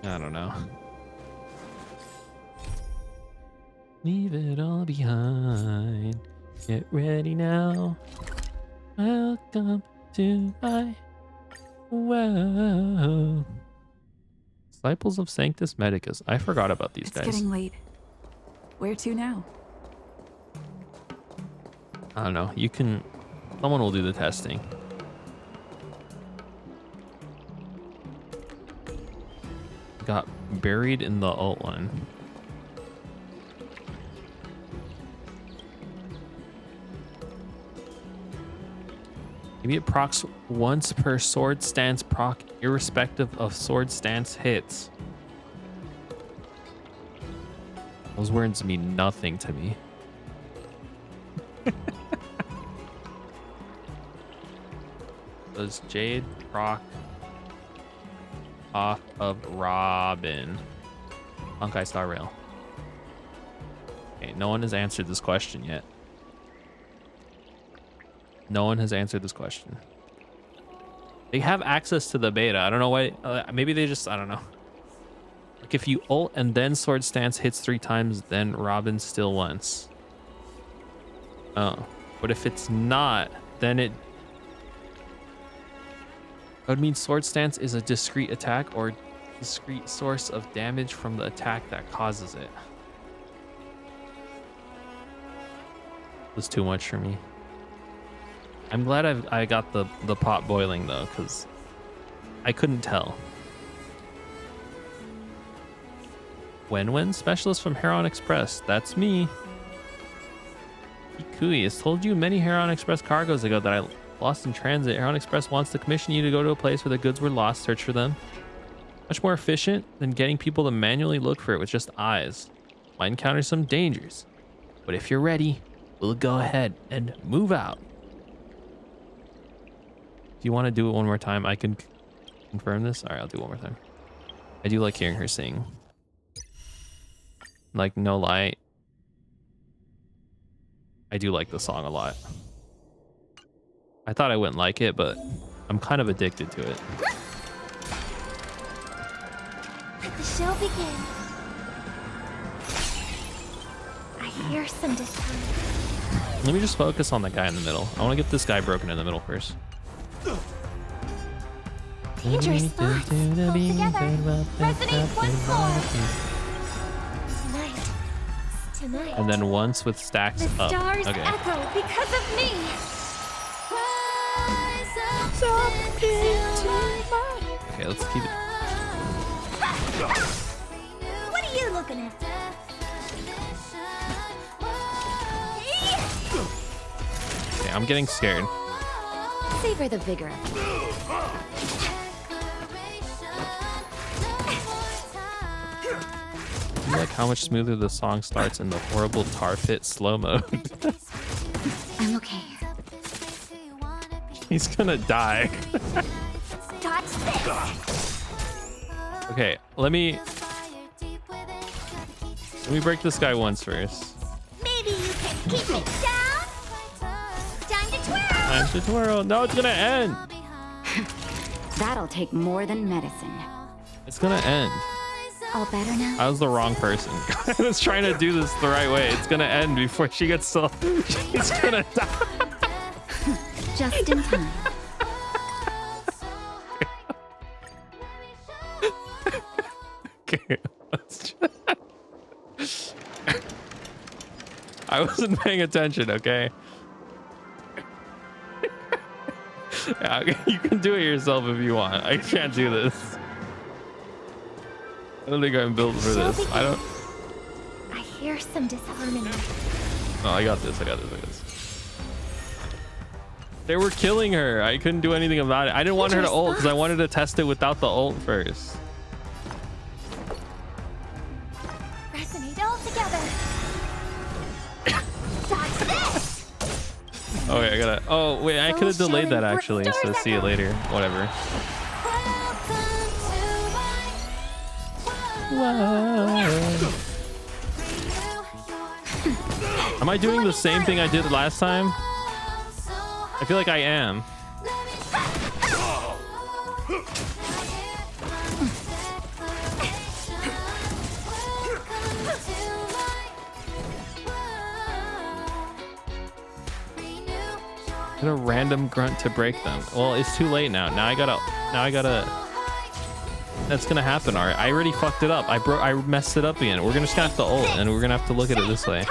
I don't know. Leave it all behind. Get ready now. Welcome to my world. Disciples of Sanctus Medicus. I forgot about these It's guys. getting late. Where to now? I don't know. You can. Someone will do the testing. Got buried in the alt line. Maybe it procs once per sword stance proc, irrespective of sword stance hits. Those words mean nothing to me. Does Jade proc off of Robin? Honkai Star Rail. Okay, no one has answered this question yet. No one has answered this question. They have access to the beta. I don't know why. Maybe they just, I don't know. Like if you ult and then sword stance hits 3 times, then Robin still once. Oh, but if it's not, then it would mean sword stance is a discrete attack or discrete source of damage from the attack that causes it. It was too much for me. I'm glad I got the pot boiling though, because I couldn't tell. When specialist from Heron Express. That's me. Ikui has told you many Heron Express cargoes ago that I lost in transit. Heron Express wants to commission you to go to a place where the goods were lost, search for them. Much more efficient than getting people to manually look for it with just eyes. Might encounter some dangers. But if you're ready, we'll go ahead and move out. If you want to do it one more time, I can confirm this. All right, I'll do it one more time. I do like hearing her sing. Like, no lie. I do like the song a lot. I thought I wouldn't like it, but I'm kind of addicted to it. Let the show begin. I hear some discomfort. Let me just focus on the guy in the middle. I want to get this guy broken in the middle first. Dangerous thoughts. Pull together. Resonate once more. Tonight. And then once with stacks The up. stars Okay. echo because of me. Okay, let's keep it. What are you looking at? Okay, I'm getting scared. Savor the vigor of it. I like how much smoother the song starts in the horrible tar pit slow mode. I'm okay. He's gonna die. Dodge this. Okay, let me break this guy once first. Maybe you can keep it down. Time to twirl. Time to twirl. No, it's gonna end. That'll take more than medicine. It's gonna end. All better now. I was the wrong person. I was trying to do this the right way. It's gonna end before she gets so. She's gonna die. Just in time. Okay, let's I wasn't paying attention, okay? Yeah, you can do it yourself if you want. I can't do this. I don't think I'm built for this. I don't. I hear some disharmony. No, I got this. I got this. I got this. They were killing her. I couldn't do anything about it. I didn't want her to ult because I wanted to test it without the ult first. Resonate all together. Dodge this. Oh wait, I gotta. Oh wait, I could have delayed that actually. So see you later. Whatever. Am I doing the same thing I did last time? I feel like I am. Get a random grunt to break them. Well, it's too late now. Now I gotta. That's gonna happen. All right, I already fucked it up. I messed it up again. We're just gonna have to ult, and we're gonna have to look at it this way.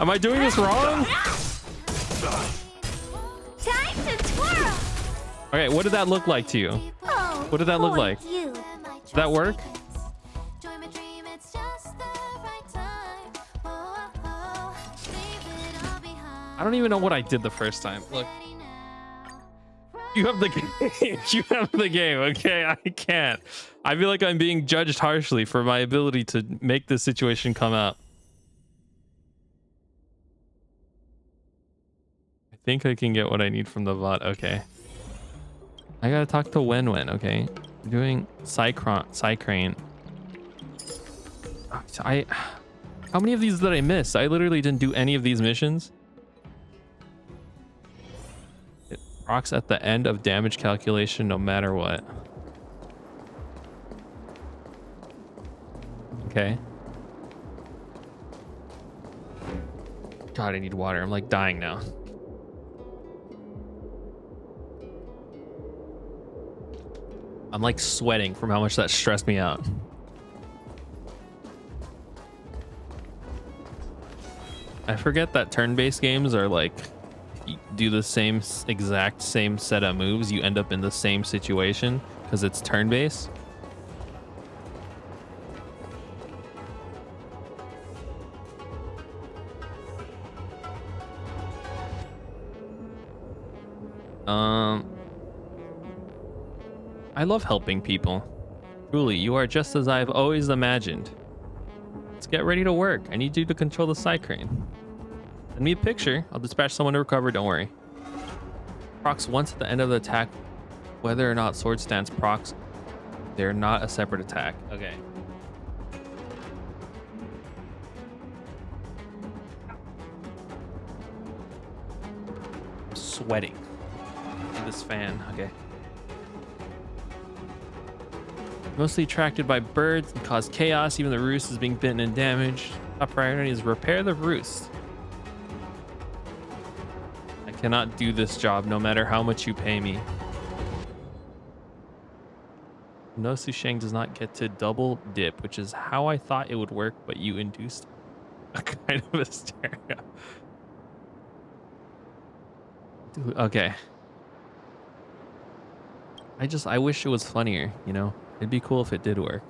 Am I doing this wrong? Time to twirl. Okay, what did that look like to you? Oh, What did that look like? you. Did that work? I don't even know what I did the first time. Look. You have the game. You have the game, okay? I can't. I feel like I'm being judged harshly for my ability to make this situation come up. I think I can get what I need from the VOD. Okay. I gotta talk to Wen, okay? We're doing Psycrane. How many of these did I miss? I literally didn't do any of these missions. It rocks at the end of damage calculation no matter what. Okay. God, I need water. I'm like dying now. I'm like sweating from how much that stressed me out. I forget that turn-based games are like, you do the exact same set of moves, you end up in the same situation because it's turn-based. I love helping people. Truly, you are just as I've always imagined. Let's get ready to work. I need you to control the Psycrane. Send me a picture. I'll dispatch someone to recover, don't worry. Procs once at the end of the attack. Whether or not sword stance procs, they're not a separate attack. Okay. I'm sweating. In this fan, okay. Mostly attracted by birds and cause chaos. Even the roost is being bitten and damaged. Top priority is repair the roost. I cannot do this job no matter how much you pay me. No, Susheng does not get to double dip, which is how I thought it would work, but you induced a kind of hysteria. Dude, okay. I wish it was funnier, you know? It'd be cool if it did work.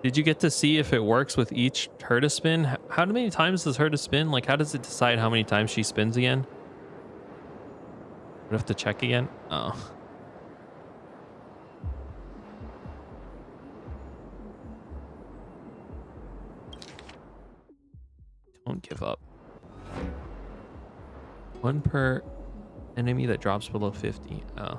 Did you get to see if it works with each her to spin? How many times does her to spin? Like, how does it decide how many times she spins again? We have to check again? Oh. Don't give up. 1 per enemy that drops below 50. Oh.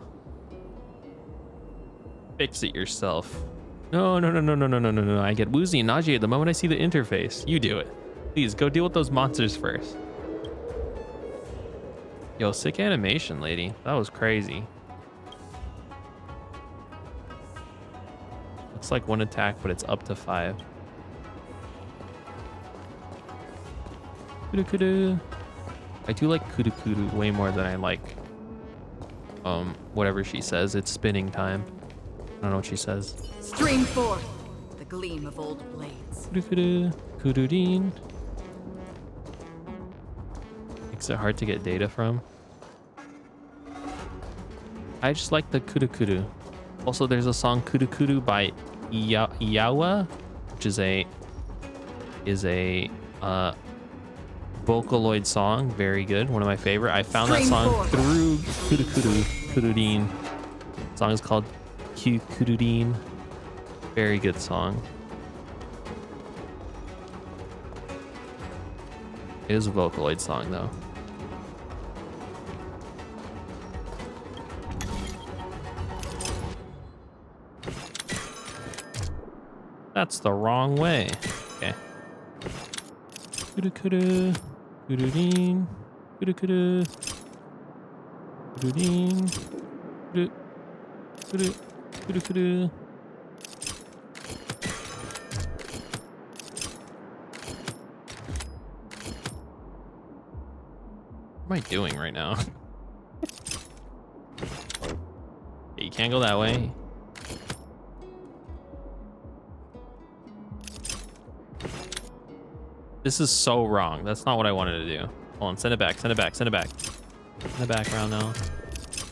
Fix it yourself. No, no, no, no, no, no, no, no, no. I get woozy and nauseated the moment I see the interface. You do it. Please, go deal with those monsters first. Yo, sick animation, lady. That was crazy. Looks like 1 attack, but it's up to 5. Kudu kudu. I do like kudu kudu way more than I like whatever she says. It's spinning time. I don't know what she says. Stream forth the gleam of old blades. Kudu kudu. Kududeen. Makes it hard to get data from. I just like the kudu kudu. Also, there's a song Kudu Kudu by Iyawa, which is a Vocaloid song. Very good. One of my favorite. I found that song through Kudu Kudu. Kududeen. The song is called Kududeen. Very good song. It is a Vocaloid song though. That's the wrong way. Okay. Kudu kudu. Kududeen. Kudu kudu. Kududeen. Kudu. Kudu. Kudu kudu. What am I doing right now? Okay, you can't go that way. This is so wrong. That's not what I wanted to do. Hold on, send it back, send it back, send it back. In the background now.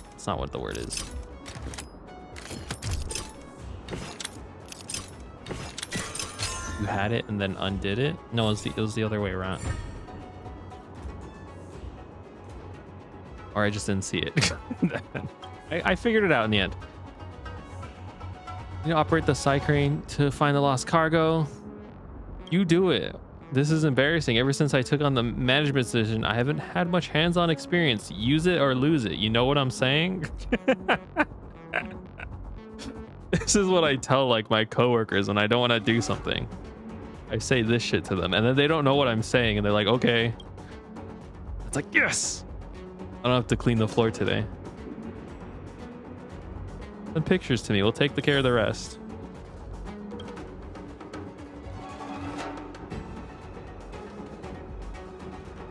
That's not what the word is. You had it and then undid it? No, it was the other way around. Or I just didn't see it. I figured it out in the end. You operate the side crane to find the lost cargo. You do it. This is embarrassing. Ever since I took on the management position, I haven't had much hands-on experience. Use it or lose it. You know what I'm saying? This is what I tell like my coworkers when I don't want to do something. I say this shit to them and then they don't know what I'm saying and they're like, okay. It's like, yes. I don't have to clean the floor today. Send pictures to me. We'll take care of the rest.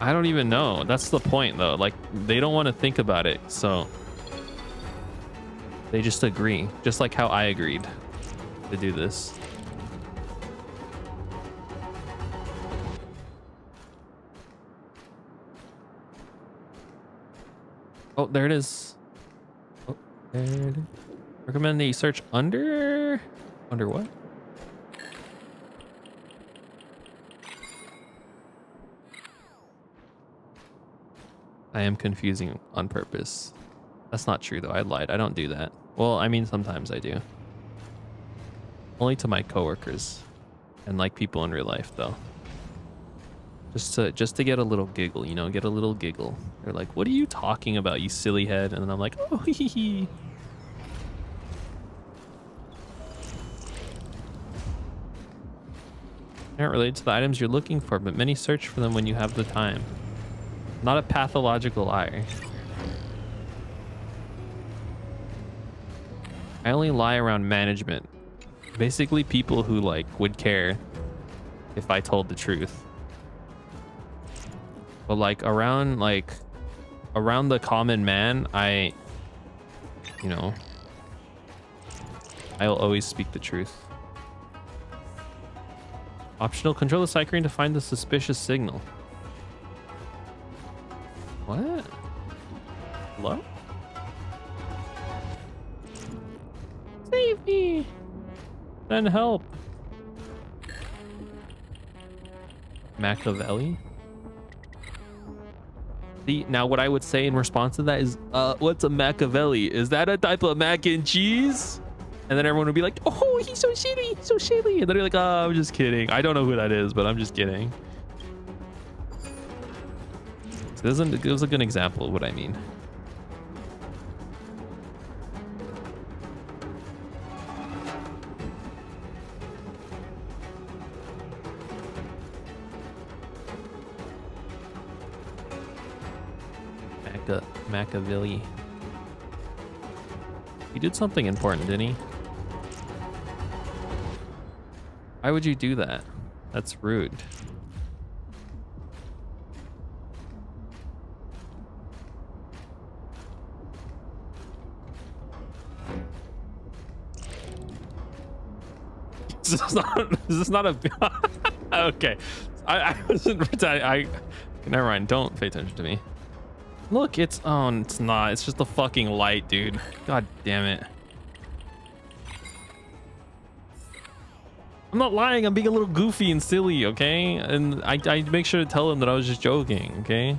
I don't even know. That's the point though. Like they don't want to think about it. So they just agree. Just like how I agreed to do this. Oh, there it is. Oh, there it is. Recommend that you search under what? I am confusing on purpose. That's not true though. I lied. I don't do that. Well, I mean, sometimes I do. Only to my coworkers and like people in real life though. Just to get a little giggle, you know, get a little giggle. They're like, "What are you talking about, you silly head?" And then I'm like, "Oh, hee hee." Aren't related to the items you're looking for, but many search for them when you have the time. Not a pathological liar. I only lie around management. Basically people who like would care if I told the truth. But like around the common man, you know, I'll always speak the truth. Optional, control the side crane to find the suspicious signal. What? Hello? Save me! Send help! Machiavelli? See, now what I would say in response to that is, what's a Machiavelli? Is that a type of mac and cheese? And then everyone would be like, oh, he's so shitty, so shitty. And then they're like, oh, I'm just kidding. I don't know who that is, but I'm just kidding. It was a good example of what I mean. Machiavelli. He did something important, didn't he? Why would you do that? That's rude. This is not a okay. I wasn't never mind, don't pay attention to me. Look, it's not. It's just the fucking light, dude. God damn it. I'm not lying. I'm being a little goofy and silly, okay? And I make sure to tell them that I was just joking, okay?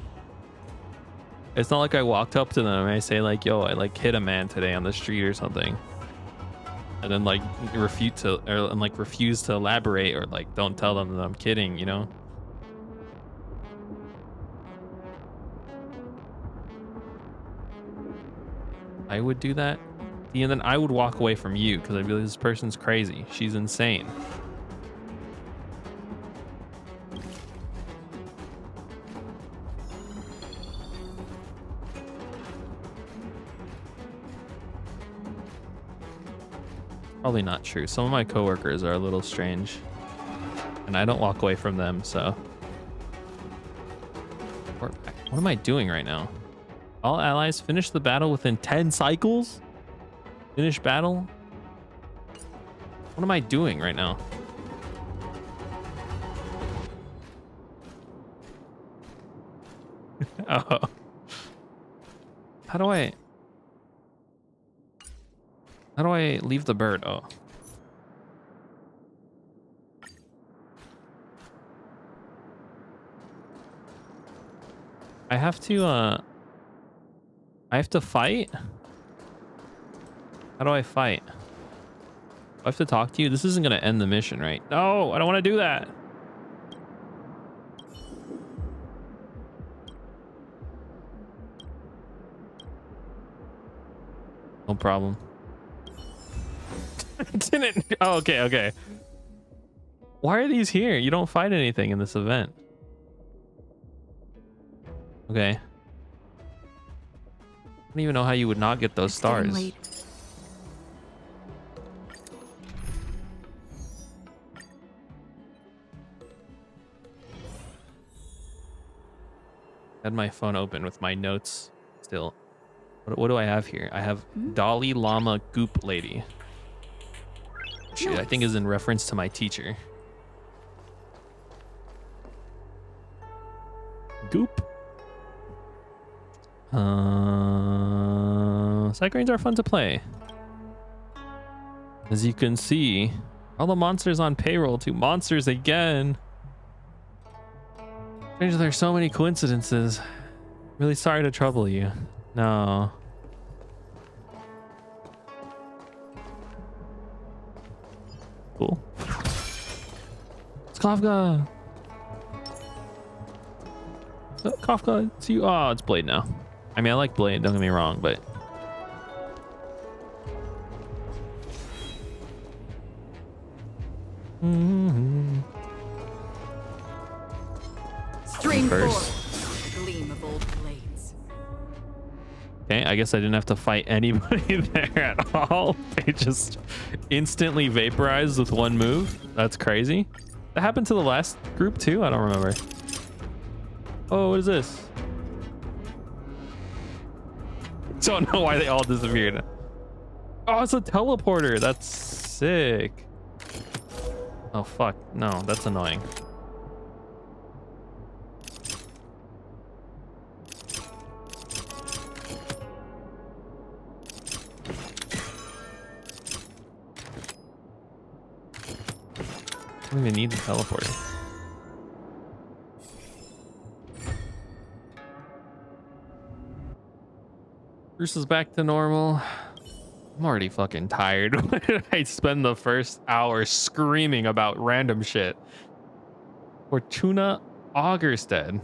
It's not like I walked up to them and I say like, yo, I like hit a man today on the street or something. And then like refuse to elaborate, or like don't tell them that I'm kidding, you know? I would do that. And then I would walk away from you because I'd be like, this person's crazy. She's insane. Probably not true. Some of my coworkers are a little strange, and I don't walk away from them, so. What am I doing right now? All allies finish the battle within 10 cycles? Finish battle? What am I doing right now? Oh. How do I leave the bird? Oh. I have to fight? How do I fight? Do I have to talk to you? This isn't gonna end the mission, right? No, I don't want to do that. No problem. Didn't. Oh, okay. Why are these here? You don't fight anything in this event. Okay. I don't even know how you would not get those stars. I had my phone open with my notes still. What do I have here? I have Dalai Lama Goop Lady. Which I think is in reference to my teacher. Goop. Cycranes are fun to play. As you can see, all the monsters on payroll, 2 monsters again. There's so many coincidences. Really sorry to trouble you. No. Cool. It's Kafka. Kafka, it's you. Oh, it's Blade now. I mean, I like Blade, don't get me wrong, but Stream first. 4. Gleam of old blades. Okay, I guess I didn't have to fight anybody there at all. They just instantly vaporized with one move. That's crazy. That happened to the last group too? I don't remember. Oh, what is this? Don't know why they all disappeared. Oh, it's a teleporter. That's sick. Oh, fuck. No, that's annoying. I don't even need the teleporter. Bruce is back to normal. I'm already fucking tired. Why did I spend the first hour screaming about random shit? Fortuna Augerstead.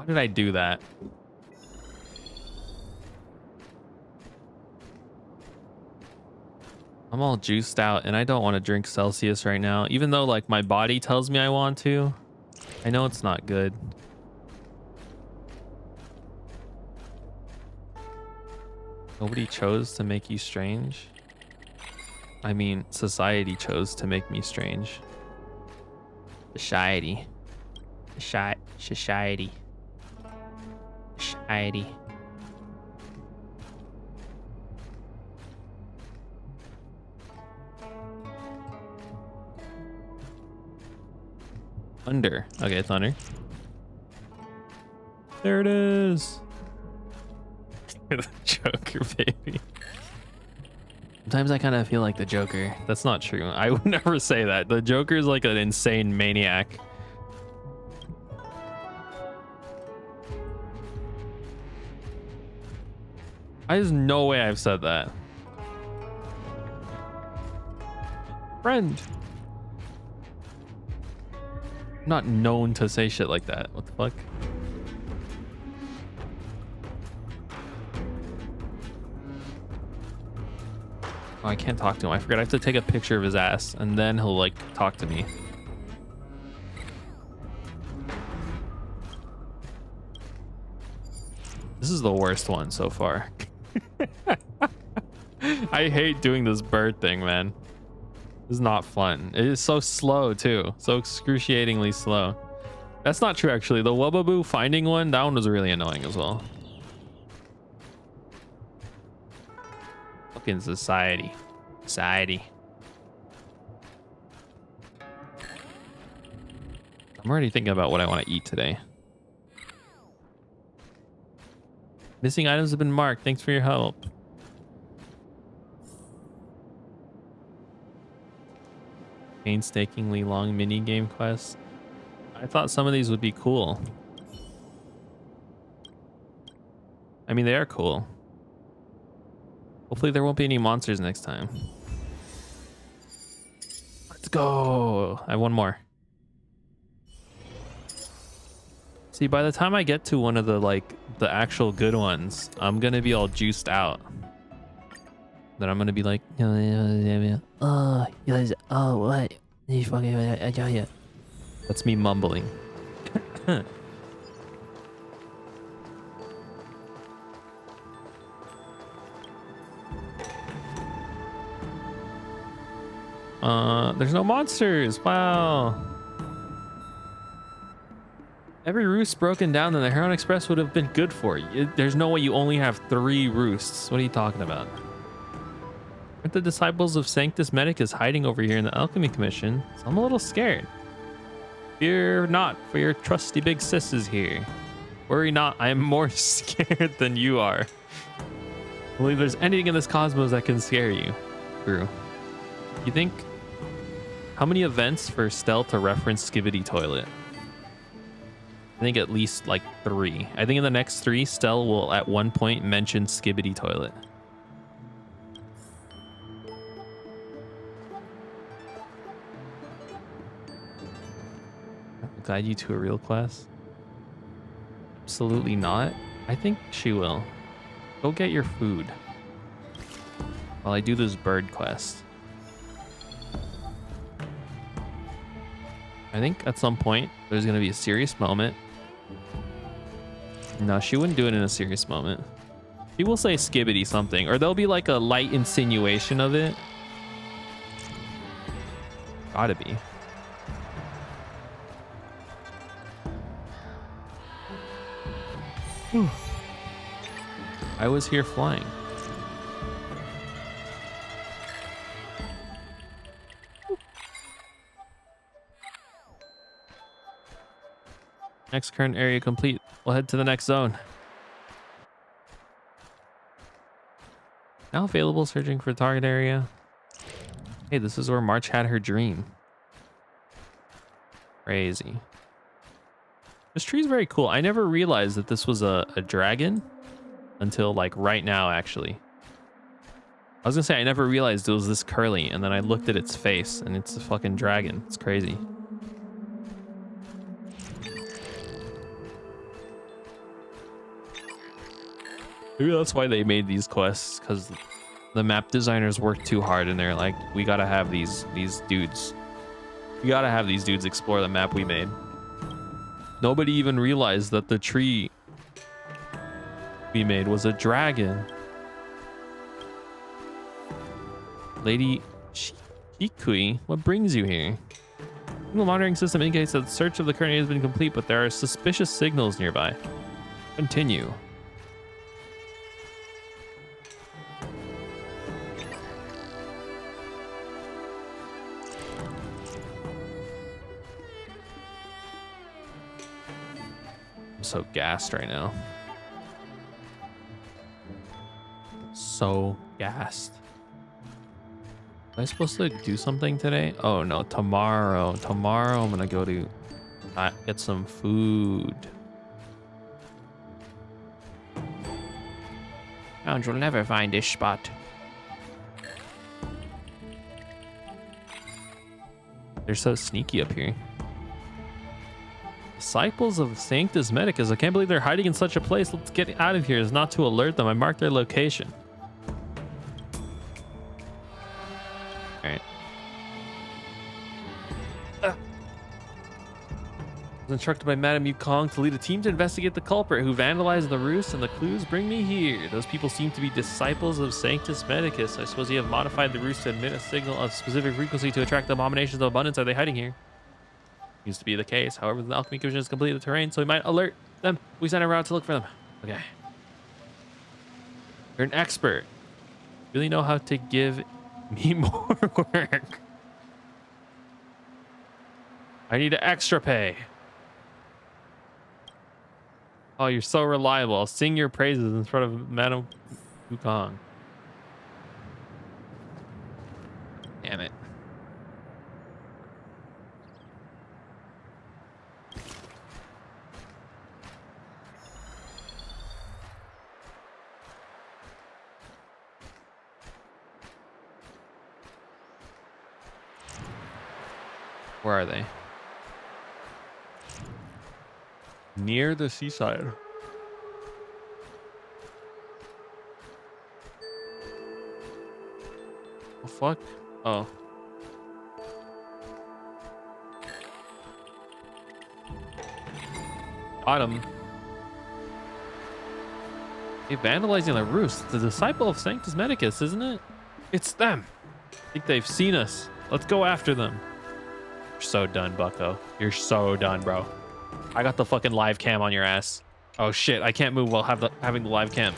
Why did I do that? I'm all juiced out and I don't want to drink Celsius right now, even though like my body tells me I want to. I know it's not good. Nobody chose to make you strange. I mean, society chose to make me strange. Society. Society. Society. Thunder. Okay, thunder. There it is. The Joker, baby. Sometimes I kind of feel like the Joker. That's not true. I would never say that. The Joker is like an insane maniac. There's no way I've said that. Friend. I'm not known to say shit like that. What the fuck? Oh, I can't talk to him. I forgot I have to take a picture of his ass and then he'll like talk to me. This is the worst one so far. I hate doing this bird thing, man. This is not fun. It is so slow too. So excruciatingly slow. That's not true actually. The Wubbaboo finding one, that one was really annoying as well. Fucking society. Society. I'm already thinking about what I want to eat today. Missing items have been marked. Thanks for your help. Painstakingly long mini game quests. I thought some of these would be cool. I mean, they are cool. Hopefully there won't be any monsters next time. Let's go. I have one more. See, by the time I get to one of the the actual good ones, I'm gonna be all juiced out. Then I'm gonna be like, oh, what? That's me mumbling. There's no monsters. Wow. Every roost broken down, then the Heron Express would have been good for you. There's no way you only have 3 roosts. What are you talking about? Aren't the disciples of Sanctus Medicus hiding over here in the Alchemy Commission? So I'm a little scared. Fear not, for your trusty big sis is here. Worry not, I am more scared than you are. I believe there's anything in this cosmos that can scare you. True. You think? How many events for Stell to reference Skibidi Toilet? I think at least like 3. I think in the next 3, Stell will at one point mention Skibidi Toilet. I'll guide you to a real class. Absolutely not. I think she will. Go get your food while I do this bird quest. I think at some point there's going to be a serious moment. No, she wouldn't do it in a serious moment. She will say Skibidi something, or there'll be like a light insinuation of it. Gotta be. Whew. I was here flying. Next current area complete. We'll head to the next zone. Now available, searching for target area. Hey, this is where March had her dream. Crazy. This tree is very cool. I never realized that this was a dragon until like right now, actually. I was gonna say I never realized it was this curly, and then I looked at its face and it's a fucking dragon. It's crazy. Maybe that's why they made these quests, because the map designers worked too hard and they're like, we gotta have these dudes. We gotta have these dudes explore the map we made. Nobody even realized that the tree we made was a dragon. Lady Shikui, what brings you here? The monitoring system indicates that the search of the current area has been complete, but there are suspicious signals nearby. Continue. I'm so gassed right now. So gassed. Am I supposed to do something today? Oh no, tomorrow. Tomorrow I'm gonna go to get some food. And you'll never find this spot. They're so sneaky up here. Disciples of Sanctus Medicus. I can't believe they're hiding in such a place. Let's get out of here. It's not to alert them. I marked their location. All right. I was instructed by Madame Yukong to lead a team to investigate the culprit who vandalized the roost, and the clues bring me here. Those people seem to be disciples of Sanctus Medicus. I suppose you have modified the roost to emit a signal of specific frequency to attract the abominations of abundance. Are they hiding here? Used to be the case. However, the Alchemy Commission has completed the terrain, so we might alert them. We send a route to look for them. Okay. You're an expert. Really know how to give me more work. I need extra pay. Oh, you're so reliable. I'll sing your praises in front of Madame Yukong. Damn it. Where are they? Near the seaside. Oh, fuck. Oh. Got him. Hey, vandalizing the roost. The disciple of Sanctus Medicus, isn't it? It's them. I think they've seen us. Let's go after them. You're so done, bucko. You're so done, bro. I got the fucking live cam on your ass. Oh shit, I can't move while having the live cam.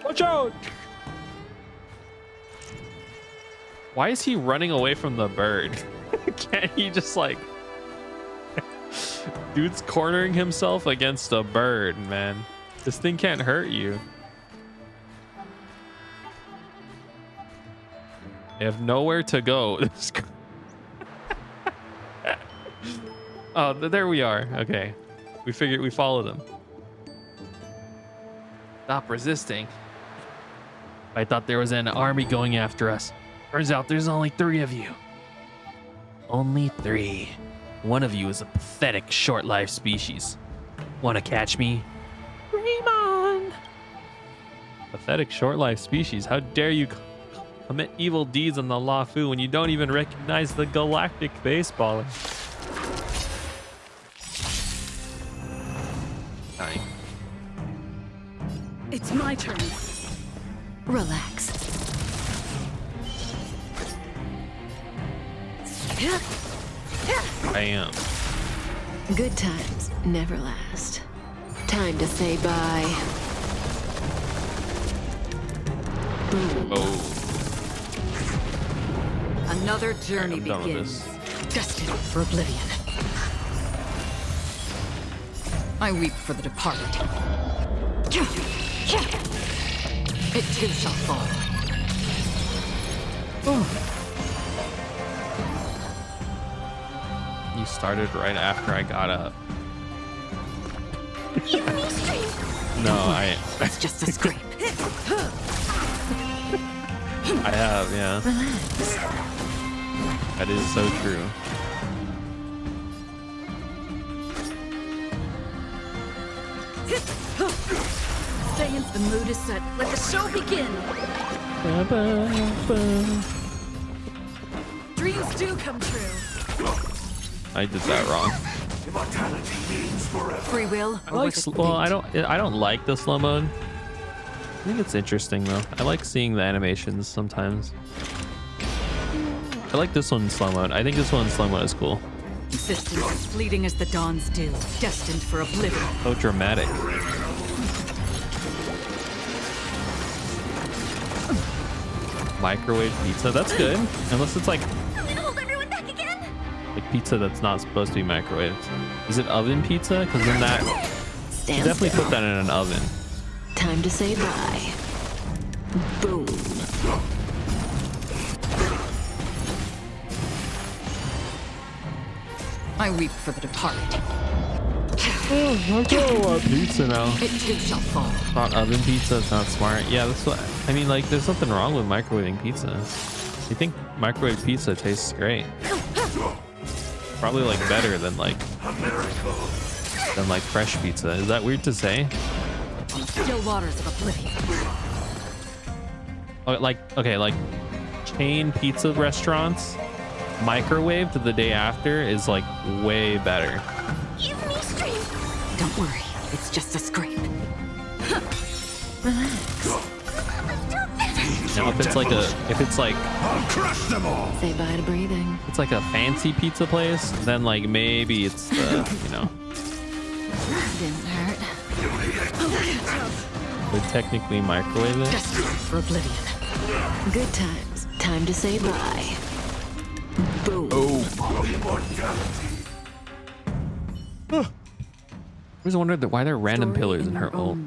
Watch out! Why is he running away from the bird? Can't he just like... Dude's cornering himself against a bird, man. This thing can't hurt you. They have nowhere to go. Oh, there we are. Okay. We followed them. Stop resisting. I thought there was an army going after us. Turns out there's only 3 of you. Only 3. One of you is a pathetic short-lived species. Want to catch me? Dream on! Pathetic short-lived species? How dare you commit evil deeds on the Lafu when you don't even recognize the galactic baseballer? Dying. It's my turn. Relax. I am. Good times never last. Time to say bye. Boom. Oh. Another journey I'm done with begins. this. Destined for oblivion. I weep for the departed. It too shall fall. You started right after I got up. Give me strength. No, I Just a scrape. I have, yeah. Relax. That is so true. Stay in. The mood is set. Let the show begin. Dreams do come true. I did that wrong. Immortality means forever. Free will. I like well, I don't like the slow mode. I think it's interesting though. I like seeing the animations sometimes. I like this one in slow mode. I think this one in slow mode is cool. Existence is fleeting as the dawn's dew, destined for oblivion. So dramatic. Microwave pizza. That's good. Unless it's like I'm gonna hold everyone back again. pizza that's not supposed to be microwaved. Is it oven pizza? Because then that you Stand definitely still. put that in an oven. Time to say bye. Boom. I weep for the departed. I want pizza now. It too shall fall. Not oven pizza. It's not smart. Yeah, that's what I mean. Like, there's nothing wrong with microwaving pizza. You think microwave pizza tastes great? Probably like better than like fresh pizza. Is that weird to say? On still waters of oblivion. Oh, like okay, like chain pizza restaurants microwaved the day after is like way better. Give me strength. Don't worry, it's just a scrape. Now if it's like I'll crush them all. Say bye to breathing. it's like a fancy pizza place, then like maybe it's the Didn't hurt. would technically microwave it. Destined for oblivion. Good times. Time to say bye. Boom. I always wondered why there are random pillars in her ult.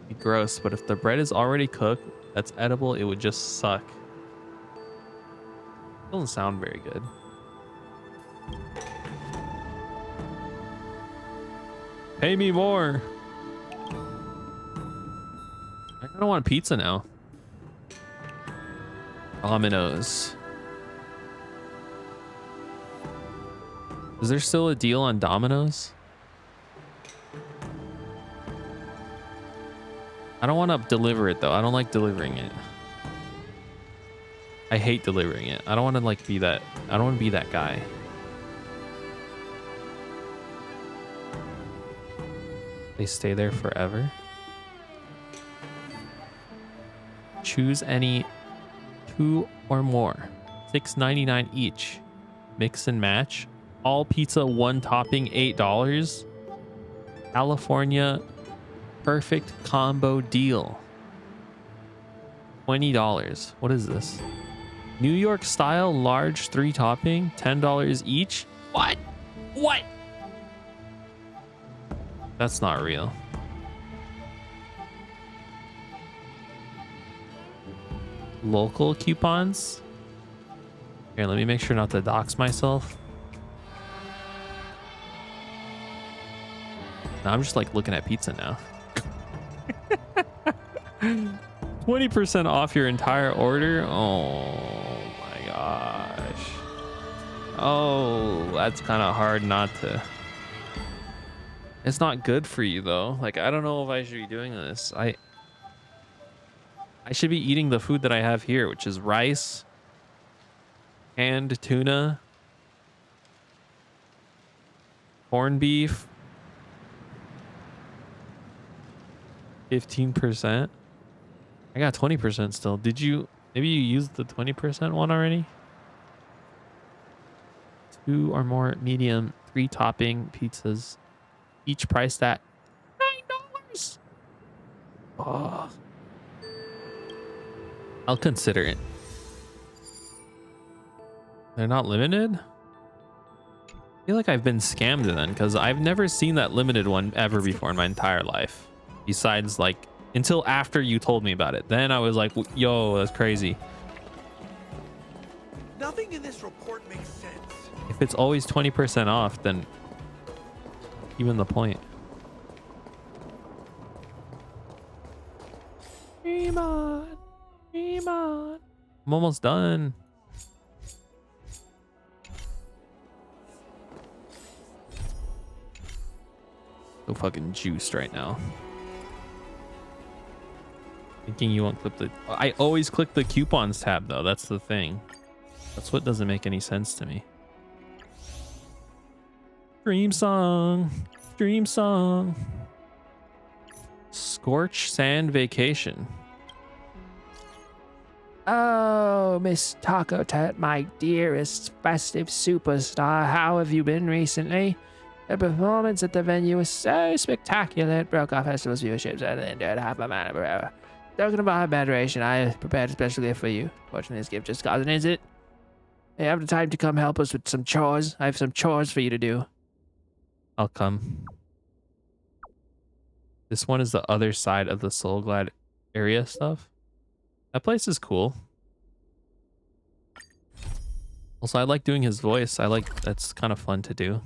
Be gross, but if the bread is already cooked, that's edible, it would just suck. Doesn't sound very good. Pay me more. I kind of want pizza now. Domino's. Is there still a deal on Domino's? I don't want to deliver it though. I don't like delivering it. I hate delivering it. I don't want to like be that. I don't want to be that guy. They stay there forever. Choose any 2 or more. $6.99 each. Mix and match. All pizza, 1 topping, $8. California perfect combo deal. $20. What is this? New York style large 3 topping, $10 each. What? What? That's not real. Local coupons. Here, let me make sure not to dox myself. Now I'm just like looking at pizza now. 20% off your entire order. Oh my gosh. Oh, that's kind of hard not to. It's not good for you though. Like, I don't know if I should be doing this. I should be eating the food that I have here, which is rice, canned tuna, corned beef, 15%. I got 20% still. Did you, maybe you used the 20% one already? 2 or more medium 3 topping pizzas, each priced at $9. Oh. I'll consider it. They're not limited? I feel like I've been scammed then, because I've never seen that limited one ever before in my entire life. Besides, like, until after you told me about it. Then I was like, yo, that's crazy. Nothing in this report makes sense. If it's always 20% off, then even the point. Come on. Come on. I'm almost done. So fucking juiced right now. Thinking you won't click the... I always click the coupons tab though. That's the thing. That's what doesn't make any sense to me. Dream song. Dream song. Scorch Sand Vacation. Oh, Miss Taco Tut, my dearest festive superstar, how have you been recently? The performance at the venue was so spectacular it broke our festival's viewership and endured half a man forever. Talking about moderation, I prepared a special gift for you. Fortunately, this gift just doesn't, is it? You have the time to come help us with some chores? I have some chores for you to do. I'll come. This one is the other side of the Soul Glad area stuff. That place is cool. Also, I like doing his voice. That's kind of fun to do.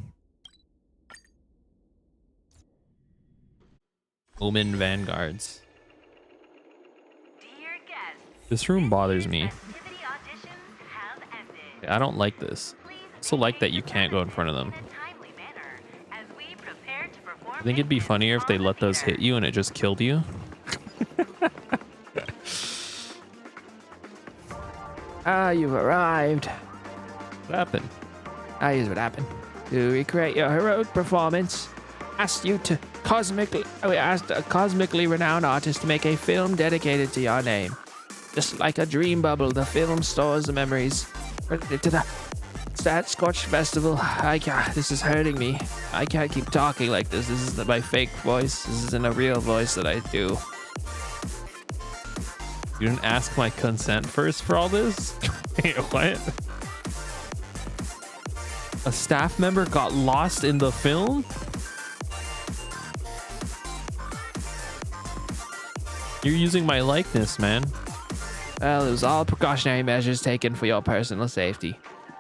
Omen Vanguards. This room bothers me. I don't like this. I also like that you can't go in front of them. I think it'd be funnier if they let those hit you and it just killed you. Ah, you've arrived. What happened? Ah, here's what happened. To recreate your heroic performance, asked a cosmically renowned artist to make a film dedicated to your name. Just like a dream bubble, the film stores the memories related to the Stat Scorch Festival. This is hurting me. I can't keep talking like this. This is my fake voice. This isn't a real voice that I do. You didn't ask my consent first for all this? Wait, what? A staff member got lost in the film? You're using my likeness, man. Well, it was all precautionary measures taken for your personal safety.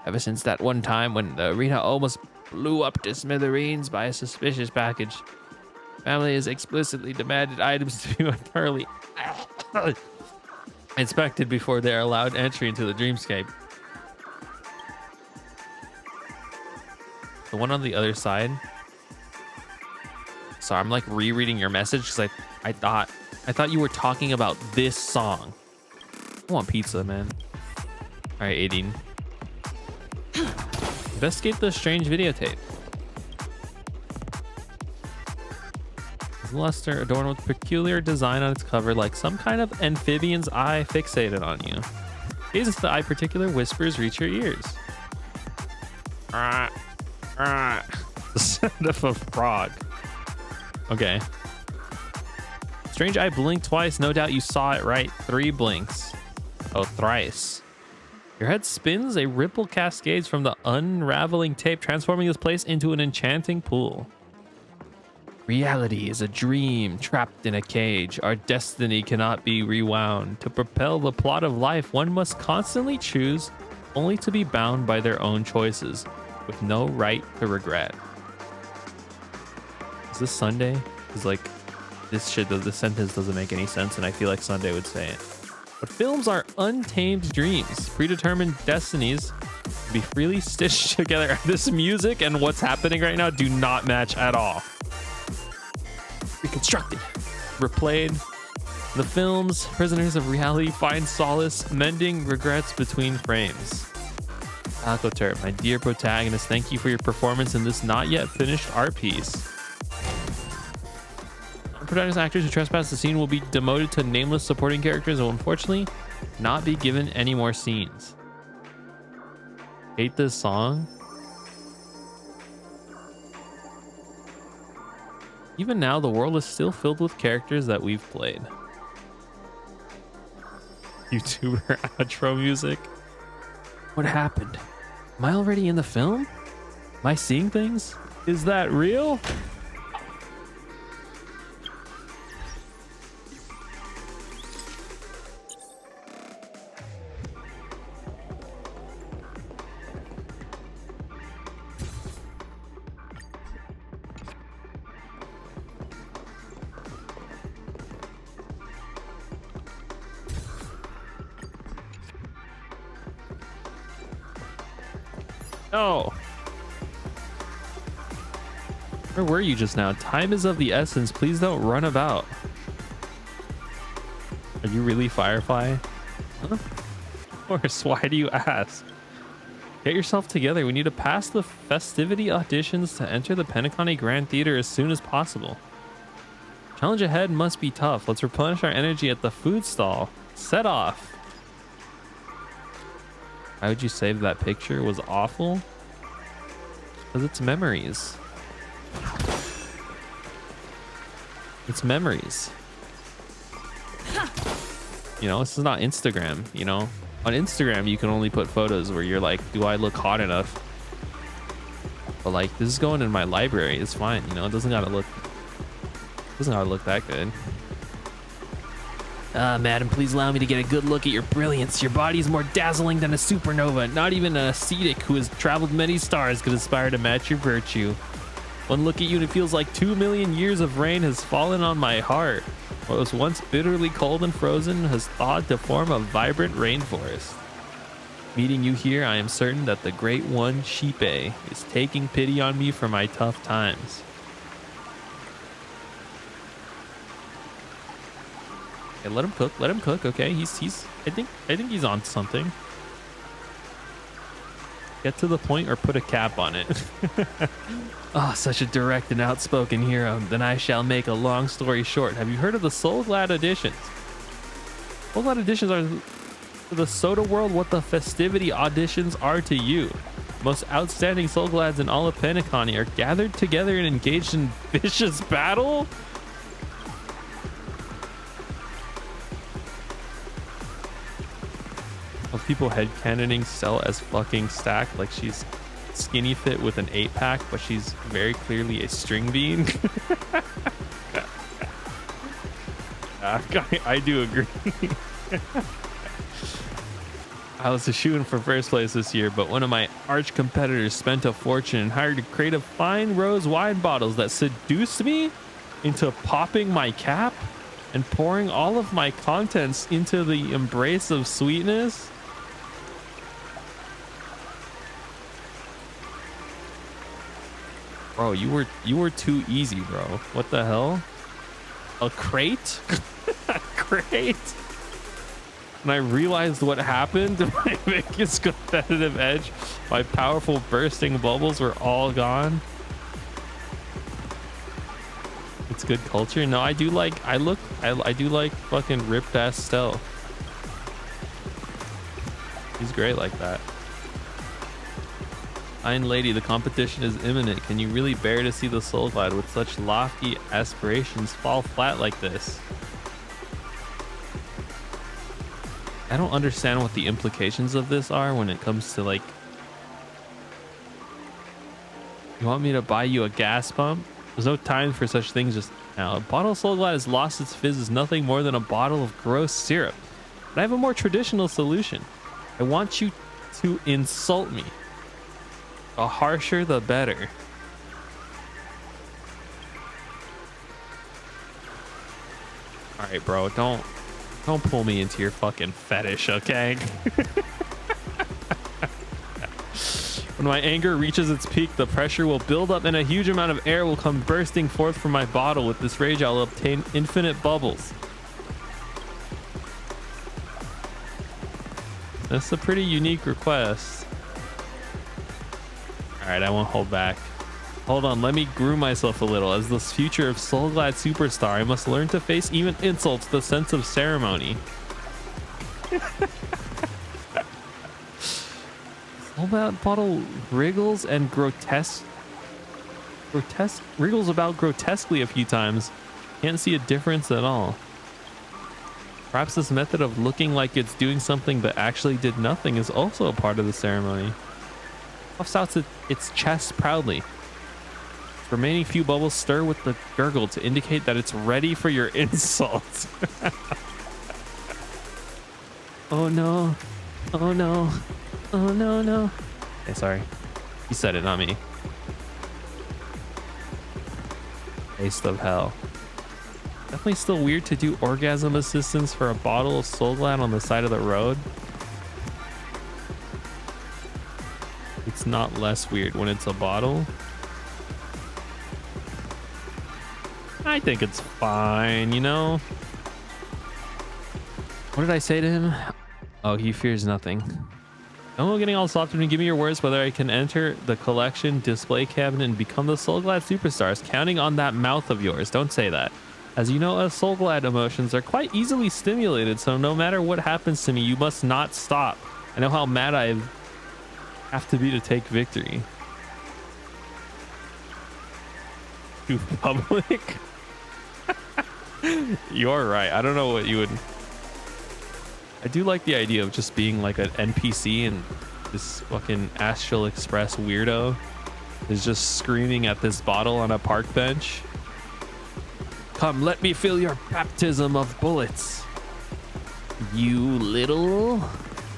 Ever since that one time when the arena almost blew up to smithereens by a suspicious package. Family has explicitly demanded items to be thoroughly inspected before they are allowed entry into the dreamscape. The one on the other side. Sorry, I'm like rereading your message because I thought you were talking about this song. I want pizza, man. All right, 18. Investigate the strange videotape. Luster adorned with peculiar design on its cover, like some kind of amphibian's eye fixated on you. Gaze into the eye, particular whispers reach your ears. The sound of a frog. Okay. Strange eye blinked twice. No doubt you saw it right. 3 blinks. Oh, thrice. Your head spins. A ripple cascades from the unraveling tape, transforming this place into an enchanting pool. Reality is a dream trapped in a cage. Our destiny cannot be rewound. To propel the plot of life, one must constantly choose, only to be bound by their own choices, with no right to regret. Is this Sunday? Because like this sentence doesn't make any sense, and I feel like Sunday would say it. But films are untamed dreams, predetermined destinies to be freely stitched together. This music and what's happening right now do not match at all. Reconstructed, replayed. The film's prisoners of reality find solace, mending regrets between frames. Alcoturp, my dear protagonist, thank you for your performance in this not yet finished art piece. Protagonist actors who trespass the scene will be demoted to nameless supporting characters and will unfortunately not be given any more scenes. Hate this song. Even now, the world is still filled with characters that we've played. YouTuber outro music. What happened? Am I already in the film? Am I seeing things? Is that real? No. Where were you just now? Time is of the essence. Please don't run about. Are you really Firefly? Huh? Of course. Why do you ask? Get yourself together. We need to pass the festivity auditions to enter the Penacony Grand Theater as soon as possible. Challenge ahead must be tough. Let's replenish our energy at the food stall. Set off. Why would you say that picture was awful? Because it's memories. It's memories. You know, this is not Instagram, you know? On Instagram, you can only put photos where you're like, do I look hot enough? But like, this is going in my library. It's fine, you know? It doesn't gotta look that good. Madam, please allow me to get a good look at your brilliance. Your body is more dazzling than a supernova. Not even an ascetic who has traveled many stars could aspire to match your virtue. One look at you and it feels like 2 million years of rain has fallen on my heart. What was once bitterly cold and frozen has thawed to form a vibrant rainforest. Meeting you here, I am certain that the Great One, Shipe, is taking pity on me for my tough times. Okay, let him cook. Let him cook. Okay, I think he's on something. Get to the point or put a cap on it. Oh, such a direct and outspoken hero. Then I shall make a long story short. Have you heard of the Soul Glad editions? Soul Glad editions are to the Soda world what the festivity auditions are to you. Most outstanding Soul Glads in all of Penacony are gathered together and engaged in vicious battle. Of people headcanoning Cell as fucking stacked, like she's skinny fit with an 8-pack, but she's very clearly a string bean. I do agree. I was a shoo-in for first place this year, but one of my arch competitors spent a fortune and hired a crate of fine rose wine bottles that seduced me into popping my cap and pouring all of my contents into the embrace of sweetness. Bro, you were too easy, bro. What the hell? A crate? A crate? And I realized what happened to my biggest competitive edge. My powerful bursting bubbles were all gone. It's good culture. No, I do like I do like fucking ripped ass Stell. He's great like that. Fine lady, the competition is imminent. Can you really bear to see the Soul Glad with such lofty aspirations fall flat like this? I don't understand what the implications of this are when it comes to like... You want me to buy you a gas pump? There's no time for such things just now. A bottle of Soul Glad has lost its fizz as nothing more than a bottle of gross syrup. But I have a more traditional solution. I want you to insult me. The harsher, the better. All right, bro, don't pull me into your fucking fetish, okay? When my anger reaches its peak, the pressure will build up and a huge amount of air will come bursting forth from my bottle. With this rage, I'll obtain infinite bubbles. That's a pretty unique request. All right, I won't hold back. Hold on, let me groom myself a little. As the future of Soul Glad superstar, I must learn to face even insults with a sense of ceremony. Soul Glad bottle wriggles and wriggles about grotesquely a few times. Can't see a difference at all. Perhaps this method of looking like it's doing something but actually did nothing is also a part of the ceremony. Puffs out its chest proudly. Remaining few bubbles stir with the gurgle to indicate that it's ready for your insult. Oh no. Oh no. Oh no, no. Okay, sorry. You said it, not me. Taste of hell. Definitely still weird to do orgasm assistance for a bottle of Soul Glad on the side of the road. It's not less weird when it's a bottle. I think it's fine, you know? What did I say to him? Oh, he fears nothing. Don't go getting all soft when you give me your words whether I can enter the collection display cabinet and become the Soulglad superstars. Counting on that mouth of yours. Don't say that. As you know, us Soulglad emotions are quite easily stimulated, so no matter what happens to me, you must not stop. I know how mad I have to be to take victory. Too public? You're right. I don't know what you would... I do like the idea of just being like an NPC and this fucking Astral Express weirdo is just screaming at this bottle on a park bench. Come, let me feel your baptism of bullets. You little...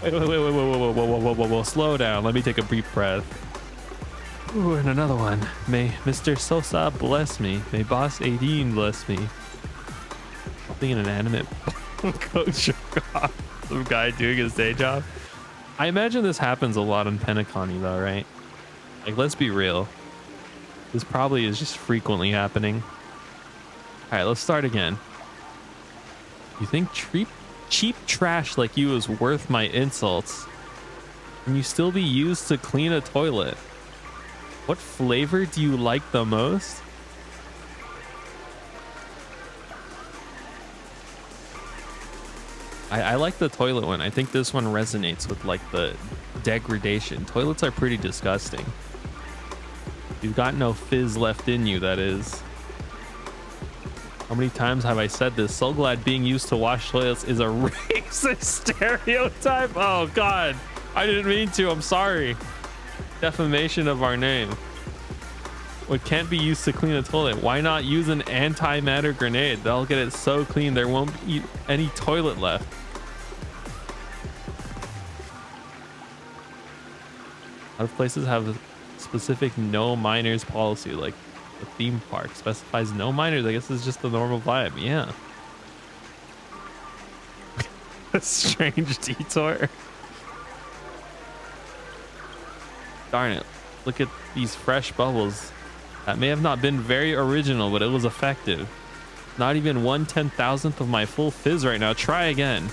Whoa. Slow down. Let me take a brief breath. Ooh, and another one. May Mr. Sosa bless me. May Boss 18 bless me. Something inanimate. Coach some guy doing his day job. I imagine this happens a lot in Penacony though, right? Like, let's be real. This probably is just frequently happening. All right, let's start again. You think cheap trash like you is worth my insults? Can you still be used to clean a toilet? What flavor do you like the most? I like the toilet one. I think this one resonates with like the degradation. Toilets are pretty disgusting. You've got no fizz left in you, that is. How many times have I said this? Soulglad being used to wash toilets is a racist stereotype. Oh God, I didn't mean to. I'm sorry. Defamation of our name. What can't be used to clean a toilet? Why not use an antimatter grenade? They'll get it so clean there won't be any toilet left. A lot of places have a specific no minors policy, like the theme park specifies no minors. I guess it's just the normal vibe. Yeah. A strange detour. Darn it. Look at these fresh bubbles. That may have not been very original, but it was effective. Not even 1/10,000th of my full fizz right now. Try again.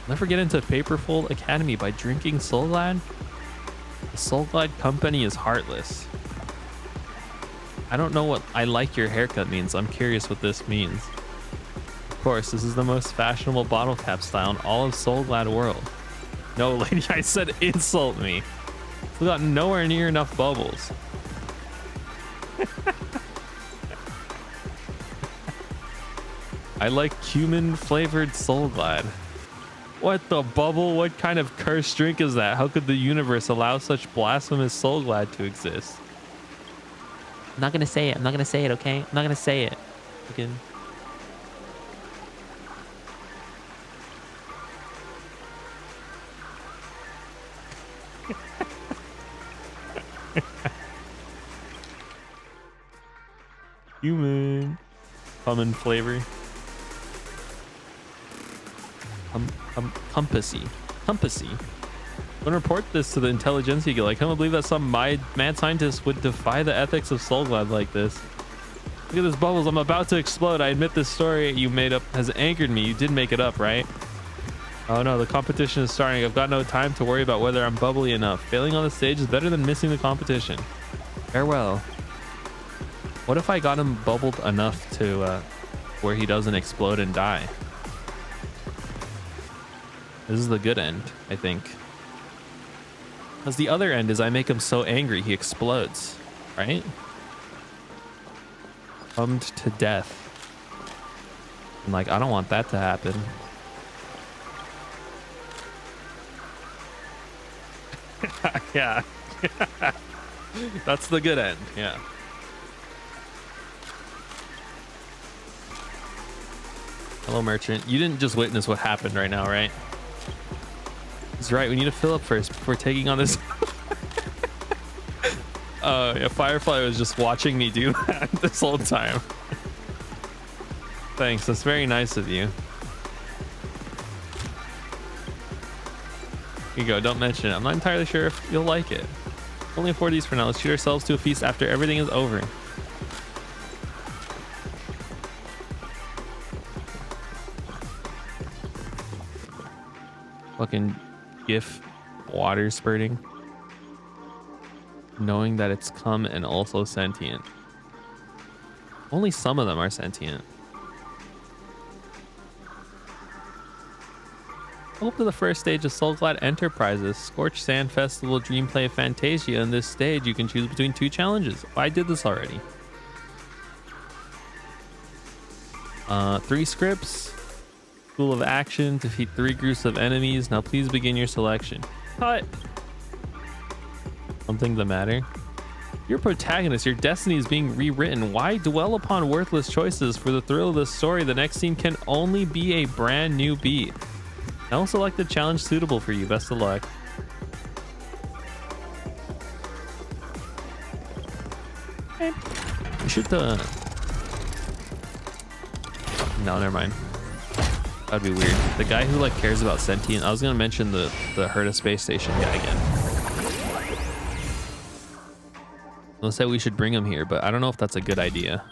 Never get into Paperfold Academy by drinking Soulglad. The Soulglad company is heartless. I don't know what I like your haircut means. I'm curious what this means. Of course, this is the most fashionable bottle cap style in all of Soulglad world. No, lady, I said insult me. We got nowhere near enough bubbles. I like cumin flavored Soulglad. What the bubble? What kind of cursed drink is that? How could the universe allow such blasphemous Soulglad to exist? I'm not gonna say it. I'm not gonna say it, okay? I'm not gonna say it. Again. Human. Common flavor. Compassy. I'm gonna report this to the intelligentsia guild. I can't believe that some mad scientist would defy the ethics of Soulglad like this. Look at this bubbles. I'm about to explode. I admit this story you made up has angered me. You did make it up, right? Oh no, the competition is starting. I've got no time to worry about whether I'm bubbly enough. Failing on the stage is better than missing the competition. Farewell. What if I got him bubbled enough to where he doesn't explode and die? This is the good end, I think. Because the other end is I make him so angry he explodes, right? Bummed to death. I'm like, I don't want that to happen. Yeah. That's the good end, yeah. Hello, merchant. You didn't just witness what happened right now, right? That's right. We need to fill up first before taking on this. Yeah, Firefly was just watching me do that this whole time. Thanks. That's very nice of you. Here you go. Don't mention it. I'm not entirely sure if you'll like it. Only 4 days for now. Let's treat ourselves to a feast after everything is over. Fucking GIF water spurting. Knowing that it's come and also sentient. Only some of them are sentient. Welcome to the first stage of Soulclad Enterprises, Scorched Sand Festival Dreamplay Fantasia. In this stage, you can choose between 2 challenges. I did this already. 3 scripts. School of Action. Defeat 3 groups of enemies. Now please begin your selection. Cut. Something the matter? Your protagonist, your destiny is being rewritten. Why dwell upon worthless choices? For the thrill of the story, the next scene can only be a brand new beat. Now select the challenge suitable for you. Best of luck. Okay. We should no, never mind. That'd be weird. The guy who like cares about sentient. I was gonna mention the Herta space station guy again. Let's say we should bring him here, but I don't know if that's a good idea.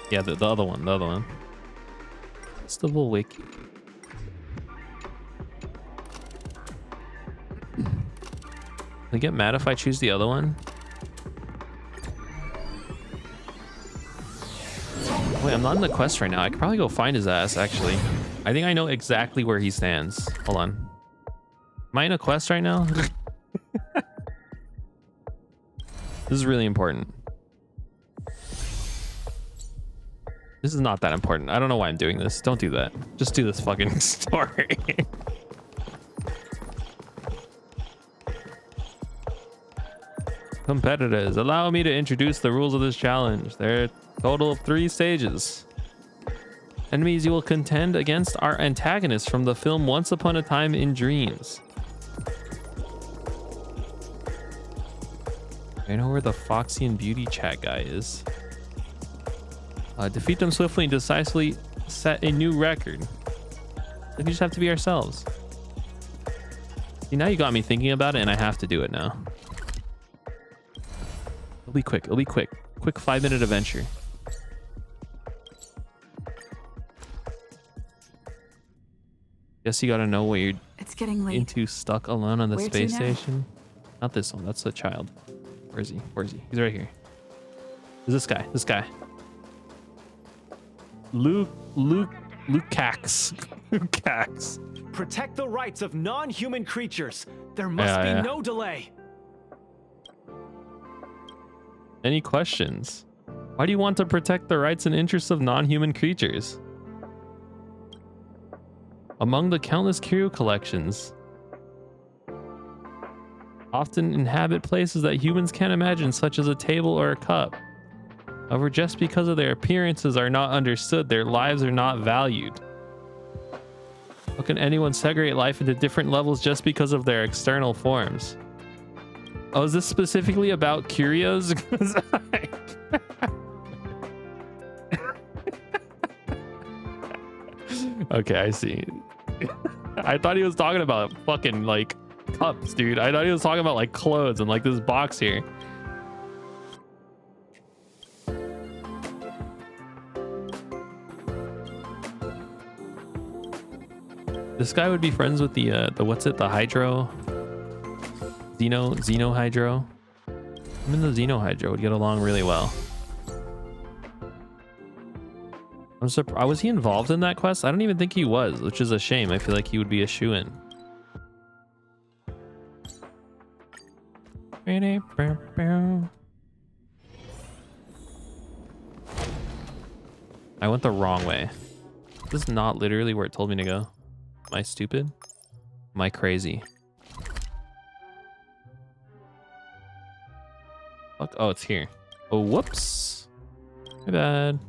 Yeah, the other one. Festival Wiki. They get mad if I choose the other one? Wait, I'm not in the quest right now. I could probably go find his ass, actually. I think I know exactly where he stands. Hold on. Am I in a quest right now? This is really important. This is not that important. I don't know why I'm doing this. Don't do that. Just do this fucking story. Competitors, allow me to introduce the rules of this challenge. There are a total of 3 stages. Enemies you will contend against are antagonists from the film Once Upon a Time in Dreams. I know where the Foxy and Beauty chat guy is. Defeat them swiftly and decisively, set a new record. We just have to be ourselves. See, now you got me thinking about it and I have to do it now. It'll be quick. It'll be quick. Quick 5-minute adventure. Guess you gotta know what you're into stuck alone on the space station. Not this one. That's a child. Where is he? Where is he? He's right here. Is this guy? This guy. Lukacs. Protect the rights of non-human creatures. There must be no delay. Any questions? Why do you want to protect the rights and interests of non-human creatures? Among the countless curio collections, often inhabit places that humans can't imagine, such as a table or a cup. However, just because of their appearances are not understood, their lives are not valued. How can anyone segregate life into different levels just because of their external forms? Oh, is this specifically about curios? Okay, I see. I thought he was talking about fucking like cups, dude. I thought he was talking about like clothes and like this box here. This guy would be friends with the what's it? The Hydro? Xeno Hydro? Him and the Xeno Hydro would get along really well. I'm surprised. Was he involved in that quest? I don't even think he was, which is a shame. I feel like he would be a shoo-in. I went the wrong way. This is not literally where it told me to go. Am I stupid? Am I crazy? Fuck. Oh, it's here. Oh, whoops. My bad.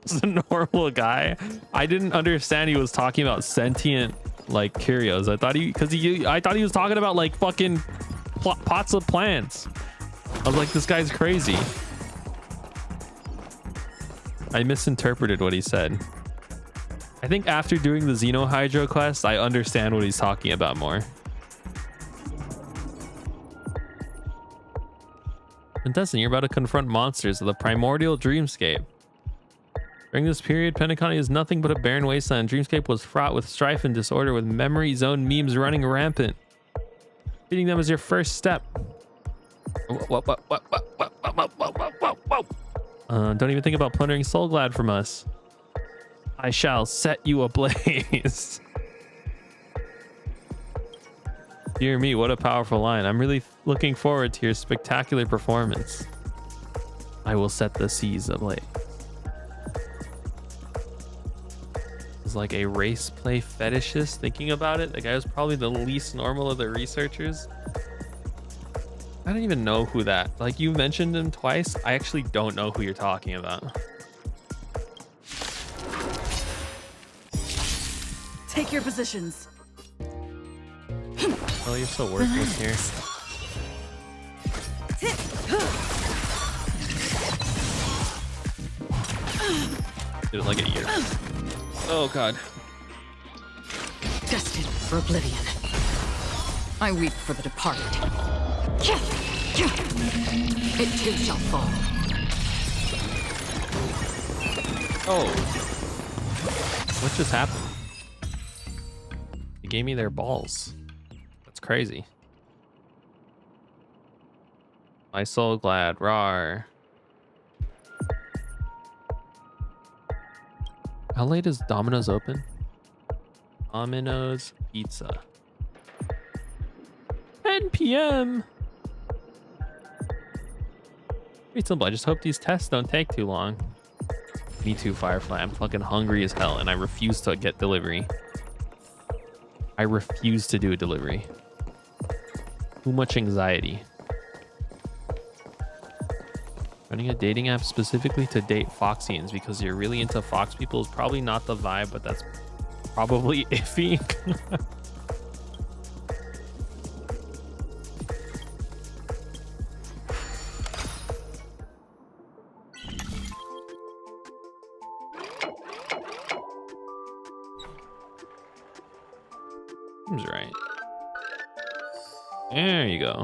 It's a normal guy. I didn't understand he was talking about sentient like curios. I thought I thought he was talking about like fucking pots of plants. I was like, this guy's crazy. I misinterpreted what he said. I think after doing the Xenohydro quest, I understand what he's talking about more. Contestant, you're about to confront monsters of the primordial dreamscape. During this period, Pentaconi is nothing but a barren wasteland. Dreamscape was fraught with strife and disorder, with memory zone memes running rampant. Beating them is your first step. Don't even think about plundering Soulglad from us. I shall set you ablaze. Dear me, what a powerful line. I'm really looking forward to your spectacular performance. I will set the seas ablaze. It's like a race play fetishist thinking about it. The guy was probably the least normal of the researchers. I don't even know who that, like, you mentioned him twice. I actually don't know who you're talking about. Take your positions. Oh, you're so worthless here. Did it like a year. Oh god. Destined for oblivion. I weep for the departed. It too shall fall. Oh. What just happened? They gave me their balls. That's crazy. My soul glad. Rawr. How late is Domino's open? Domino's Pizza. 10 p.m. Pretty simple. I just hope these tests don't take too long. Me too, Firefly. I'm fucking hungry as hell and I refuse to get delivery. I refuse to do a delivery. Too much anxiety. Running a dating app specifically to date Foxians because you're really into Fox people is probably not the vibe, but that's probably iffy. Seems right. There you go.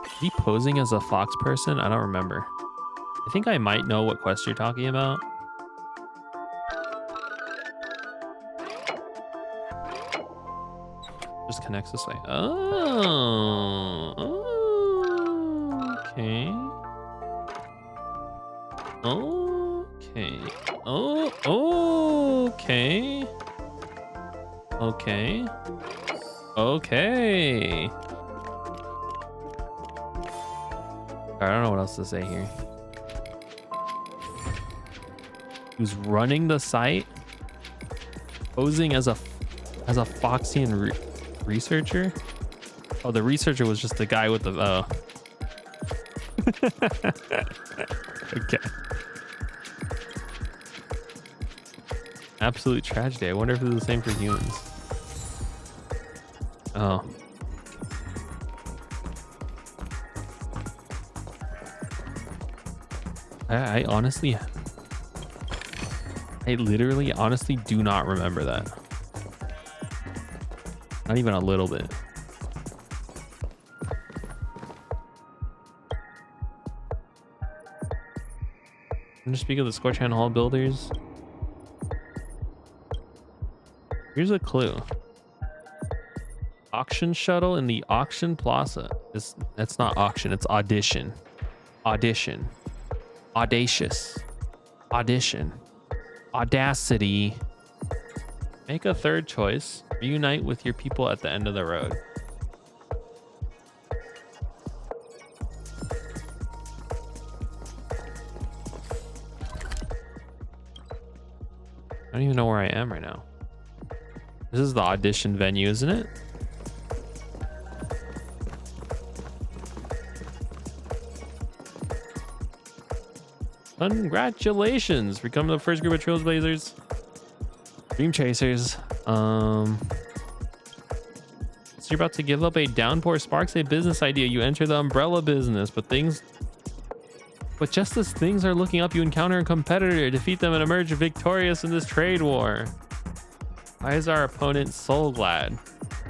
Is he posing as a fox person? I don't remember. I think I might know what quest you're talking about. Just connects this way. Oh. Okay. Okay. Oh. Okay. Okay. Okay. I don't know what else to say here. Who's running the site? Posing as a Foxian researcher? Oh, the researcher was just the guy with the Okay. Absolute tragedy. I wonder if it's the same for humans. Oh. I honestly, I literally honestly do not remember that. Not even a little bit. I'm just speaking of the Scorchhand Hall builders. Here's a clue. Auction shuttle in the auction plaza. That's not auction, it's audition. Audition. Audacious. Audition. Audacity. Make a third choice. Reunite with your people at the end of the road. I don't even know where I am right now. This is the audition venue, isn't it? Congratulations! Become the first group of Trailblazers. Dream Chasers. So you're about to give up a Downpour Sparks a business idea. You enter the umbrella business, but things But just as things are looking up, you encounter a competitor, defeat them, and emerge victorious in this trade war. Why is our opponent Soulglad?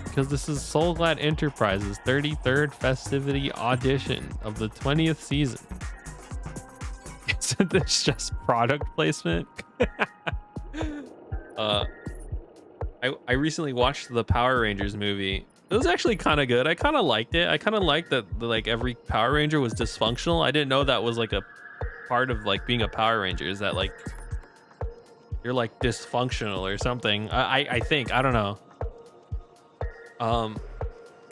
Because this is Soulglad Enterprises' 33rd festivity audition of the 20th season. Isn't this just product placement? I recently watched the Power Rangers movie. It was actually kind of good. I kind of liked it. I kind of liked that like every Power Ranger was dysfunctional. I didn't know that was like a part of like being a Power Ranger, is that like you're like dysfunctional or something. I think, I don't know.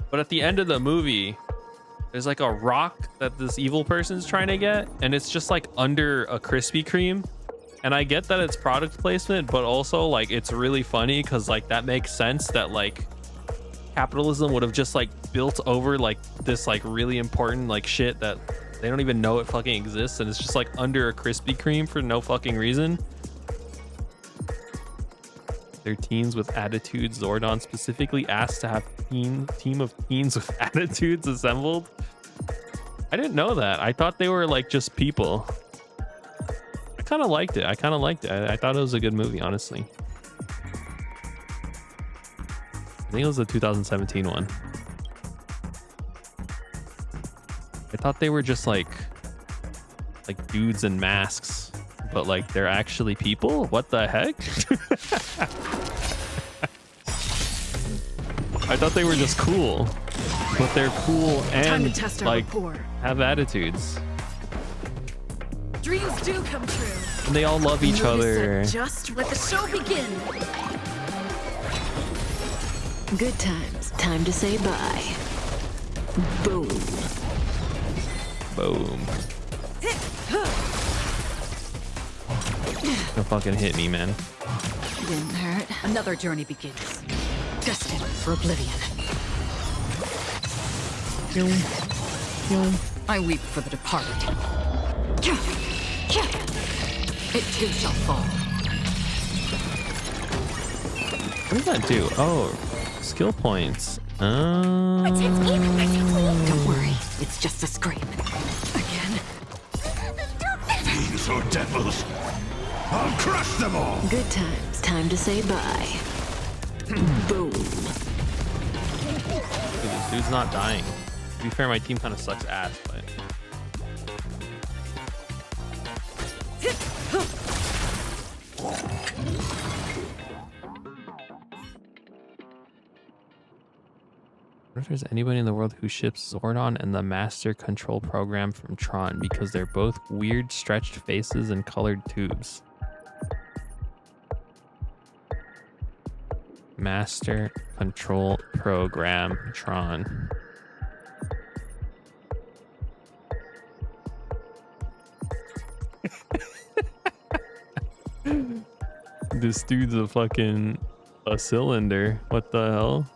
But at the end of the movie, there's like a rock that this evil person's trying to get, and it's just like under a Krispy Kreme. And I get that it's product placement, but also like it's really funny because like that makes sense that like capitalism would have just like built over like this like really important like shit that they don't even know it fucking exists, and it's just like under a Krispy Kreme for no fucking reason. They're teens with attitudes. Zordon specifically asked to have team of teens with attitudes assembled. I didn't know that. I thought they were like just people. I kind of liked it. I thought it was a good movie, honestly. I think it was the 2017 one. I thought they were just like dudes in masks, but like they're actually people. What the heck? I thought they were just cool, but they're cool and like have attitudes. Dreams do come true. And they all love each other. Just let the show begin. Good times. Time to say bye. Boom. Boom. Don't fucking hit me, man. Didn't hurt. Another journey begins. Destined for oblivion. I weep for the departed. It too shall fall. What does that do? Oh, skill points. But since even perfectly. Don't worry, it's just a scrape. Again. Fiends or devils, I'll crush them all! Good times. Time to say bye. Boom. Dude, this dude's not dying. To be fair, my team kind of sucks ass, but... What if there's anybody in the world who ships Zordon and the Master Control Program from Tron, because they're both weird stretched faces and colored tubes? Master Control Program Tron. This dude's a cylinder. What the hell?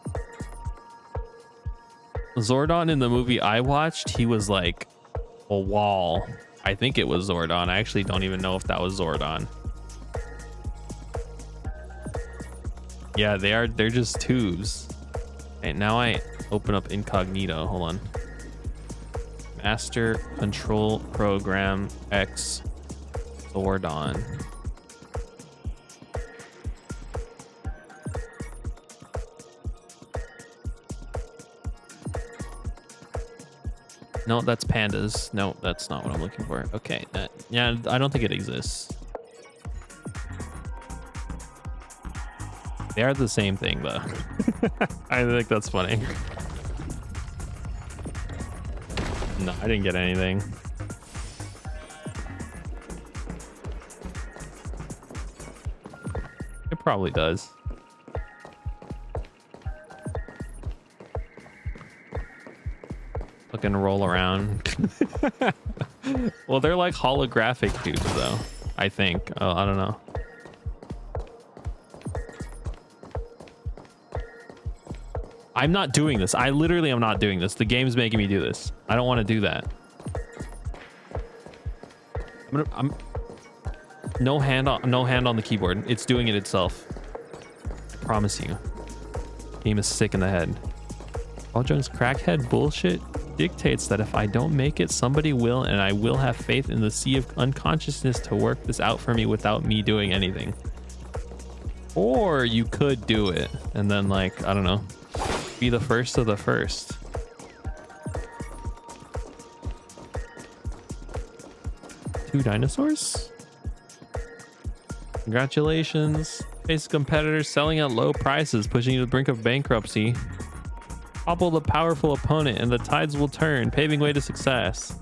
Zordon in the movie I watched, he was like a wall. I think it was Zordon. I actually don't even know if that was Zordon. Yeah, they're just tubes. And now I open up incognito. Hold on. Master Control Program X Zordon. No, that's pandas. No, that's not what I'm looking for. Okay, yeah, I don't think it exists. They are the same thing, though. I think that's funny. No, I didn't get anything. It probably does. Fucking roll around. Well, they're like holographic tubes, though. I think. Oh, I don't know. I'm not doing this. I literally am not doing this. The game's making me do this. I don't want to do that. I'm no hand on the keyboard. It's doing it itself. I promise you. Game is sick in the head. Paul Jones crackhead bullshit. dictates that if I don't make it, somebody will, and I will have faith in the sea of unconsciousness to work this out for me without me doing anything. Or you could do it and then, like, I don't know, be the first of the first. Two dinosaurs? Congratulations. Face competitors selling at low prices, pushing you to the brink of bankruptcy. Topple the powerful opponent and the tides will turn, paving way to success.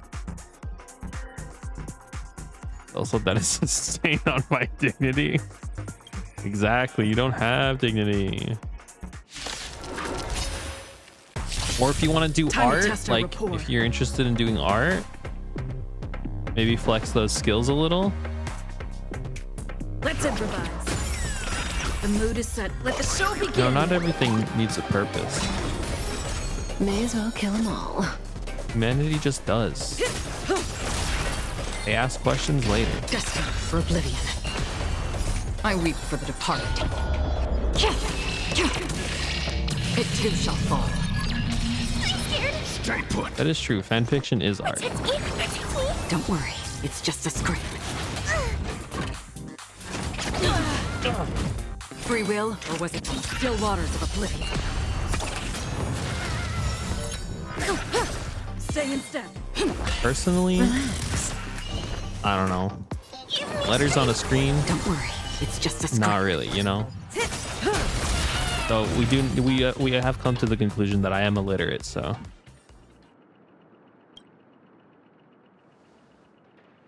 Also, that is a stain on my dignity. Exactly, you don't have dignity. Or if you want to do art, like if you're interested in doing art, maybe flex those skills a little. Let's improvise. The mood is set. Let the show begin. No, not everything needs a purpose. May as well kill them all. Humanity just does. They ask questions later. Destined for oblivion. I weep for the departed. It too shall fall. Stay put. That is true. Fanfiction is art. Don't worry, it's just a script. Free will, or was it the still waters of oblivion? Stay in step. Personally, I don't know. Letters on a screen, Don't worry, it's just a script. not really, you know. So we have come to the conclusion that I am illiterate, so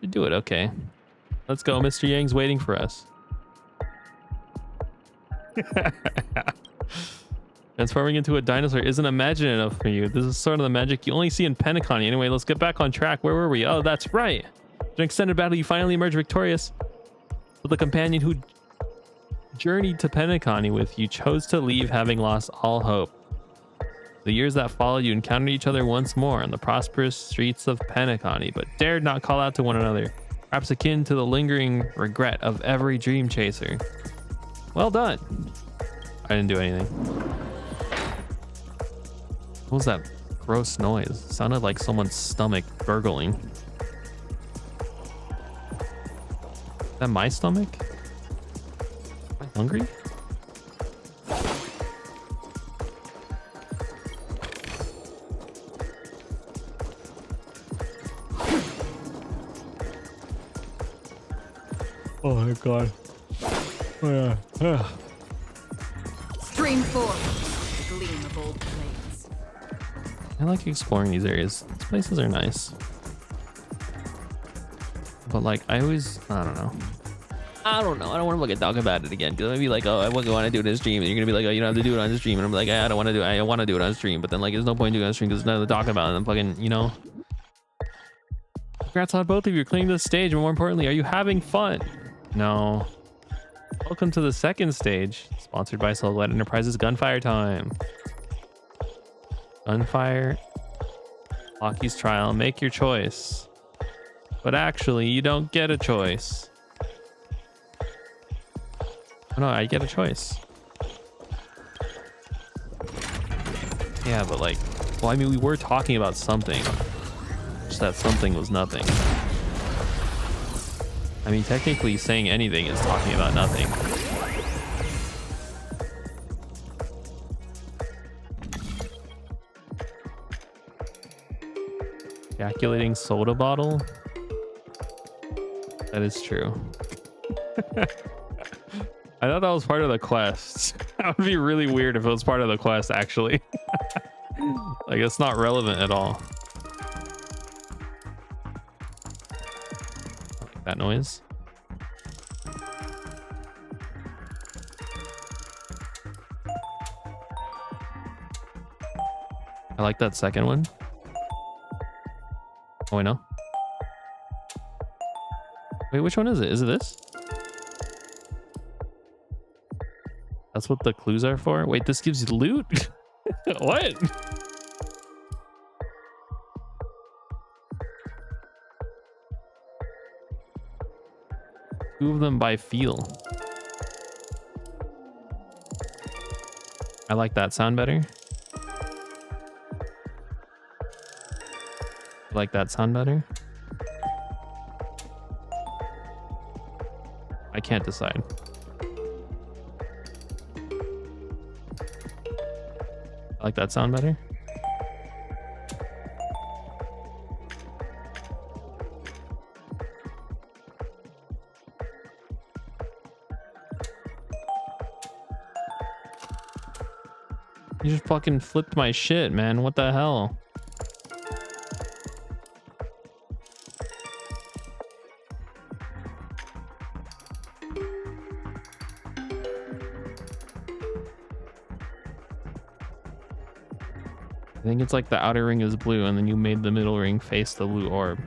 you do it. Okay, let's go. Mr. Yang's waiting for us. Transforming into a dinosaur isn't imaginative enough for you. This is sort of the magic you only see in Penacony. Anyway, let's get back on track. Where were we? Oh, that's right. In an extended battle, you finally emerge victorious. But the companion who journeyed to Penacony with you chose to leave, having lost all hope. The years that followed, you encountered each other once more on the prosperous streets of Penacony, but dared not call out to one another, perhaps akin to the lingering regret of every dream chaser. Well done. I didn't do anything. What was that gross noise? It sounded like someone's stomach gurgling. Is that my stomach? Am I hungry? Oh my god. Oh yeah. Stream forward. The gleam of old blades. I like exploring these areas. These places are nice. But like, I don't know. I don't want to fucking talk about it again. Because I'd be like, oh, I want to do it in stream. And you're going to be like, oh, you don't have to do it on the stream. And I'm like, I don't want to do it. I want to do it on stream. But then like, there's no point doing it on stream because there's nothing to talk about. And I'm fucking, you know. Congrats on both of you clearing the stage. But more importantly, are you having fun? No. Welcome to the second stage. Sponsored by Silhouette Enterprises. Gunfire time. Gunfire. Loki's trial. Make your choice. But actually, you don't get a choice. Oh, no, I get a choice. Yeah, but like, well, I mean, we were talking about something. Just that something was nothing. I mean, technically saying anything is talking about nothing. Calculating soda bottle. That is true. I thought that was part of the quest. That would be really weird if it was part of the quest, actually. Like, it's not relevant at all. Like that noise. I like that second one. Oh, I know. Wait, which one is it? Is it this? That's what the clues are for? Wait, this gives you loot? What? Two of them by feel. I like that sound better. Like that sound better? I can't decide. Like that sound better? You just fucking flipped my shit, man. What the hell? I think it's like the outer ring is blue and then you made the middle ring face the blue orb.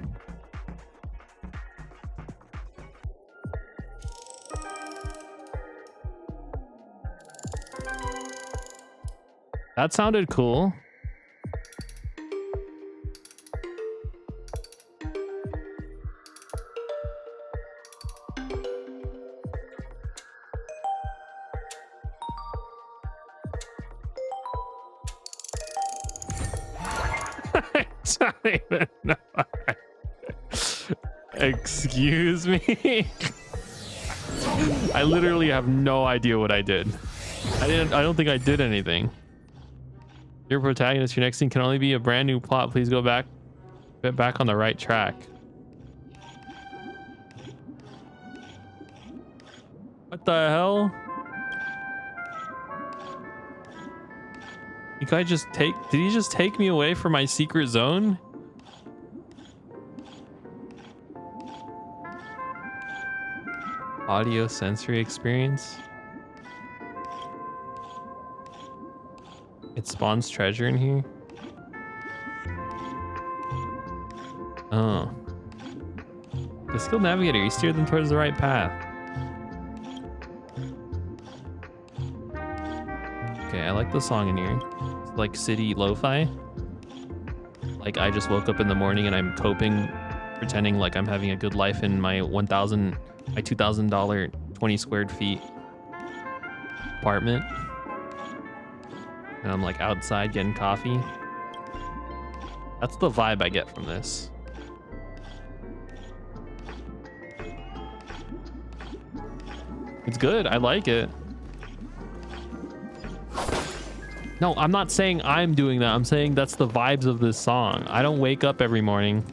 That sounded cool. I don't even know. Excuse me. I literally have no idea what I did. I don't think I did anything. Your protagonist, your next scene can only be a brand new plot. Please go back, get back on the right track. What the hell? You guys just did he just take me away from my secret zone? Audio sensory experience. It spawns treasure in here. Oh. The skilled navigator, you steer them towards the right path. Okay, I like the song in here. It's like city lo-fi. Like I just woke up in the morning and I'm coping, pretending like I'm having a good life in my $2,000 20 squared feet apartment. And I'm like outside getting coffee. That's the vibe I get from this. It's good. I like it. No, I'm not saying I'm doing that. I'm saying that's the vibes of this song. I don't wake up every morning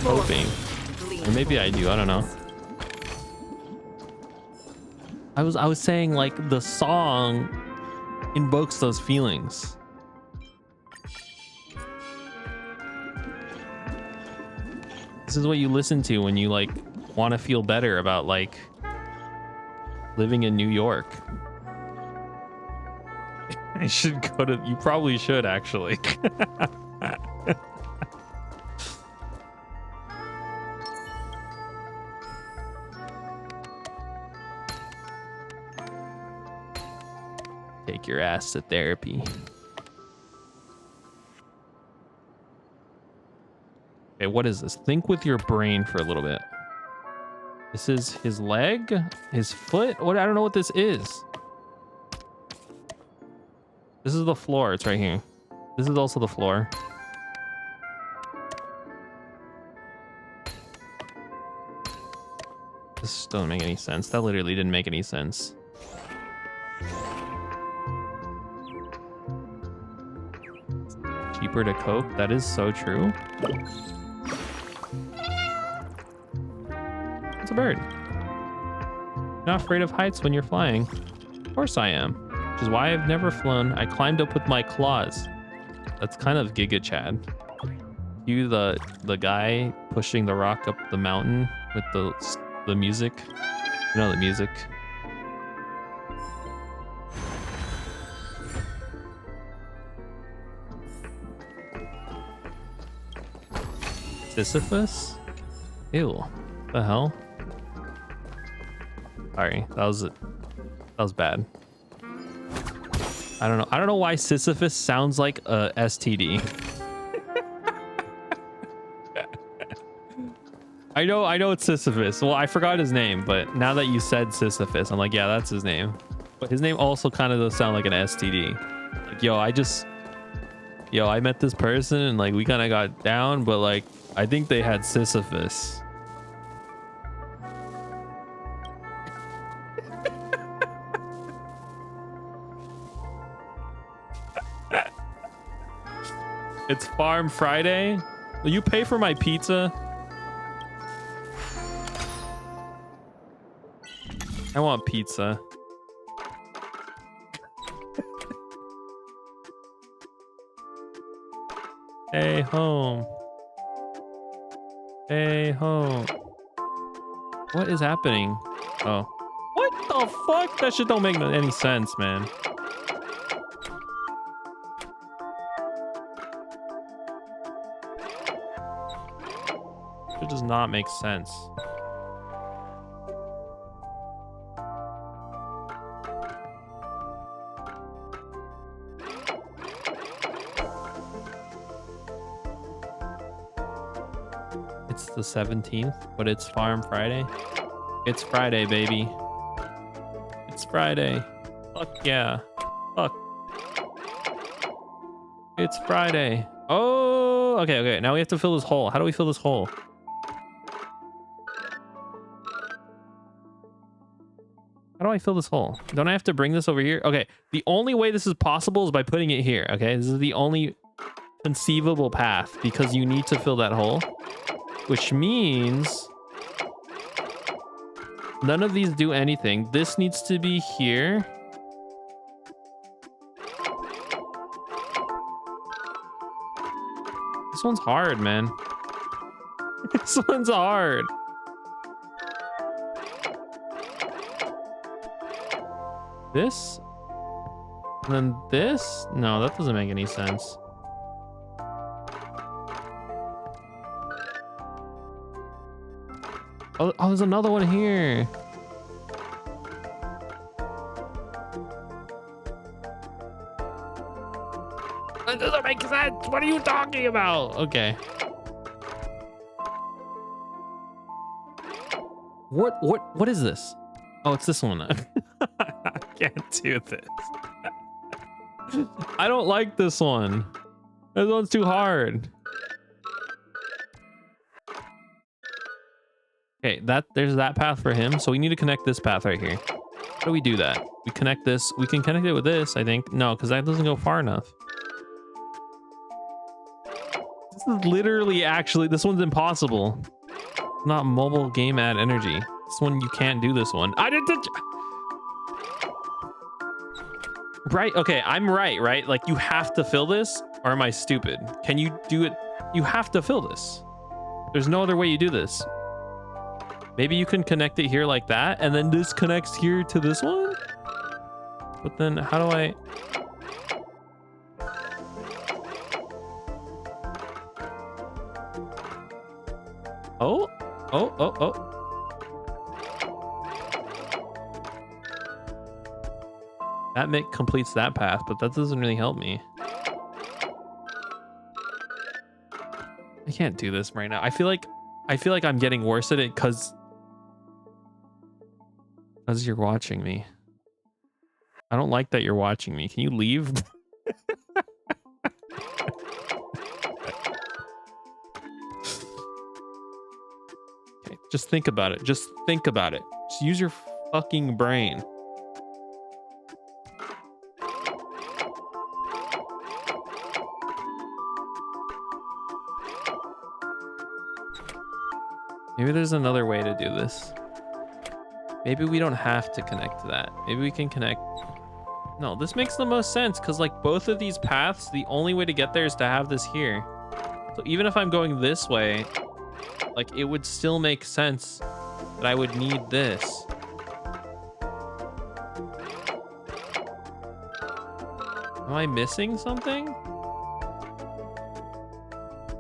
hoping. Or maybe I do. I don't know. I was saying like the song invokes those feelings. This is what you listen to when you like want to feel better about like living in New York. I should go to, you probably should actually. Take your ass to therapy. Okay, what is this? Think with your brain for a little bit. This is his leg? His foot? What? I don't know what this is. This is the floor. It's right here. This is also the floor. This doesn't make any sense. That literally didn't make any sense. Cheaper to cope. That is so true. It's a bird. You're not afraid of heights when you're flying. Of course I am. Which is why I've never flown. I climbed up with my claws. That's kind of Giga Chad. You the guy pushing the rock up the mountain with the music. You know the music. Sisyphus? Ew. What the hell? Sorry, that was bad. I don't know why Sisyphus sounds like a STD. I know it's Sisyphus. Well, I forgot his name, but now that you said Sisyphus, I'm like, yeah, that's his name. But his name also kind of does sound like an STD. Like, yo, yo, I met this person and like we kind of got down, but like I think they had Sisyphus. It's Farm Friday. Will you pay for my pizza? I want pizza. Hey home. Hey home. What is happening? Oh. What the fuck? That shit don't make any sense, man. It does not make sense. It's the 17th, but it's Farm Friday. It's Friday, baby. It's Friday. Fuck yeah. Fuck. It's Friday. Oh, okay, okay. Now we have to fill this hole. How do we fill this hole? How do I fill this hole? Don't I have to bring this over here? Okay, the only way this is possible is by putting it here, okay? This is the only conceivable path because you need to fill that hole, which means none of these do anything. This needs to be here. This one's hard, man. This one's hard. This? And then this? No, that doesn't make any sense. Oh, there's another one here. That doesn't make sense. What are you talking about? Okay. What is this? Oh, it's this one. I can't do this. I don't like this one. This one's too hard. Okay, there's that path for him. So we need to connect this path right here. How do we do that? We connect this. We can connect it with this, I think. No, because that doesn't go far enough. This is literally this one's impossible. Not mobile game ad energy. This one, you can't do this one. I didn't. Right, okay, I'm right? Like, you have to fill this, or am I stupid? Can you do it? You have to fill this. There's no other way you do this. Maybe you can connect it here like that, and then this connects here to this one? But then, how do I... Oh. That completes that path, but that doesn't really help me. I can't do this right now. I feel like I'm getting worse at it because you're watching me. I don't like that you're watching me. Can you leave? Okay, just think about it. Just think about it. Just use your fucking brain. Maybe there's another way to do this. Maybe we don't have to connect to that. Maybe we can connect. No, this makes the most sense because like both of these paths, the only way to get there is to have this here. So even if I'm going this way, like it would still make sense that I would need this. Am I missing something?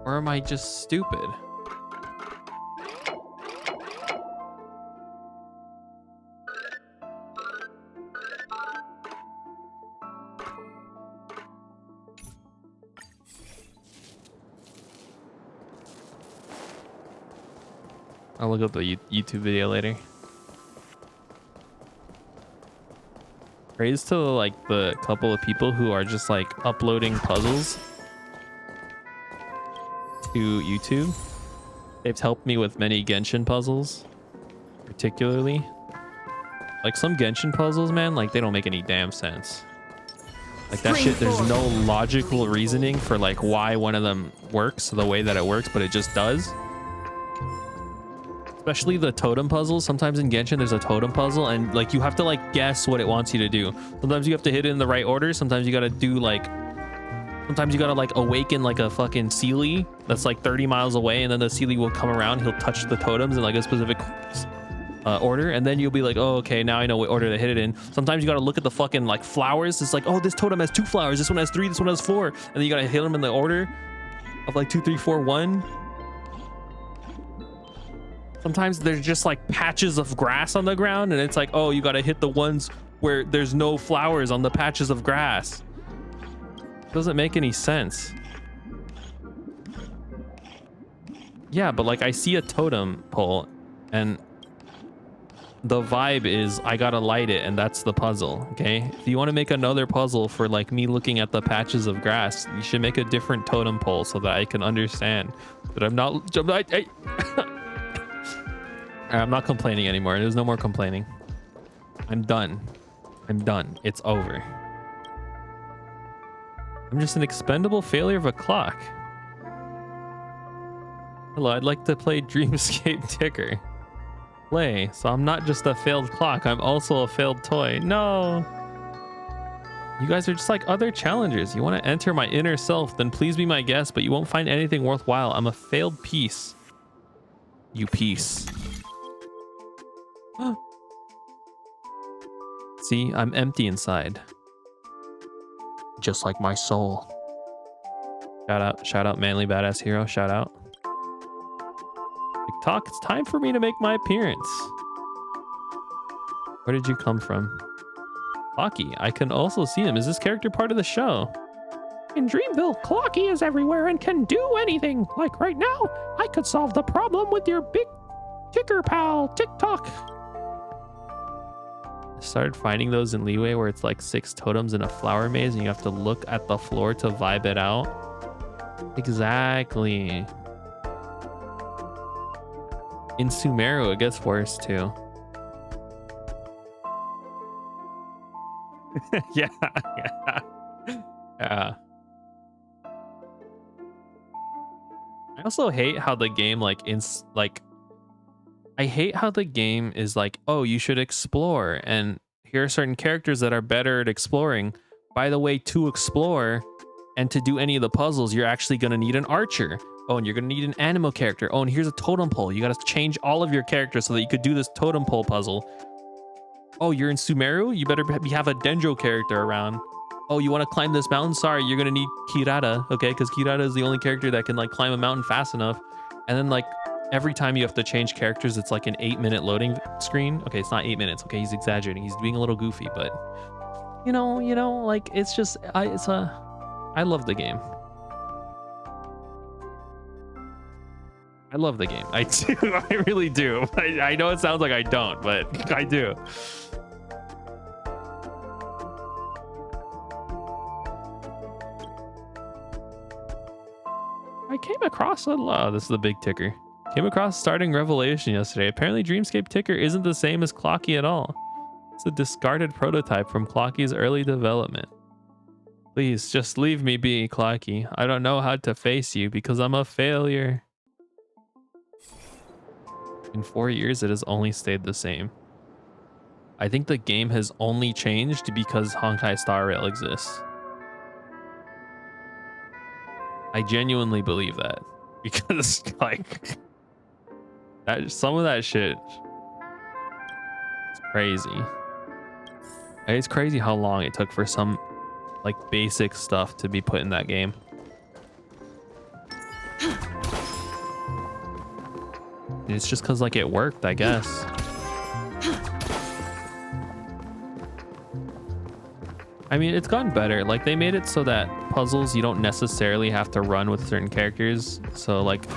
Or am I just stupid? I'll look up the YouTube video later. Praise to like the couple of people who are just like uploading puzzles to YouTube. They've helped me with many Genshin puzzles, particularly. Like some Genshin puzzles, man, like they don't make any damn sense. Like that shit, there's no logical reasoning for like why one of them works the way that it works, but it just does. Especially the totem puzzles. Sometimes in Genshin there's a totem puzzle and like you have to like guess what it wants you to do. Sometimes you have to hit it in the right order. Sometimes you gotta do like, sometimes you gotta like awaken like a fucking Seelie that's like 30 miles away, and then the Seelie will come around, he'll touch the totems in like a specific order, and then you'll be like, oh, okay, now I know what order to hit it in. Sometimes you gotta look at the fucking like flowers. It's like, oh, this totem has 2 flowers, this one has 3, this one has 4, and then you gotta hit them in the order of like 2, 3, 4, 1. Sometimes there's just like patches of grass on the ground, and it's like, oh, you gotta hit the ones where there's no flowers on the patches of grass. Doesn't make any sense. Yeah, but like I see a totem pole and the vibe is I gotta light it, and that's the puzzle. Okay, if you want to make another puzzle for like me looking at the patches of grass, you should make a different totem pole so that I can understand that I'm not complaining anymore. There's no more complaining. I'm done. It's over. I'm just an expendable failure of a clock. Hello, I'd like to play Dreamscape Ticker. Play, so I'm not just a failed clock, I'm also a failed toy. No. You guys are just like other challengers. You want to enter my inner self, then please be my guest, but you won't find anything worthwhile. I'm a failed piece. You piece. See, I'm empty inside. Just like my soul. Shout out Manly Badass Hero, shout out. TikTok, it's time for me to make my appearance. Where did you come from? Clocky, I can also see him. Is this character part of the show? In Dreamville, Clocky is everywhere and can do anything. Like right now, I could solve the problem with your big ticker pal, TikTok. I started finding those in Leeway where it's like 6 totems in a flower maze and you have to look at the floor to vibe it out. Exactly. In Sumeru, it gets worse too. yeah. I also hate how the game I hate how the game is like, oh, you should explore, and here are certain characters that are better at exploring. By the way, to explore and to do any of the puzzles, you're actually going to need an archer. Oh, and you're going to need an animal character. Oh, and here's a totem pole. You got to change all of your characters so that you could do this totem pole puzzle. Oh, you're in Sumeru? You better have a Dendro character around. Oh, you want to climb this mountain? Sorry, you're going to need Kirata, okay? Because Kirata is the only character that can like climb a mountain fast enough. And then like every time you have to change characters, it's like an 8-minute loading screen. Okay, it's not 8 minutes. Okay, he's exaggerating. He's being a little goofy, but you know, like it's just, I love the game. I love the game. I do. I really do. I know it sounds like I don't, but I do. I came across this is the big ticker. Came across starting Revelation yesterday. Apparently Dreamscape Ticker isn't the same as Clocky at all. It's a discarded prototype from Clocky's early development. Please just leave me be, Clocky. I don't know how to face you because I'm a failure. In 4 years, it has only stayed the same. I think the game has only changed because Honkai Star Rail exists. I genuinely believe that. Because, like, some of that shit is crazy. It's crazy how long it took for some, like, basic stuff to be put in that game. It's just because like it worked, I guess. I mean, it's gotten better. Like they made it so that puzzles you don't necessarily have to run with certain characters. So like,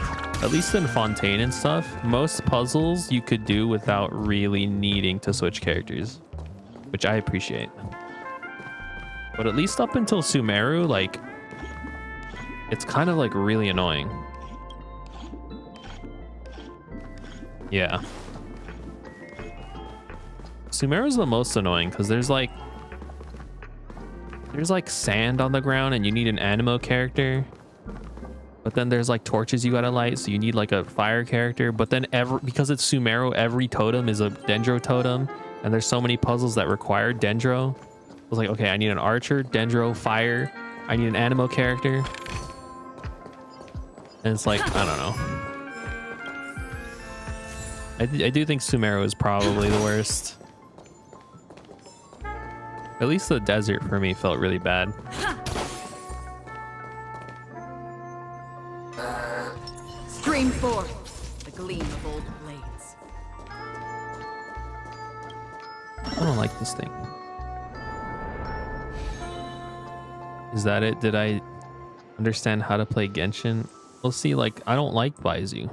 at least in Fontaine and stuff, most puzzles you could do without really needing to switch characters, which I appreciate. But at least up until Sumeru, like, it's kind of like really annoying. Yeah. Sumeru's the most annoying because there's like sand on the ground and you need an animo character. But then there's like torches you gotta light, so you need like a fire character. But then because it's Sumeru, every totem is a Dendro totem, and there's so many puzzles that require Dendro. I was like, okay, I need an archer, Dendro, fire. I need an animo character. And it's like, I don't know. I do think Sumeru is probably the worst. At least the desert for me felt really bad. Stream forth the gleam of old blades. I don't like this thing. Is that it? Did I understand how to play Genshin? Well, see, like, I don't like Baizu.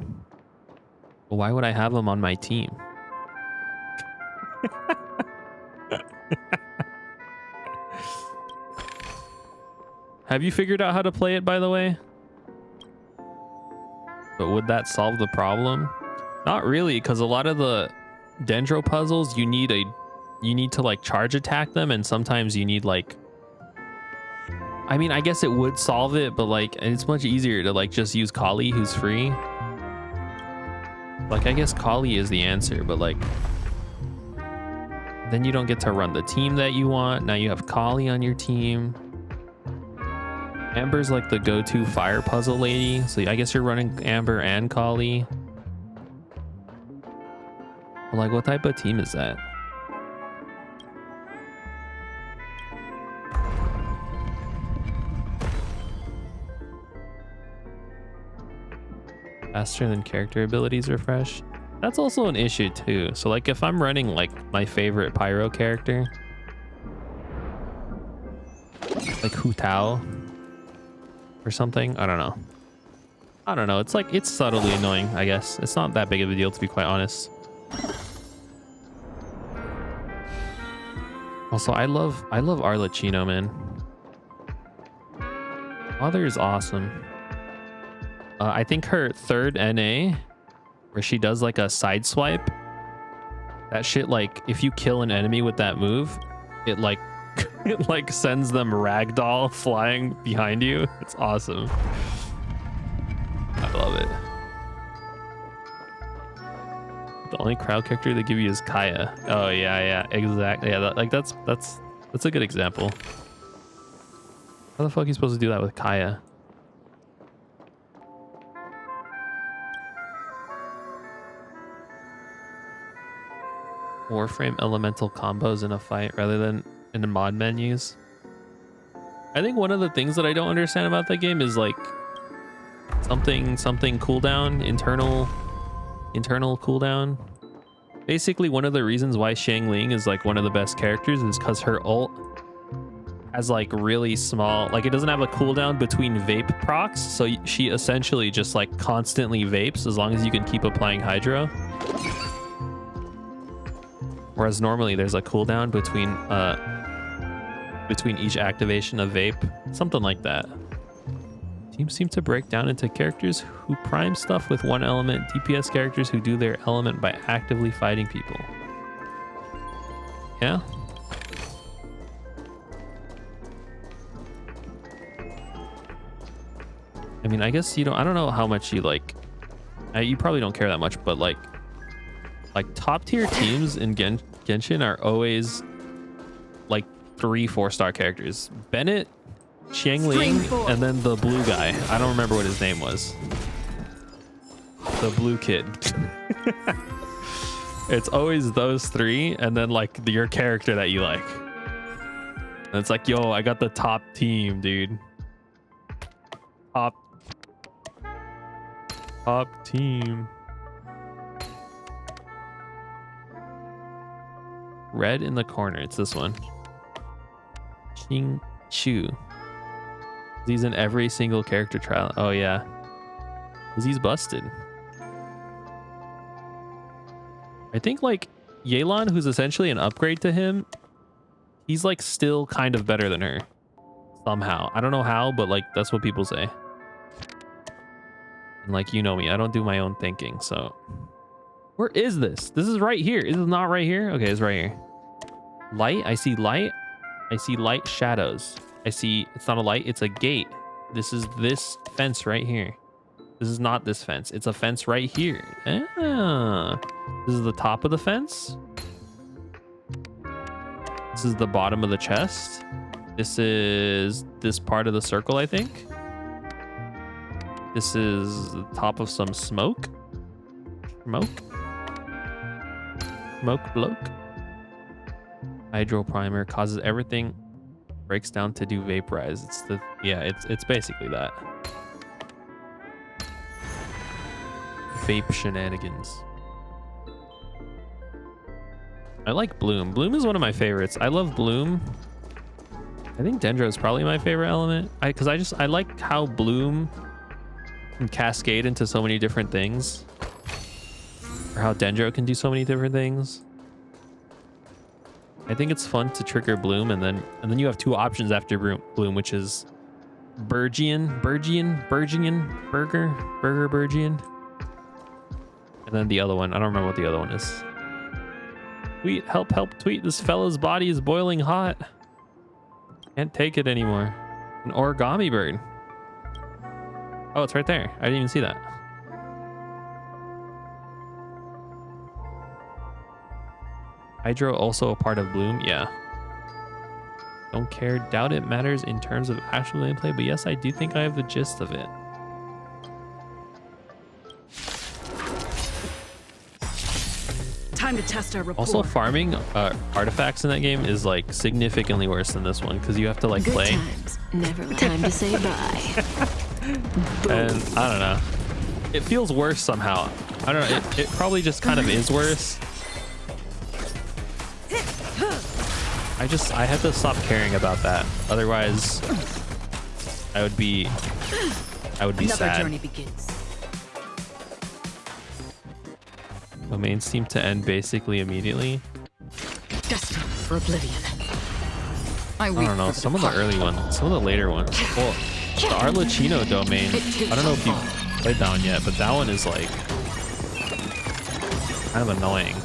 Well, why would I have him on my team? Have you figured out how to play it, by the way? But would that solve the problem? Not really, because a lot of the Dendro puzzles, you need to like charge attack them, and sometimes you need like, I mean, I guess it would solve it, but like it's much easier to like just use Kali, who's free. Like, I guess Kali is the answer, but like then you don't get to run the team that you want. Now you have Kali on your team. Amber's like the go-to fire puzzle lady, so I guess you're running Amber and Kali. But like, what type of team is that? Faster than character abilities refresh. That's also an issue too. So like, if I'm running like my favorite pyro character, like Hu Tao or something, I don't know. It's like, it's subtly annoying, I guess. It's not that big of a deal, to be quite honest. Also, I love Arlecchino, man. Mother is awesome. I think her third NA, where she does like a side swipe, that shit, like if you kill an enemy with that move, it like it like sends them ragdoll flying behind you. It's awesome. I love it. The only crowd character they give you is Kaya. Oh yeah, exactly. Yeah, that's a good example. How the fuck are you supposed to do that with Kaya? Warframe elemental combos in a fight rather than in the mod menus. I think one of the things that I don't understand about that game is like something cooldown, internal cooldown. Basically, one of the reasons why Xiangling is like one of the best characters is because her ult has like really small, like it doesn't have a cooldown between vape procs, so she essentially just like constantly vapes as long as you can keep applying Hydro. Whereas normally there's a cooldown between each activation of vape, something like that. Teams seem to break down into characters who prime stuff with one element, DPS characters who do their element by actively fighting people. Yeah? I mean, I guess I don't know how much you like, you probably don't care that much, but like top tier teams in Genshin are always like 3-4-star characters. Bennett, Xiangling, and then the blue guy. I don't remember what his name was. The blue kid. It's always those three, and then like your character that you like. And it's like, yo, I got the top team, dude. Top team. Red in the corner. It's this one. Xing Chu. He's in every single character trial. Oh yeah. Because he's busted. I think like Yelan, who's essentially an upgrade to him, he's like still kind of better than her. Somehow. I don't know how, but like that's what people say. And like, you know me, I don't do my own thinking, so Where is this? This is right here. Is it not right here? Okay, it's right here. Light. I see light. I see light shadows. I see it's not a light. It's a gate. This is this fence right here. This is not this fence. It's a fence right here. Ah. This is the top of the fence. This is the bottom of the chest. This is this part of the circle, I think. This is the top of some smoke. Smoke. Smoke bloke. Hydro primer causes everything breaks down to do vaporize. It's the it's basically that. Vape shenanigans. I like Bloom. Bloom is one of my favorites. I love Bloom. I think Dendro is probably my favorite element. Because I like how Bloom can cascade into so many different things. Or how Dendro can do so many different things. I think it's fun to trigger Bloom, and then you have two options after Bloom, which is Burgian, Burger, Burgian. And then the other one, I don't remember what the other one is. Tweet, help, tweet. This fella's body is boiling hot. Can't take it anymore. An origami bird. Oh, it's right there. I didn't even see that. Hydro also a part of Bloom? Yeah. Don't care. Doubt it matters in terms of actual gameplay, but yes, I do think I have the gist of it. Time to test our rapport. Also, farming artifacts in that game is like significantly worse than this one because you have to like Good play. times. Never time to say bye. And I don't know. It feels worse somehow. I don't know. It probably just kind of is worse. I had to stop caring about that. Otherwise, I would be Another sad. journey begins. Domains seem to end basically immediately. Destined for oblivion. I don't know. Some of the early ones, some of the later ones. Well, the Arlecchino domain. I don't know if you've played that one yet, but that one is like kind of annoying.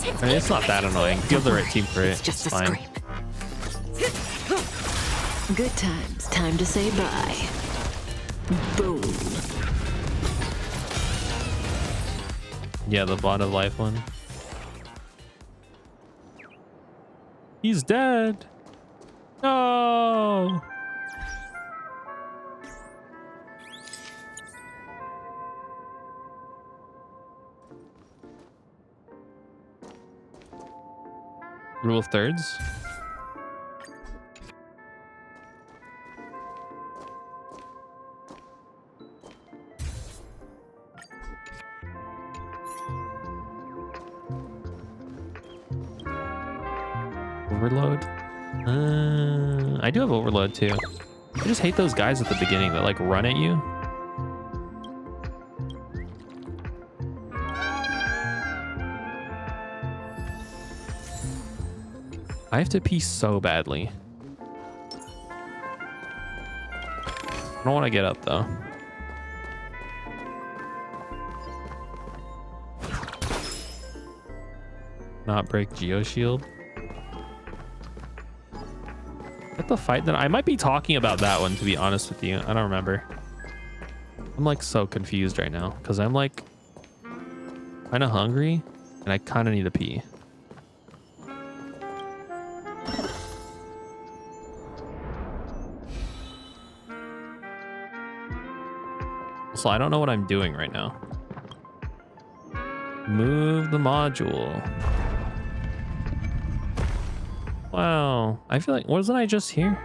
I mean, it's not that annoying. If you have the right team for it, It's just it's a fine. scrape. Good times. Time to say bye. Boom. Yeah, the bot of life one. He's dead. No. Rule of thirds. Overload. I do have overload too. I just hate those guys at the beginning that like run at you. I have to pee so badly. I don't want to get up though. Not break Geoshield. What the fight that I might be talking about that one, to be honest with you. I don't remember. I'm like so confused right now because I'm like kind of hungry and I kind of need to pee. So I don't know what I'm doing right now. Move the module. Wow. I feel like, wasn't I just here?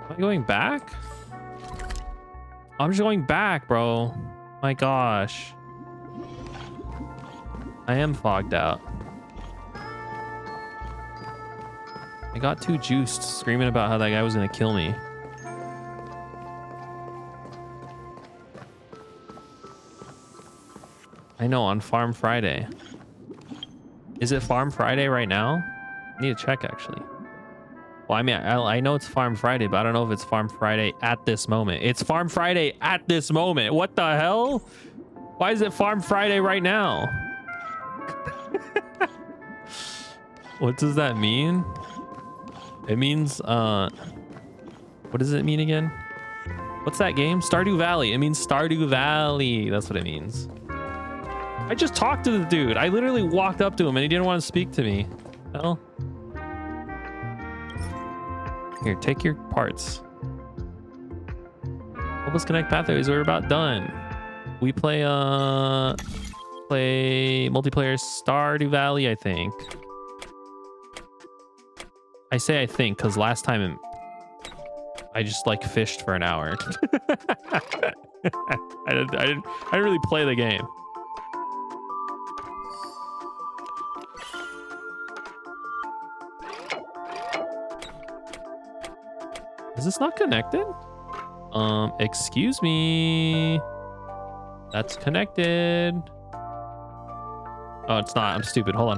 Am I going back? I'm just going back, bro. My gosh. I am fogged out. I got too juiced screaming about how that guy was gonna kill me. I know, on Farm Friday. Is it Farm Friday right now? I need to check, actually. Well, I mean, I know it's Farm Friday, but I don't know if it's Farm Friday at this moment. It's Farm Friday at this moment. What the hell? Why is it Farm Friday right now? What does that mean? It means, what does it mean again? What's that game? Stardew Valley. It means Stardew Valley. That's what it means. I just talked to the dude. I literally walked up to him and he didn't want to speak to me. Hell. Here, take your parts. Help us connect pathways. We're about done. We play multiplayer Stardew Valley, I think. I say I think because last time I just like fished for an hour. I didn't really play the game. Is this not connected? Excuse me. That's connected. Oh, it's not. I'm stupid. Hold on.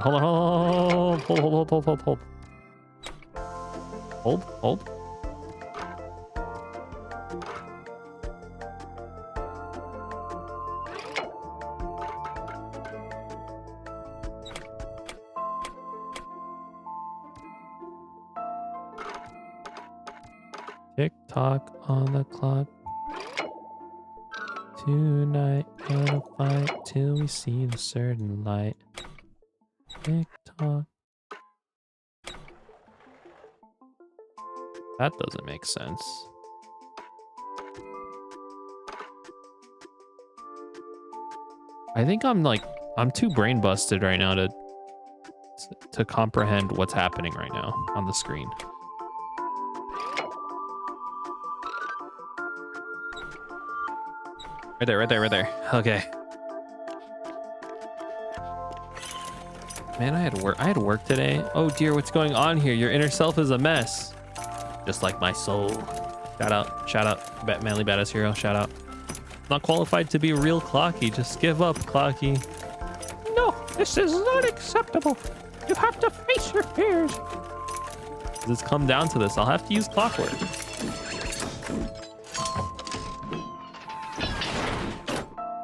Hold. Tick tock on the clock. Tonight, gonna fight till we see the certain light. Tick tock. That doesn't make sense. I think I'm too brain busted right now to comprehend what's happening right now on the screen. Right there. Okay. Man, I had work today. Oh dear, what's going on here? Your inner self is a mess. Just like my soul. Shout out. Manly Badass Hero, shout out. Not qualified to be real Clocky. Just give up, Clocky. No, this is not acceptable. You have to face your fears. Does this come down to this? I'll have to use clockwork.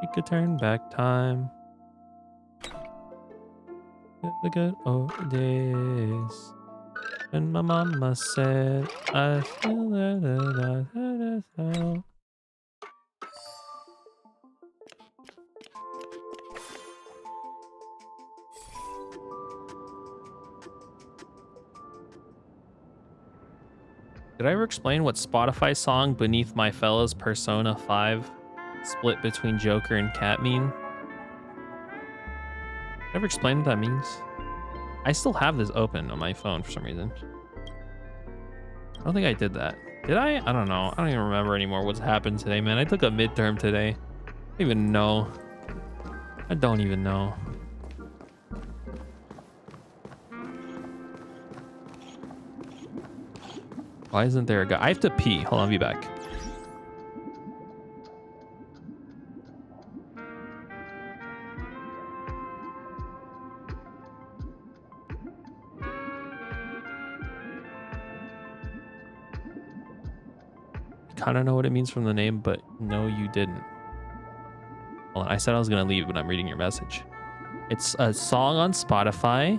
We could turn back time. The good old days. And my mama said, I feel that I heard. Did I ever explain what Spotify song Beneath My Fellas Persona 5 split between Joker and Cat mean? Ever explain what that means? I still have this open on my phone for some reason. I don't think I did that. Did I? I don't know. I don't even remember anymore what's happened today, man. I took a midterm today. I don't even know. I don't even know. Why isn't there a guy? I have to pee. Hold on, I'll be back. Kind of know what it means from the name, but no, you didn't. Hold on, I said I was gonna leave, but I'm reading your message. It's a song on Spotify.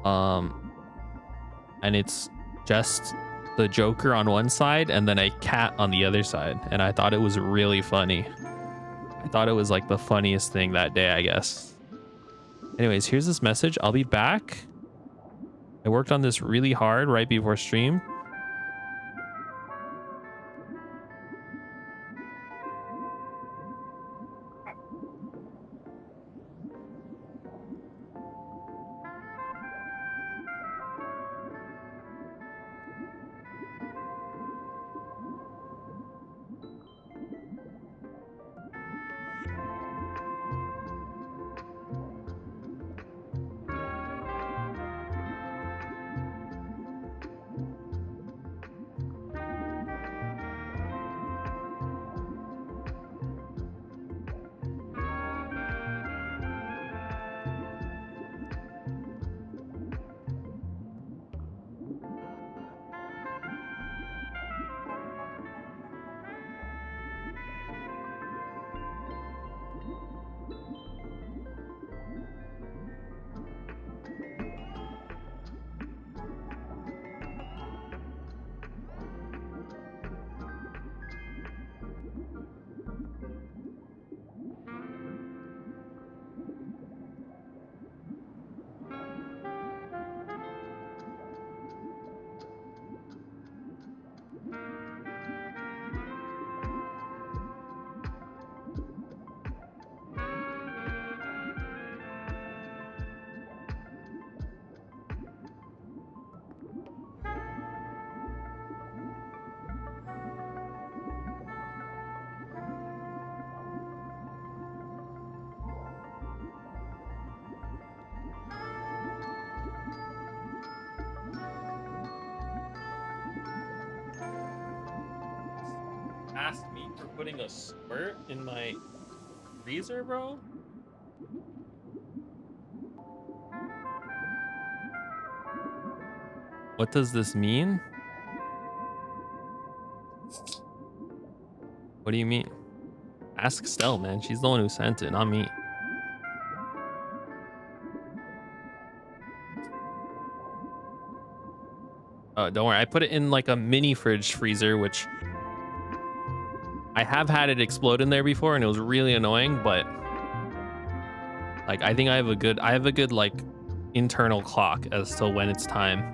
And it's just the Joker on one side and then a cat on the other side. And I thought it was really funny. I thought it was like the funniest thing that day, I guess. Anyways, here's this message. I'll be back. I worked on this really hard right before stream. for putting a squirt in my freezer, bro? What does this mean? What do you mean? Ask Stell, man. She's the one who sent it, not me. Oh, don't worry. I put it in like a mini fridge freezer, which I have had it explode in there before, and it was really annoying. But like, I think I have a good like internal clock as to when it's time.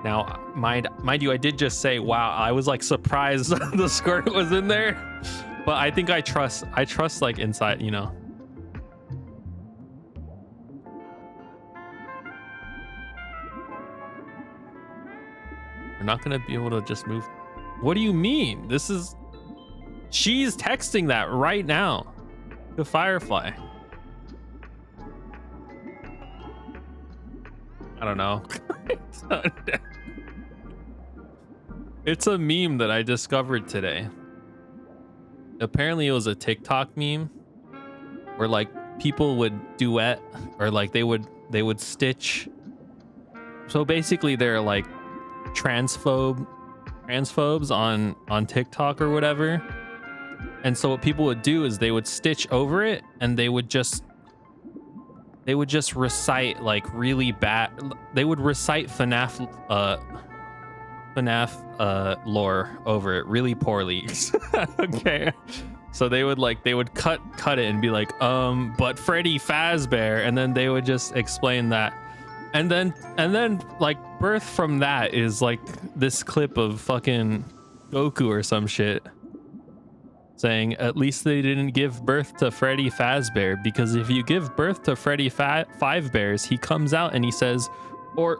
Now, mind you, I did just say, wow, I was like surprised the squirt was in there, but I think I trust like inside, you know. We're not gonna be able to just move. What do you mean? She's texting that right now to Firefly. I don't know. It's a meme that I discovered today. Apparently it was a TikTok meme where like people would duet, or like they would stitch. So basically they're like transphobes on TikTok or whatever. And so what people would do is they would stitch over it, and they would just recite like really bad. They would recite FNAF lore over it really poorly. Okay. So they would cut it and be like, but Freddy Fazbear, and then they would just explain that. And then like birth from that is like this clip of fucking Goku or some shit saying, at least they didn't give birth to Freddy Fazbear, because if you give birth to Freddy Five Bears, he comes out and he says, or,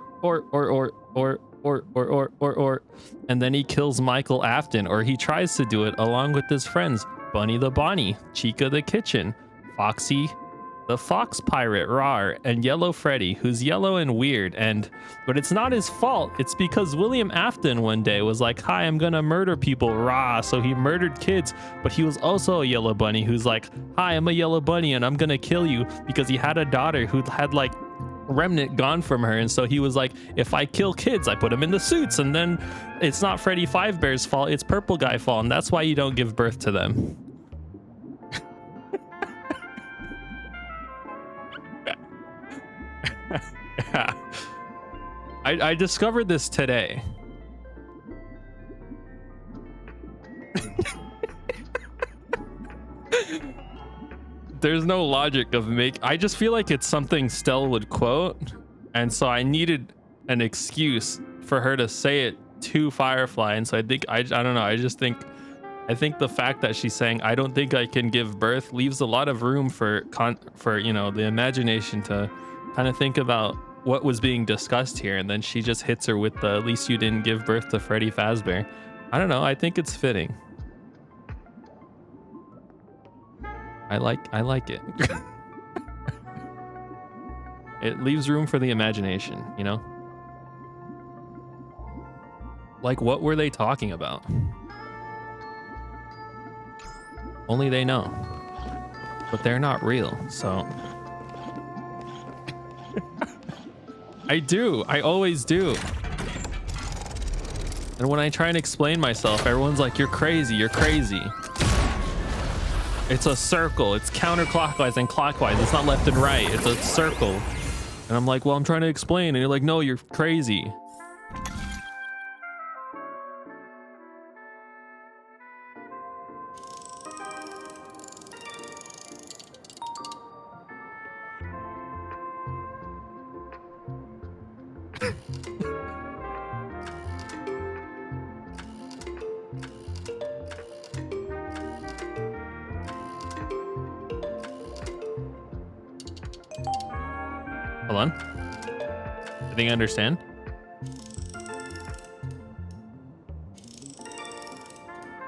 and then he kills Michael Afton, or he tries to do it along with his friends, Bunny the Bonnie, Chica the Kitchen, Foxy the Fox Pirate, Rar, and Yellow Freddy, who's yellow and weird, but it's not his fault. It's because William Afton one day was like, hi, I'm gonna murder people, rah. So he murdered kids, but he was also a yellow bunny who's like, hi, I'm a yellow bunny and I'm gonna kill you, because he had a daughter who had like remnant gone from her, and so he was like, if I kill kids, I put them in the suits, and then it's not Freddy Fivebear's fault, it's Purple Guy fault, and that's why you don't give birth to them. Yeah. I discovered this today. There's no logic of I just feel like it's something Stell would quote, and so I needed an excuse for her to say it to Firefly, and so I think I don't know, I think the fact that she's saying I don't think I can give birth leaves a lot of room for you know, the imagination to kind of think about what was being discussed here, and then she just hits her with the, at least you didn't give birth to Freddy Fazbear. I don't know, I think it's fitting. I like it. It leaves room for the imagination, you know? Like, what were they talking about? Only they know. But they're not real, so... I always do. And when I try and explain myself, everyone's like, you're crazy, It's a circle, it's counterclockwise and clockwise, it's not left and right, it's a circle. And I'm like, well, I'm trying to explain, and you're like, no, you're crazy. Hold on. I think I understand.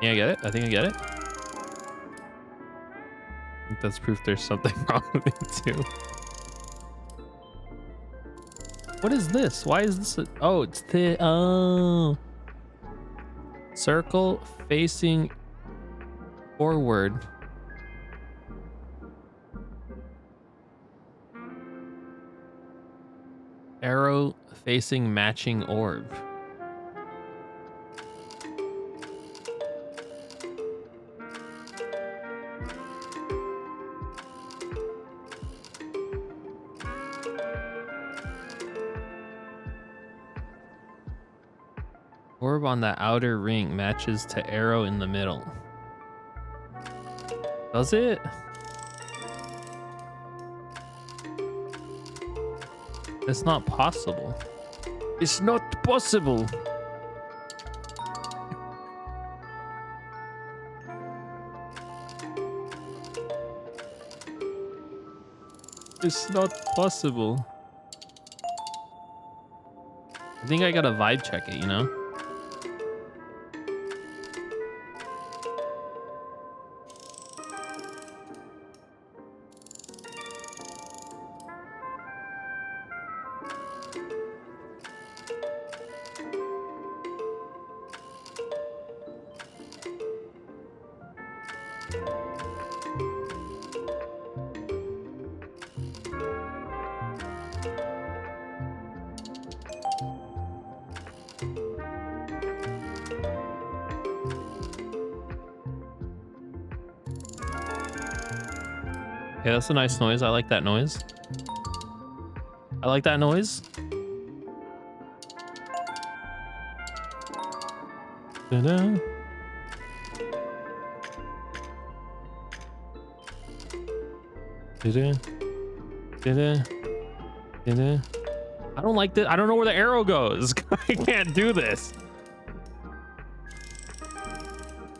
Yeah, I get it. I think I get it. I think that's proof there's something wrong with me too. What is this? Why is this? Oh, it's the circle facing Forward. Arrow facing matching orb. Orb on the outer ring matches to arrow in the middle. Does it? It's not possible. It's not possible. It's not possible. I think I gotta vibe check it, you know? Yeah, that's a nice noise. I like that noise. I like that noise. Da-da. Da-da. Da-da. Da-da. I don't like this. I don't know where the arrow goes. I can't do this.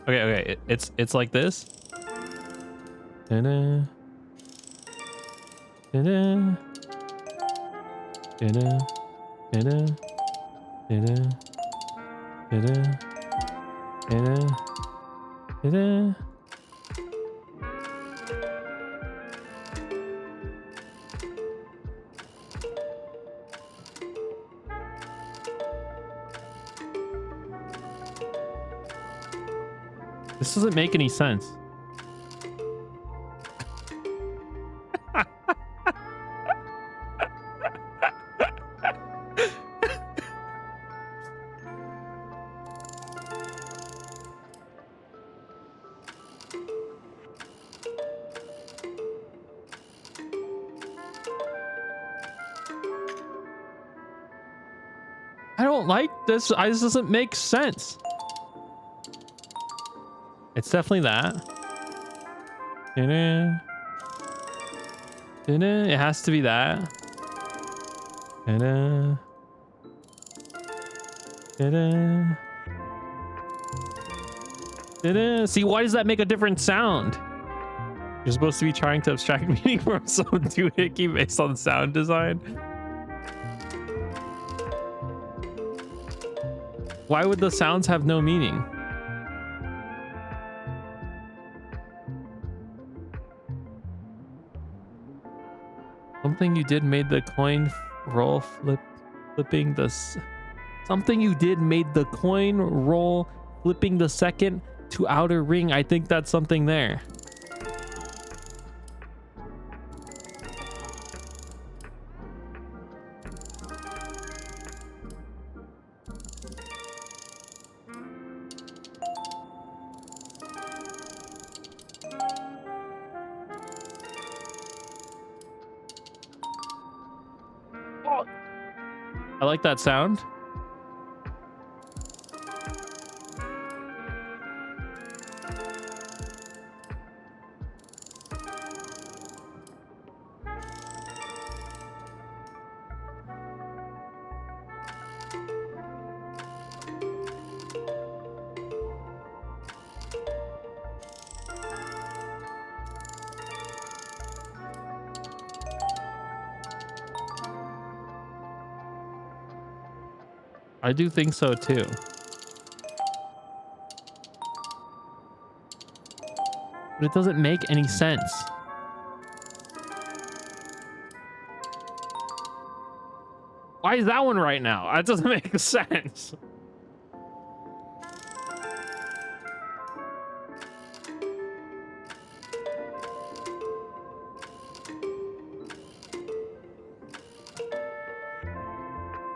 Okay. It's like this. Da-da. Da-da. Da-da. Da-da. Da-da. Da-da. Da-da. Da-da. This doesn't make any sense. I don't like this. This doesn't make sense. It's definitely that. Da-da. Da-da. It has to be that. Da-da. Da-da. Da-da. See, why does that make a different sound? You're supposed to be trying to abstract meaning from some doohickey based on sound design. Why would the sounds have no meaning? Something you did made the coin roll flipping the something you did made the coin roll flipping the second to outer ring. I think that's something there. I like that sound. I do think so too. But it doesn't make any sense. Why is that one right now? That doesn't make sense.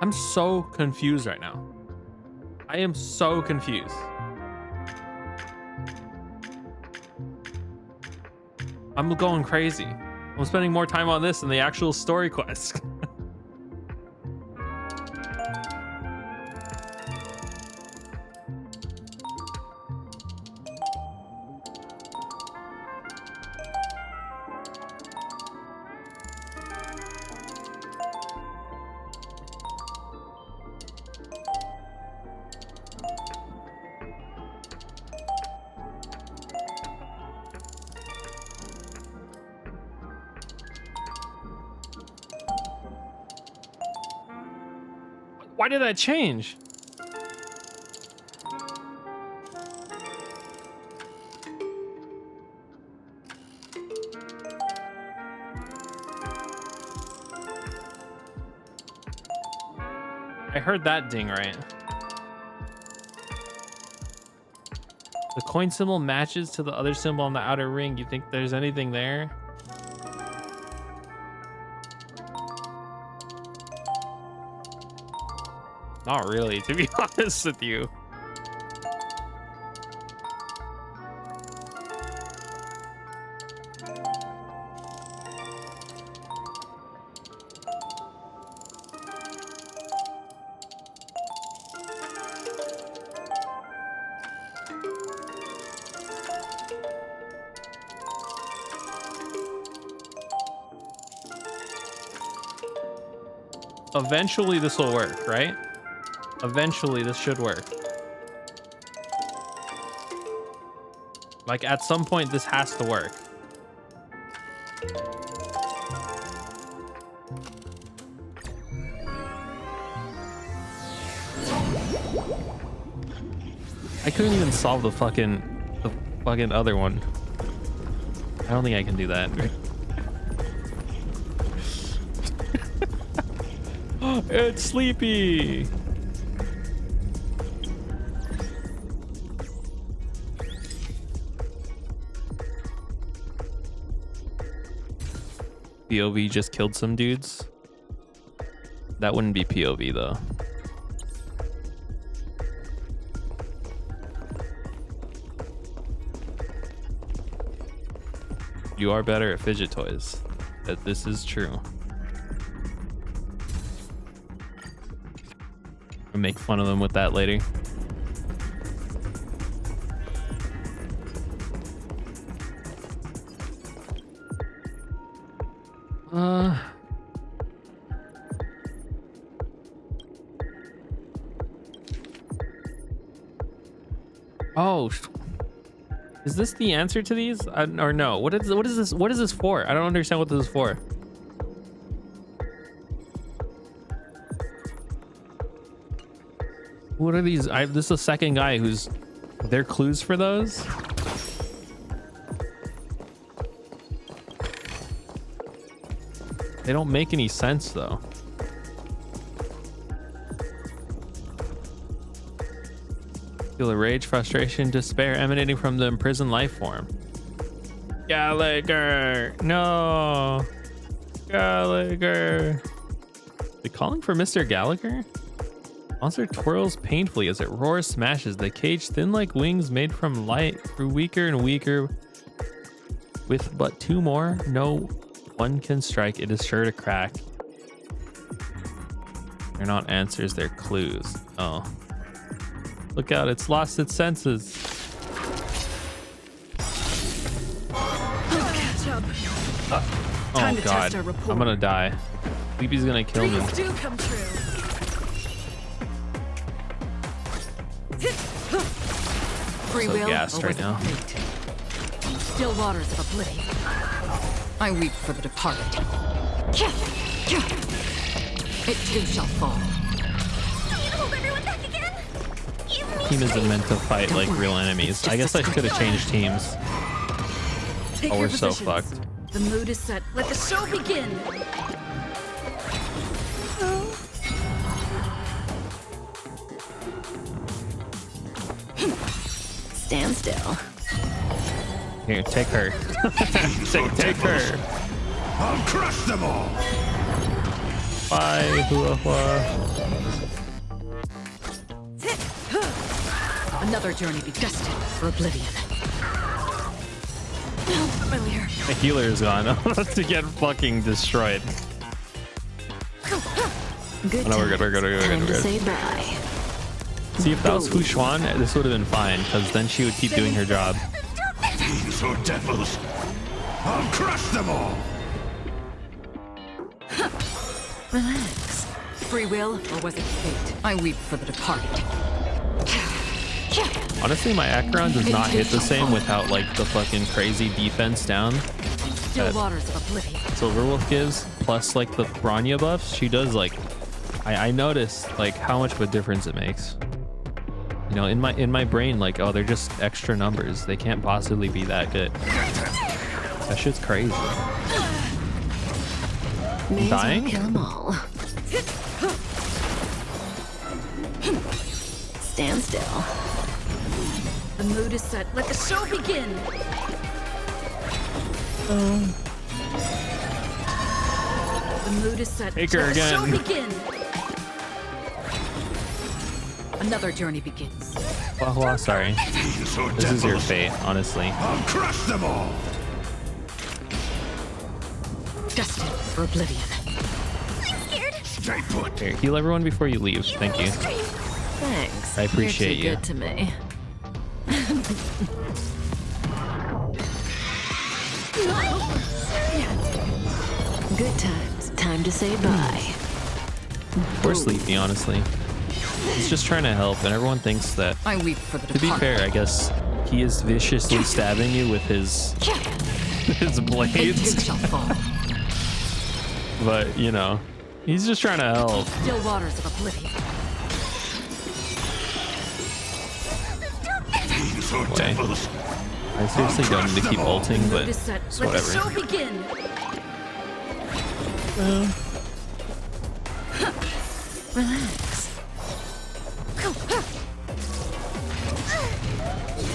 I'm so confused right now. I am so confused. I'm going crazy. I'm spending more time on this than the actual story quest. Why did that change? I heard that ding right. The coin symbol matches to the other symbol on the outer ring. You think there's anything there? Not really, to be honest with you. Eventually this will work, right? Eventually this should work. Like at some point this has to work. I couldn't even solve the fucking other one. I don't think I can do that. It's sleepy. POV just killed some dudes. That wouldn't be POV though. You are better at fidget toys. That this is true. I'll make fun of them with that later. Oh, is this the answer to these? Or no? What is this? What is this for? I don't understand what this is for. What are these? This is the second guy who's. Are there clues for those? They don't make any sense though. Feel a rage, frustration, despair emanating from the imprisoned life form. Gallagher! No! Gallagher! They calling for Mr. Gallagher? Monster twirls painfully as it roars, smashes. The cage, thin like wings made from light, grew weaker and weaker. With but two more, no one can strike. It is sure to crack. They're not answers, they're clues. Oh. Look out, it's lost its senses. Oh god, I'm gonna die. Sleepy's gonna kill me. Do come true. Free So will gassed right now. Still waters of oblivion. I weep for the departed. It too shall fall. Hold everyone back again. Team isn't meant to fight like real enemies. I guess I could have changed teams. Take Oh, your we're so positions. fucked. The mood is set. Let the show begin. Stand still. Here, take her. take her. I'll crush them all. Bye, hua hua. Another journey be destined for oblivion. Familiar. The healer is gone. To get fucking destroyed. Good Oh, no, we're good, we're good, we're good, Time we're to good. say bye. See, if that was Hu Xuan, this would have been fine, because then she would keep doing her job. Fiends or devils, I'll crush them all. Relax. Free will, or was it fate? I weep for the departed. Honestly, my Acheron does not hit the same without like the fucking crazy defense down Still that waters of oblivion. Silverwolf gives, plus like the Bronya buffs. She does like, I noticed like how much of a difference it makes. You know, in my brain, like, oh, they're just extra numbers. They can't possibly be that good. That shit's crazy. May as well Dying? kill them all. Stand still. The mood is set. Let the show begin. The mood is set. Take her Let the show again. begin. Another journey begins. Hua Hua, sorry. Fiends or This is your devils, fate, honestly. I'll crush them all. Destined for oblivion. Stay put. Here, heal everyone before you leave. Thank you. Thanks. I appreciate You're you. too good to me. Good times. Time to say bye. Or sleepy, honestly. He's just trying to help, and everyone thinks that. I weep for the To be departed. fair, I guess he is viciously stabbing you with his It blades, too shall fall. but you know, he's just trying to help. Still waters of oblivion. Fiends or Wait. devils, I seriously don't need to keep ulting, The but mood is set. it's Let the show whatever. begin. Relax.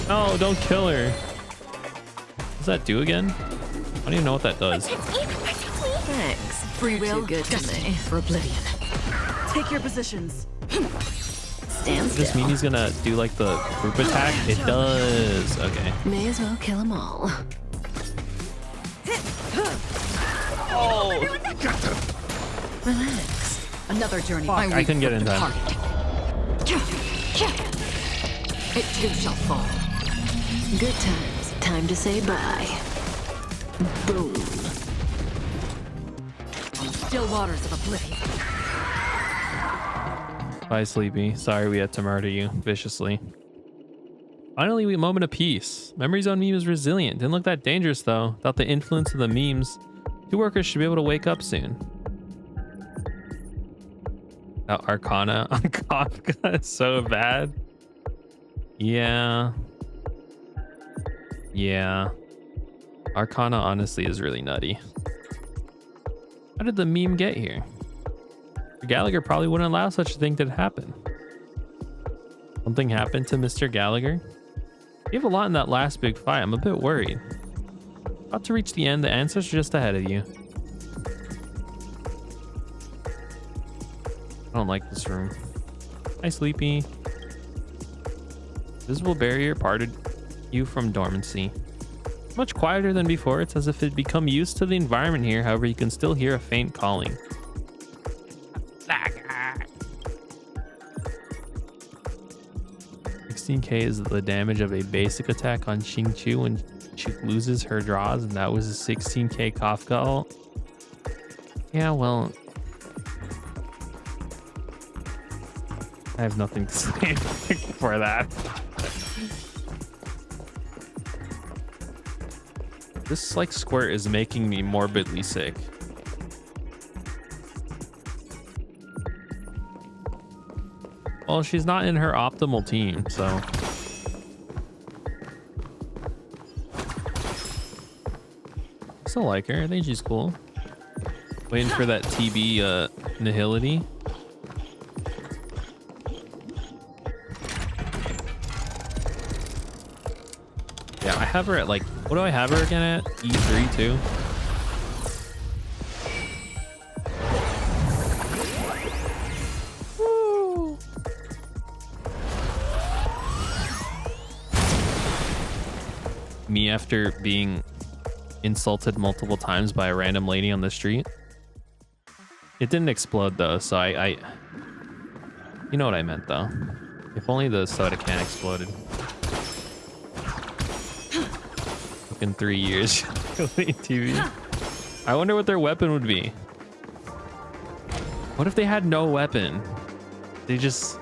Oh, don't kill her. What does that do again? I don't even know what that does. Thanks. Free will, Too good to destined me. for oblivion. Take your positions. Stand Does this mean still. he's gonna do like the group attack? It does. Okay. May as well kill them all. Relax. Another journey. I weep couldn't for get in the time. departed. It too shall fall. Good times. Time to say bye. Boom. Still waters of oblivion. Bye, Sleepy. Sorry we had to murder you viciously. Finally, we moment of peace. Memory Zone meme is resilient. Didn't look that dangerous though. Without the influence of the memes, 2 workers should be able to wake up soon. That Arcana on Kafka is so bad. Yeah. Yeah. Arcana honestly is really nutty. How did the meme get here? Gallagher probably wouldn't allow such a thing to happen. Something happened to Mr. Gallagher? You have a lot in that last big fight. I'm a bit worried. About to reach the end. The answers are just ahead of you. I don't like this room. Hi, Sleepy. Visible barrier parted you from dormancy. Much quieter than before. It's as if it had become used to the environment here. However, you can still hear a faint calling. 16k is the damage of a basic attack on Xingqiu when she loses her draws, and that was a 16k Kafka ult. Yeah, well, I have nothing to say for that. This like squirt is making me morbidly sick. Well, she's not in her optimal team, so. I still like her. I think she's cool. Waiting for that TB nihility. Yeah, I have her at like, what do I have her again at? E3 too? me after being insulted multiple times by a random lady on the street. It didn't explode though, so I you know what I meant though. If only the soda can exploded. In 3 years. TV. I wonder what their weapon would be. What if they had no weapon? They just,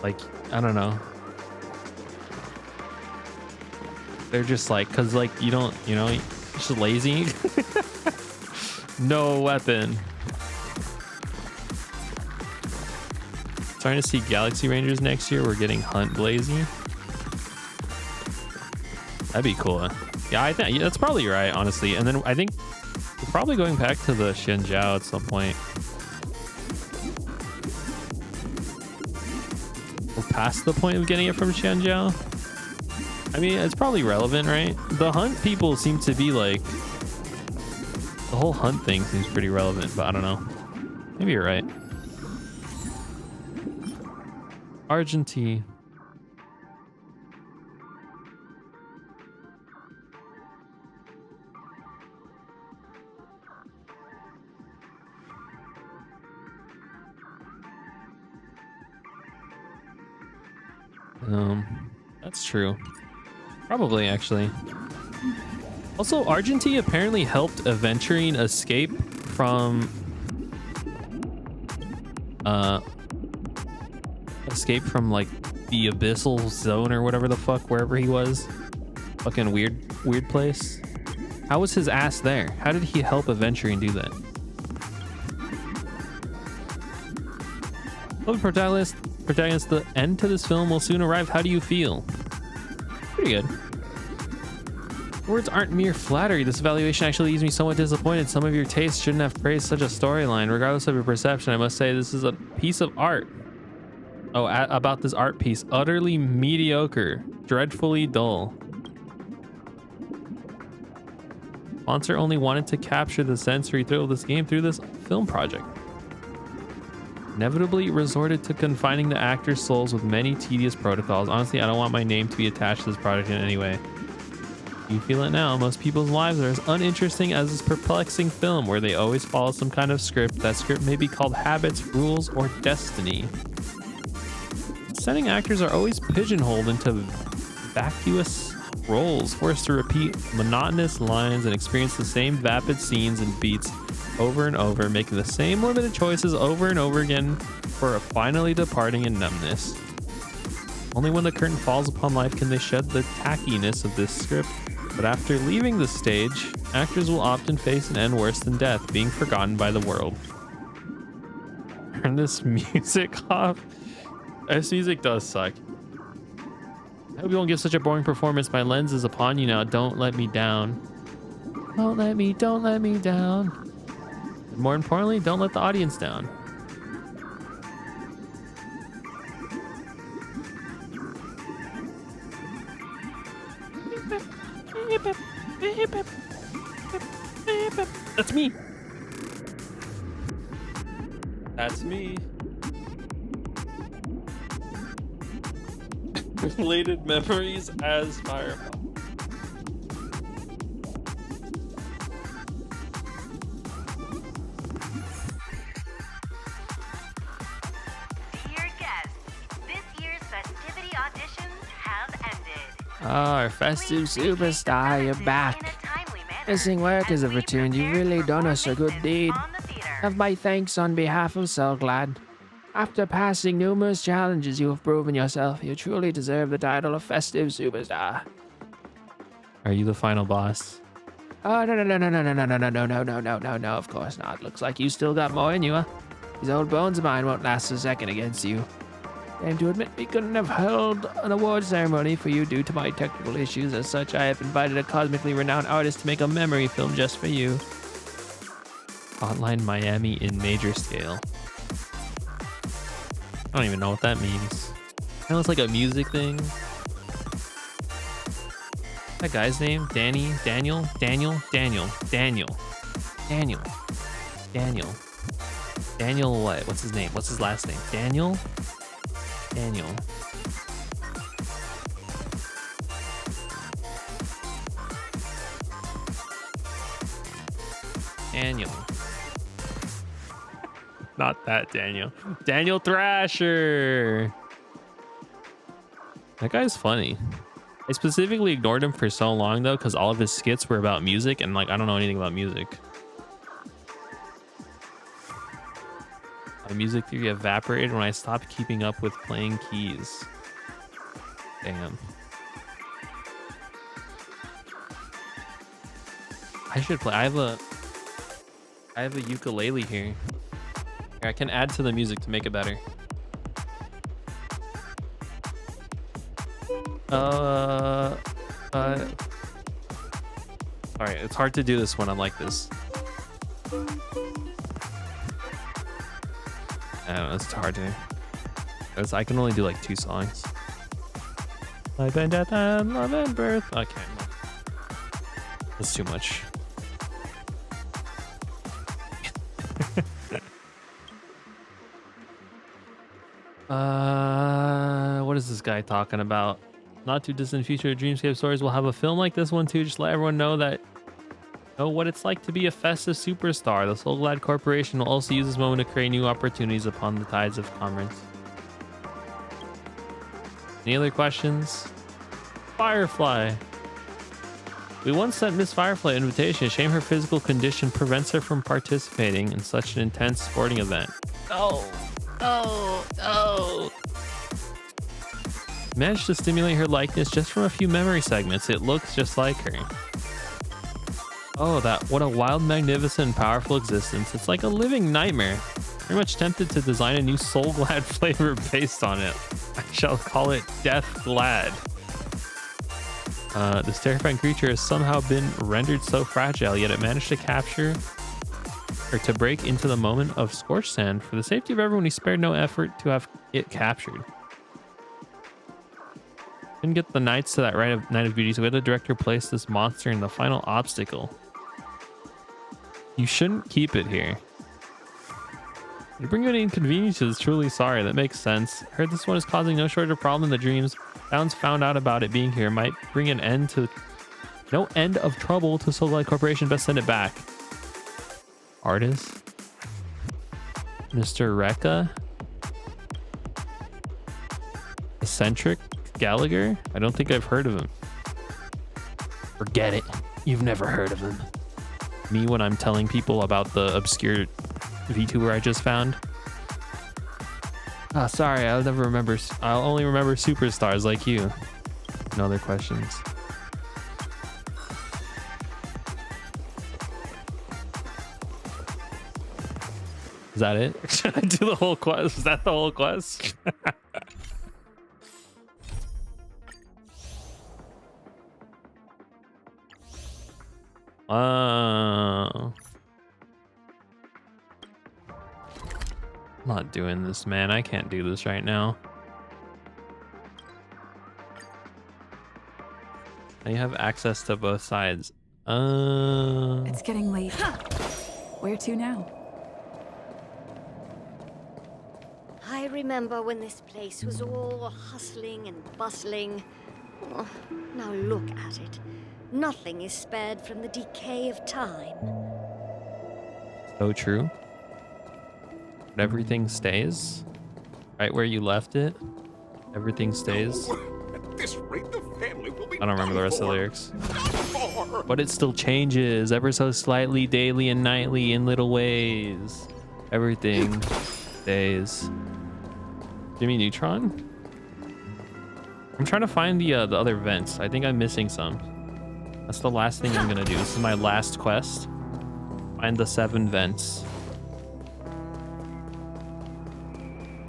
like, I don't know. They're just like, cause like you don't, you know, just lazy. No weapon. Starting to see Galaxy Rangers next year. We're getting Hunt Blazy. That'd be cool. Yeah, I think that's probably right, honestly. And then I think we're probably going back to the Xinjiao at some point. We're past the point of getting it from Xinjiao. I mean, it's probably relevant, right? The Hunt people seem to be like... The whole Hunt thing seems pretty relevant, but I don't know. Maybe you're right. Argentine. That's true. Probably, actually. Also, Argentine apparently helped Aventurine escape from like the abyssal zone or whatever the fuck, wherever he was. Fucking weird place. How was his ass there? How did he help Aventurine do that? Well, protagonist, the end to this film will soon arrive. How do you feel? Pretty good. Words aren't mere flattery. This evaluation actually leaves me somewhat disappointed. Some of your tastes shouldn't have praised such a storyline. Regardless of your perception, I must say this is a piece of art. Oh, about this art piece. Utterly mediocre. Dreadfully dull. Sponsor only wanted to capture the sensory thrill of this game through this film project. Inevitably resorted to confining the actors' souls with many tedious protocols. Honestly, I don't want my name to be attached to this project in any way. You feel it now. Most people's lives are as uninteresting as this perplexing film where they always follow some kind of script. That script may be called habits, rules, or destiny. Setting actors are always pigeonholed into vacuous roles, forced to repeat monotonous lines and experience the same vapid scenes and beats over and over, making the same limited choices over and over again for finally departing in numbness. Only when the curtain falls upon life can they shed the tackiness of this script. But after leaving the stage, actors will often face an end worse than death, being forgotten by the world. Turn this music off. This music does suck. I hope you won't give such a boring performance. My lens is upon you now. Don't let me down. Don't let me down. And more importantly, don't let the audience down. That's me. That's me. Related memories as Fireball. Dear guests, this year's festivity auditions have ended. Our festive superstar, you're back. Missing workers have returned. You really done us a good deed. Have my thanks on behalf of So Glad. After passing numerous challenges, you have proven yourself. You truly deserve the title of festive superstar. Are you the final boss? Oh, no, of course not. Looks like you still got more in you, huh? These old bones of mine won't last a second against you. Shame to admit we couldn't have held an award ceremony for you due to my technical issues. As such, I have invited a cosmically renowned artist to make a memory film just for you. Hotline Miami in major scale. I don't even know what that means. I know it's like a music thing. That guy's name? Danny? Daniel? Daniel what? What's his name? What's his last name? Daniel. Daniel. Not that Daniel. Daniel Thrasher. That guy's funny. I specifically ignored him for so long though, because all of his skits were about music, and like I don't know anything about music. My music theory evaporated when I stopped keeping up with playing keys. Damn. I should play. I have a ukulele here. I can add to the music to make it better. All right, it's hard to do this when I'm like this. I don't know, it's hard to. I can only do like 2 songs. Life and death and love and birth. Okay, no. That's too much. What is this guy talking about? Not too distant future, Dreamscape Stories will have a film like this one too. Just let everyone know what it's like to be a festive superstar. The Soul Glad Corporation will also use this moment to create new opportunities upon the tides of commerce. Any other questions? Firefly. We once sent Miss Firefly an invitation. Shame her physical condition prevents her from participating in such an intense sporting event. Oh. Managed to stimulate her likeness just from a few memory segments. It looks just like her. Oh, what a wild, magnificent, and powerful existence. It's like a living nightmare. Very much tempted to design a new Soul Glad flavor based on it. I shall call it Death Glad. This terrifying creature has somehow been rendered so fragile, yet it managed to capture or to break into the moment of scorched sand. For the safety of everyone, he spared no effort to have it captured. Didn't get the knights to that night of beauty, so we had the director place this monster in the final obstacle. You shouldn't keep it here. You bring any inconveniences, truly sorry. That makes sense. Heard this one is causing no shortage of problem in the dreams. Bounds found out about it being here. Might bring an end to... No end of trouble to Soul Glide Corporation. Best send it back. Artist? Mr. Rekka? Eccentric Gallagher? I don't think I've heard of him. Forget it. You've never heard of him. Me when I'm telling people about the obscure VTuber I just found. Oh, sorry, I'll only remember superstars like you. No other questions. Is that it? Should I do the whole quest? Is that the whole quest? I'm not doing this, man. I can't do this right now. Now you have access to both sides. It's getting late. Where to now? I remember when this place was all hustling and bustling. Oh, now look at it. Nothing is spared from the decay of time. So true. But everything stays. Right where you left it. Everything stays. At this rate, the family will be I don't remember the rest of the done lyrics. for. But it still changes ever so slightly, daily and nightly in little ways. Everything stays. Jimmy Neutron? I'm trying to find the other vents. I think I'm missing some. That's the last thing I'm gonna do. This is my last quest. Find the 7 vents.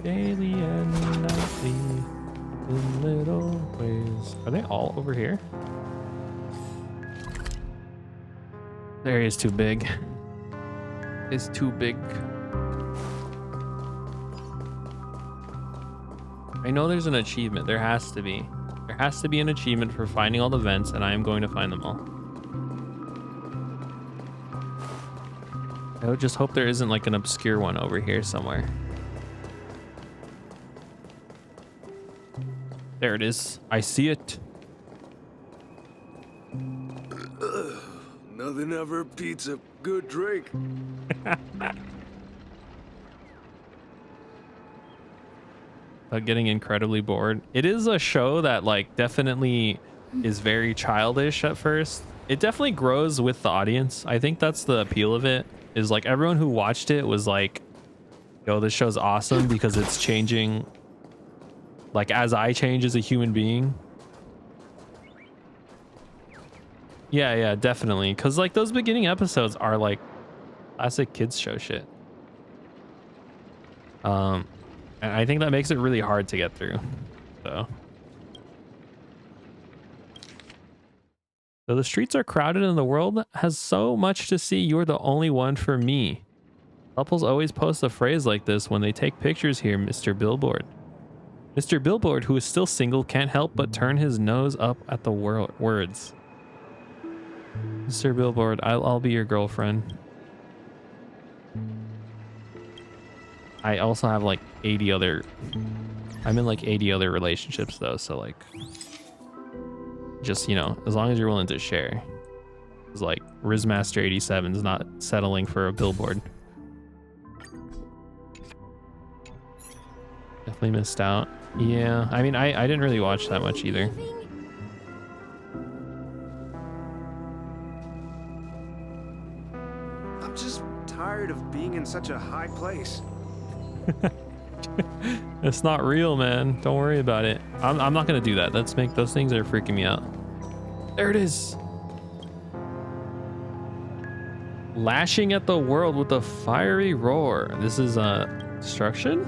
Daily and nightly in little ways. Are they all over here? The area is too big. It's too big. I know there's an achievement. There has to be. There has to be an achievement for finding all the vents, and I am going to find them all. I would just hope there isn't like an obscure one over here somewhere. There it is. I see it. Nothing never beats a good drink. Getting incredibly bored. It is a show that like definitely is very childish at first. It definitely grows with the audience. I think that's the appeal of it, is like everyone who watched it was like, yo, this show's awesome because it's changing like as I change as a human being. Yeah, definitely. Because like those beginning episodes are like classic kids show shit. And I think that makes it really hard to get through. So the streets are crowded and the world has so much to see. You're the only one for me. Couples always post a phrase like this when they take pictures here, Mr. Billboard. Mr. Billboard, who is still single, can't help but turn his nose up at the words. Mr. Billboard, I'll be your girlfriend. I also have like 80 other... I'm in like 80 other relationships though, so like... Just, you know, as long as you're willing to share. It's like Rizmaster87 is not settling for a billboard. Definitely missed out. Yeah, I mean, I didn't really watch that much either. I'm just tired of being in such a high place. It's not real, man. Don't worry about it. I'm not gonna do that. Those things are freaking me out. There it is. Lashing at the world with a fiery roar. This is destruction.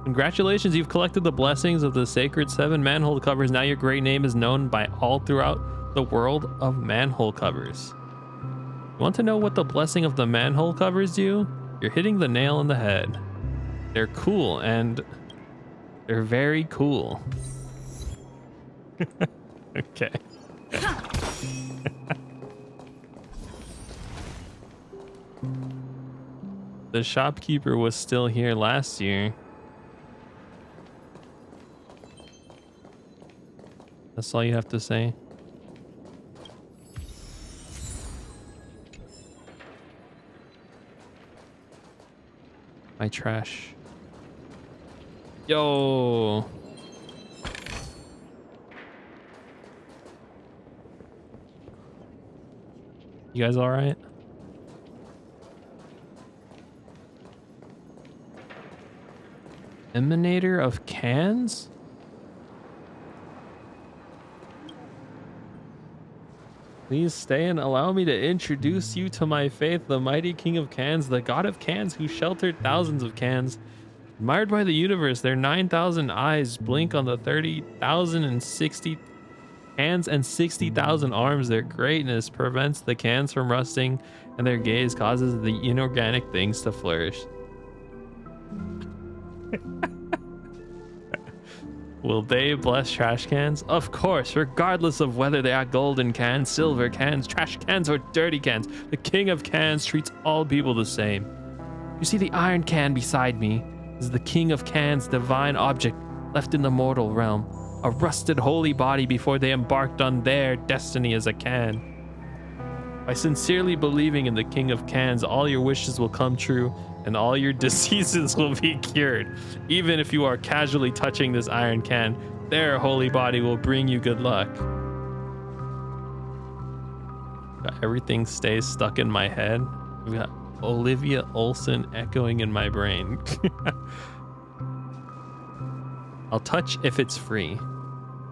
Congratulations, you've collected the blessings of the sacred 7 manhole covers. Now your great name is known by all throughout the world of manhole covers. You want to know what the blessing of the manhole covers do? You're hitting the nail on the head. They're cool, and they're very cool. Okay. The shopkeeper was still here last year. That's all you have to say. My trash. Yo. You guys all right? Emanator of cans? Please stay and allow me to introduce you to my faith, the mighty king of cans, the god of cans who sheltered thousands of cans. Admired by the universe, their 9,000 eyes blink on the 30,060 cans and 60,000 arms. Their greatness prevents the cans from rusting, and their gaze causes the inorganic things to flourish. Will they bless trash cans? Of course, regardless of whether they are golden cans, silver cans, trash cans, or dirty cans. The king of cans treats all people the same. You see the iron can beside me is the king of cans' divine object left in the mortal realm. A rusted holy body before they embarked on their destiny as a can. By sincerely believing in the king of cans, all your wishes will come true and all your diseases will be cured. Even if you are casually touching this iron can, their holy body will bring you good luck. Everything stays stuck in my head. We got Olivia Olson echoing in my brain. I'll touch if it's free.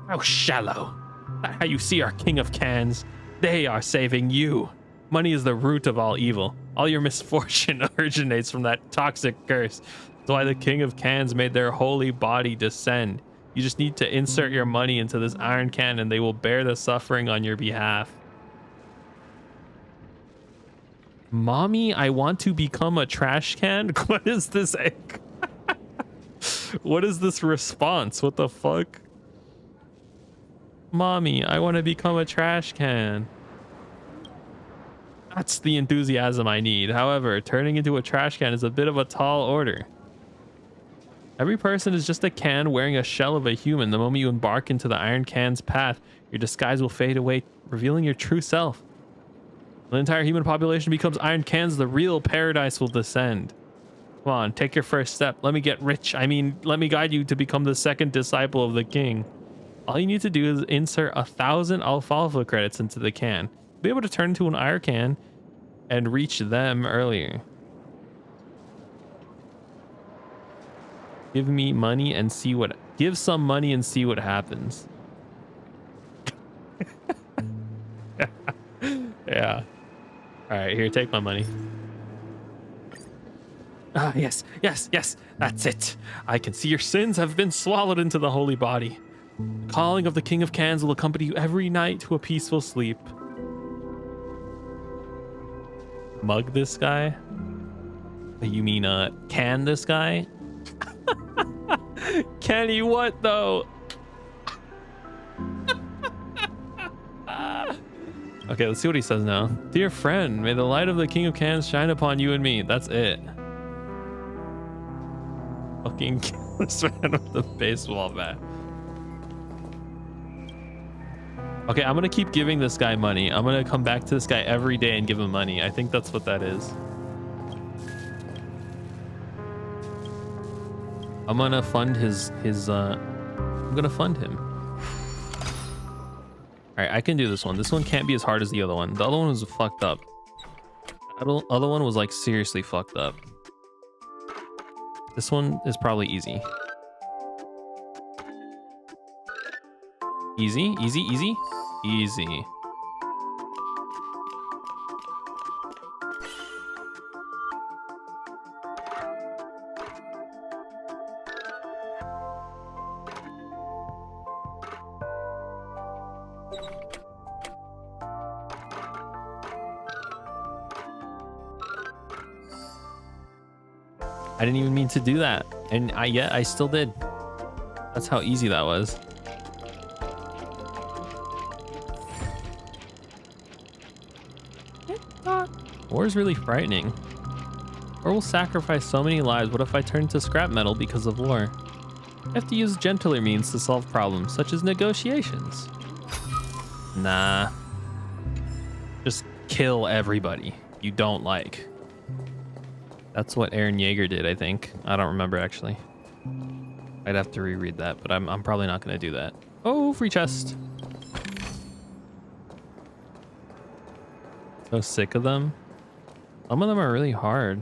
How shallow. Not how you see our king of cans. They are saving you. Money is the root of all evil. All your misfortune originates from that toxic curse. That's why the king of cans made their holy body descend. You just need to insert your money into this iron can and they will bear the suffering on your behalf. Mommy, I want to become a trash can? What is this? What is this response? What the fuck? Mommy, I want to become a trash can. That's the enthusiasm I need. However, turning into a trash can is a bit of a tall order. Every person is just a can wearing a shell of a human. The moment you embark into the Iron Can's path, your disguise will fade away, revealing your true self. When the entire human population becomes Iron Cans, the real paradise will descend. Come on, take your first step. Let me get rich. I mean, let me guide you to become the second disciple of the king. All you need to do is insert 1,000 alfalfa credits into the can. Be able to turn into an Iron Can and reach them earlier. Give me money and see what... Give some money and see what happens. Yeah. All right, here, take my money. Ah, yes, yes, yes. That's it. I can see your sins have been swallowed into the holy body. The calling of the King of Cans will accompany you every night to a peaceful sleep. Mug this guy? You mean, can this guy? Can he what, though? Okay, let's see what he says now. Dear friend, may the light of the King of Cans shine upon you and me. That's it. Fucking kill this man with the baseball bat. Okay, I'm gonna keep giving this guy money. I'm gonna come back to this guy every day and give him money. I think that's what that is. I'm gonna fund I'm gonna fund him. All right, I can do this one. This one can't be as hard as the other one. The other one was fucked up. The other one was like seriously fucked up. This one is probably easy. Easy, easy, easy, easy. I didn't even mean to do that, and I still did. That's how easy that was. War is really frightening. War will sacrifice so many lives. What if I turn to scrap metal because of war? I have to use gentler means to solve problems, such as negotiations. Nah. Just kill everybody you don't like. That's what Eren Yeager did, I think. I don't remember, actually. I'd have to reread that, but I'm probably not going to do that. Oh, free chest. So sick of them. Some of them are really hard.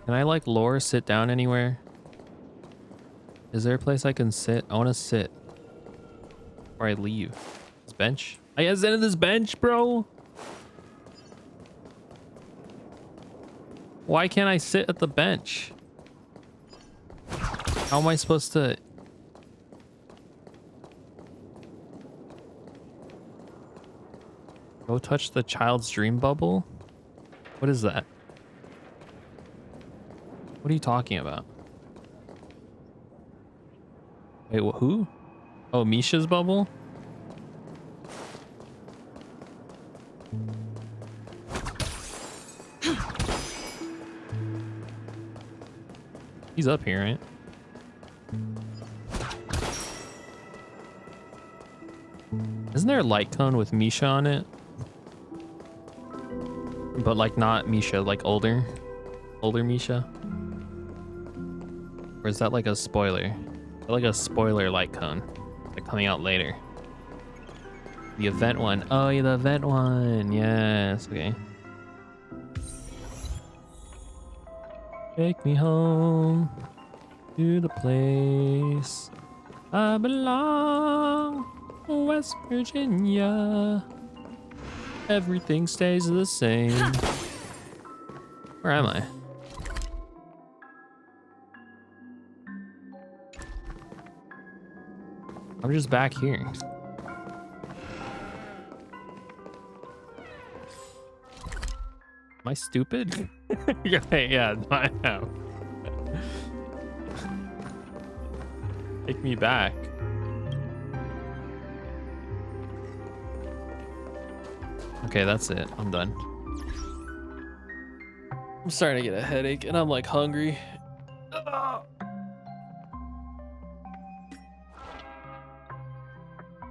Can I, like, lore sit down anywhere? Is there a place I can sit? I want to sit before I leave. This bench? I gotta sit in this bench, bro. Why can't I sit at the bench? How am I supposed to... Go touch the child's dream bubble? What is that? What are you talking about? Wait, who? Oh, Misha's bubble? He's up here, right? Isn't there a light cone with Misha on it? But like not Misha, like older Misha? Or is that like a spoiler? Like a spoiler light cone, like coming out later. The event one. Oh yeah, the event one. Yes, okay. Take me home to the place I belong, West Virginia. Everything stays the same. Where am I? I'm just back here. Am I stupid? Yeah, I am. Take me back. Okay, that's it. I'm done. I'm starting to get a headache and I'm like hungry. Ugh.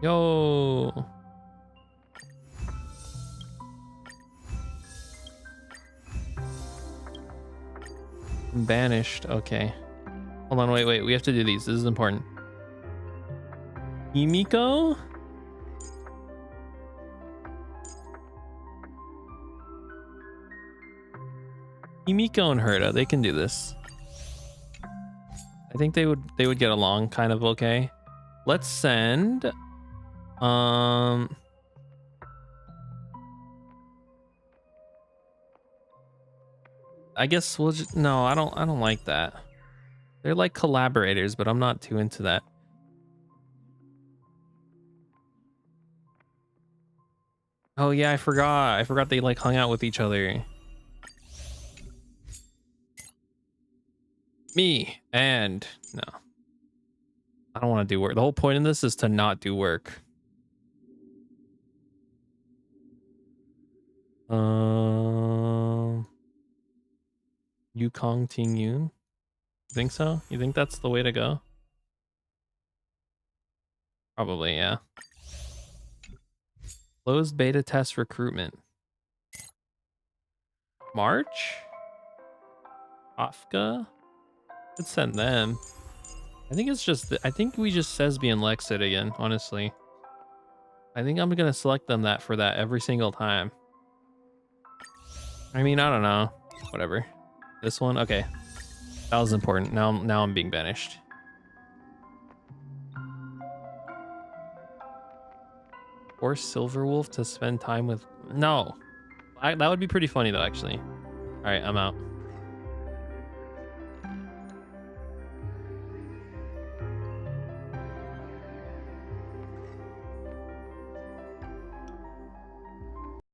Yo. I'm banished. Okay. Hold on, wait. We have to do these. This is important. Himiko? Himiko and Herta, they can do this. I think they would get along kind of okay. Let's send I guess we'll just no, I don't like that. They're like collaborators, but I'm not too into that. Oh yeah, I forgot they like hung out with each other. Me and no. I don't want to do work. The whole point in this is to not do work. Yukong Ting Yoon. You think so? You think that's the way to go? Probably, yeah. Closed beta test recruitment. March? Afka? Let's send them. I think it's just, I think we just Sesbi and Lex it again, honestly. I think I'm gonna select them for that every single time. I mean, I don't know. Whatever. This one? Okay. That was important. Now I'm being banished. Force Silverwolf to spend time with... No. That would be pretty funny though, actually. Alright, I'm out.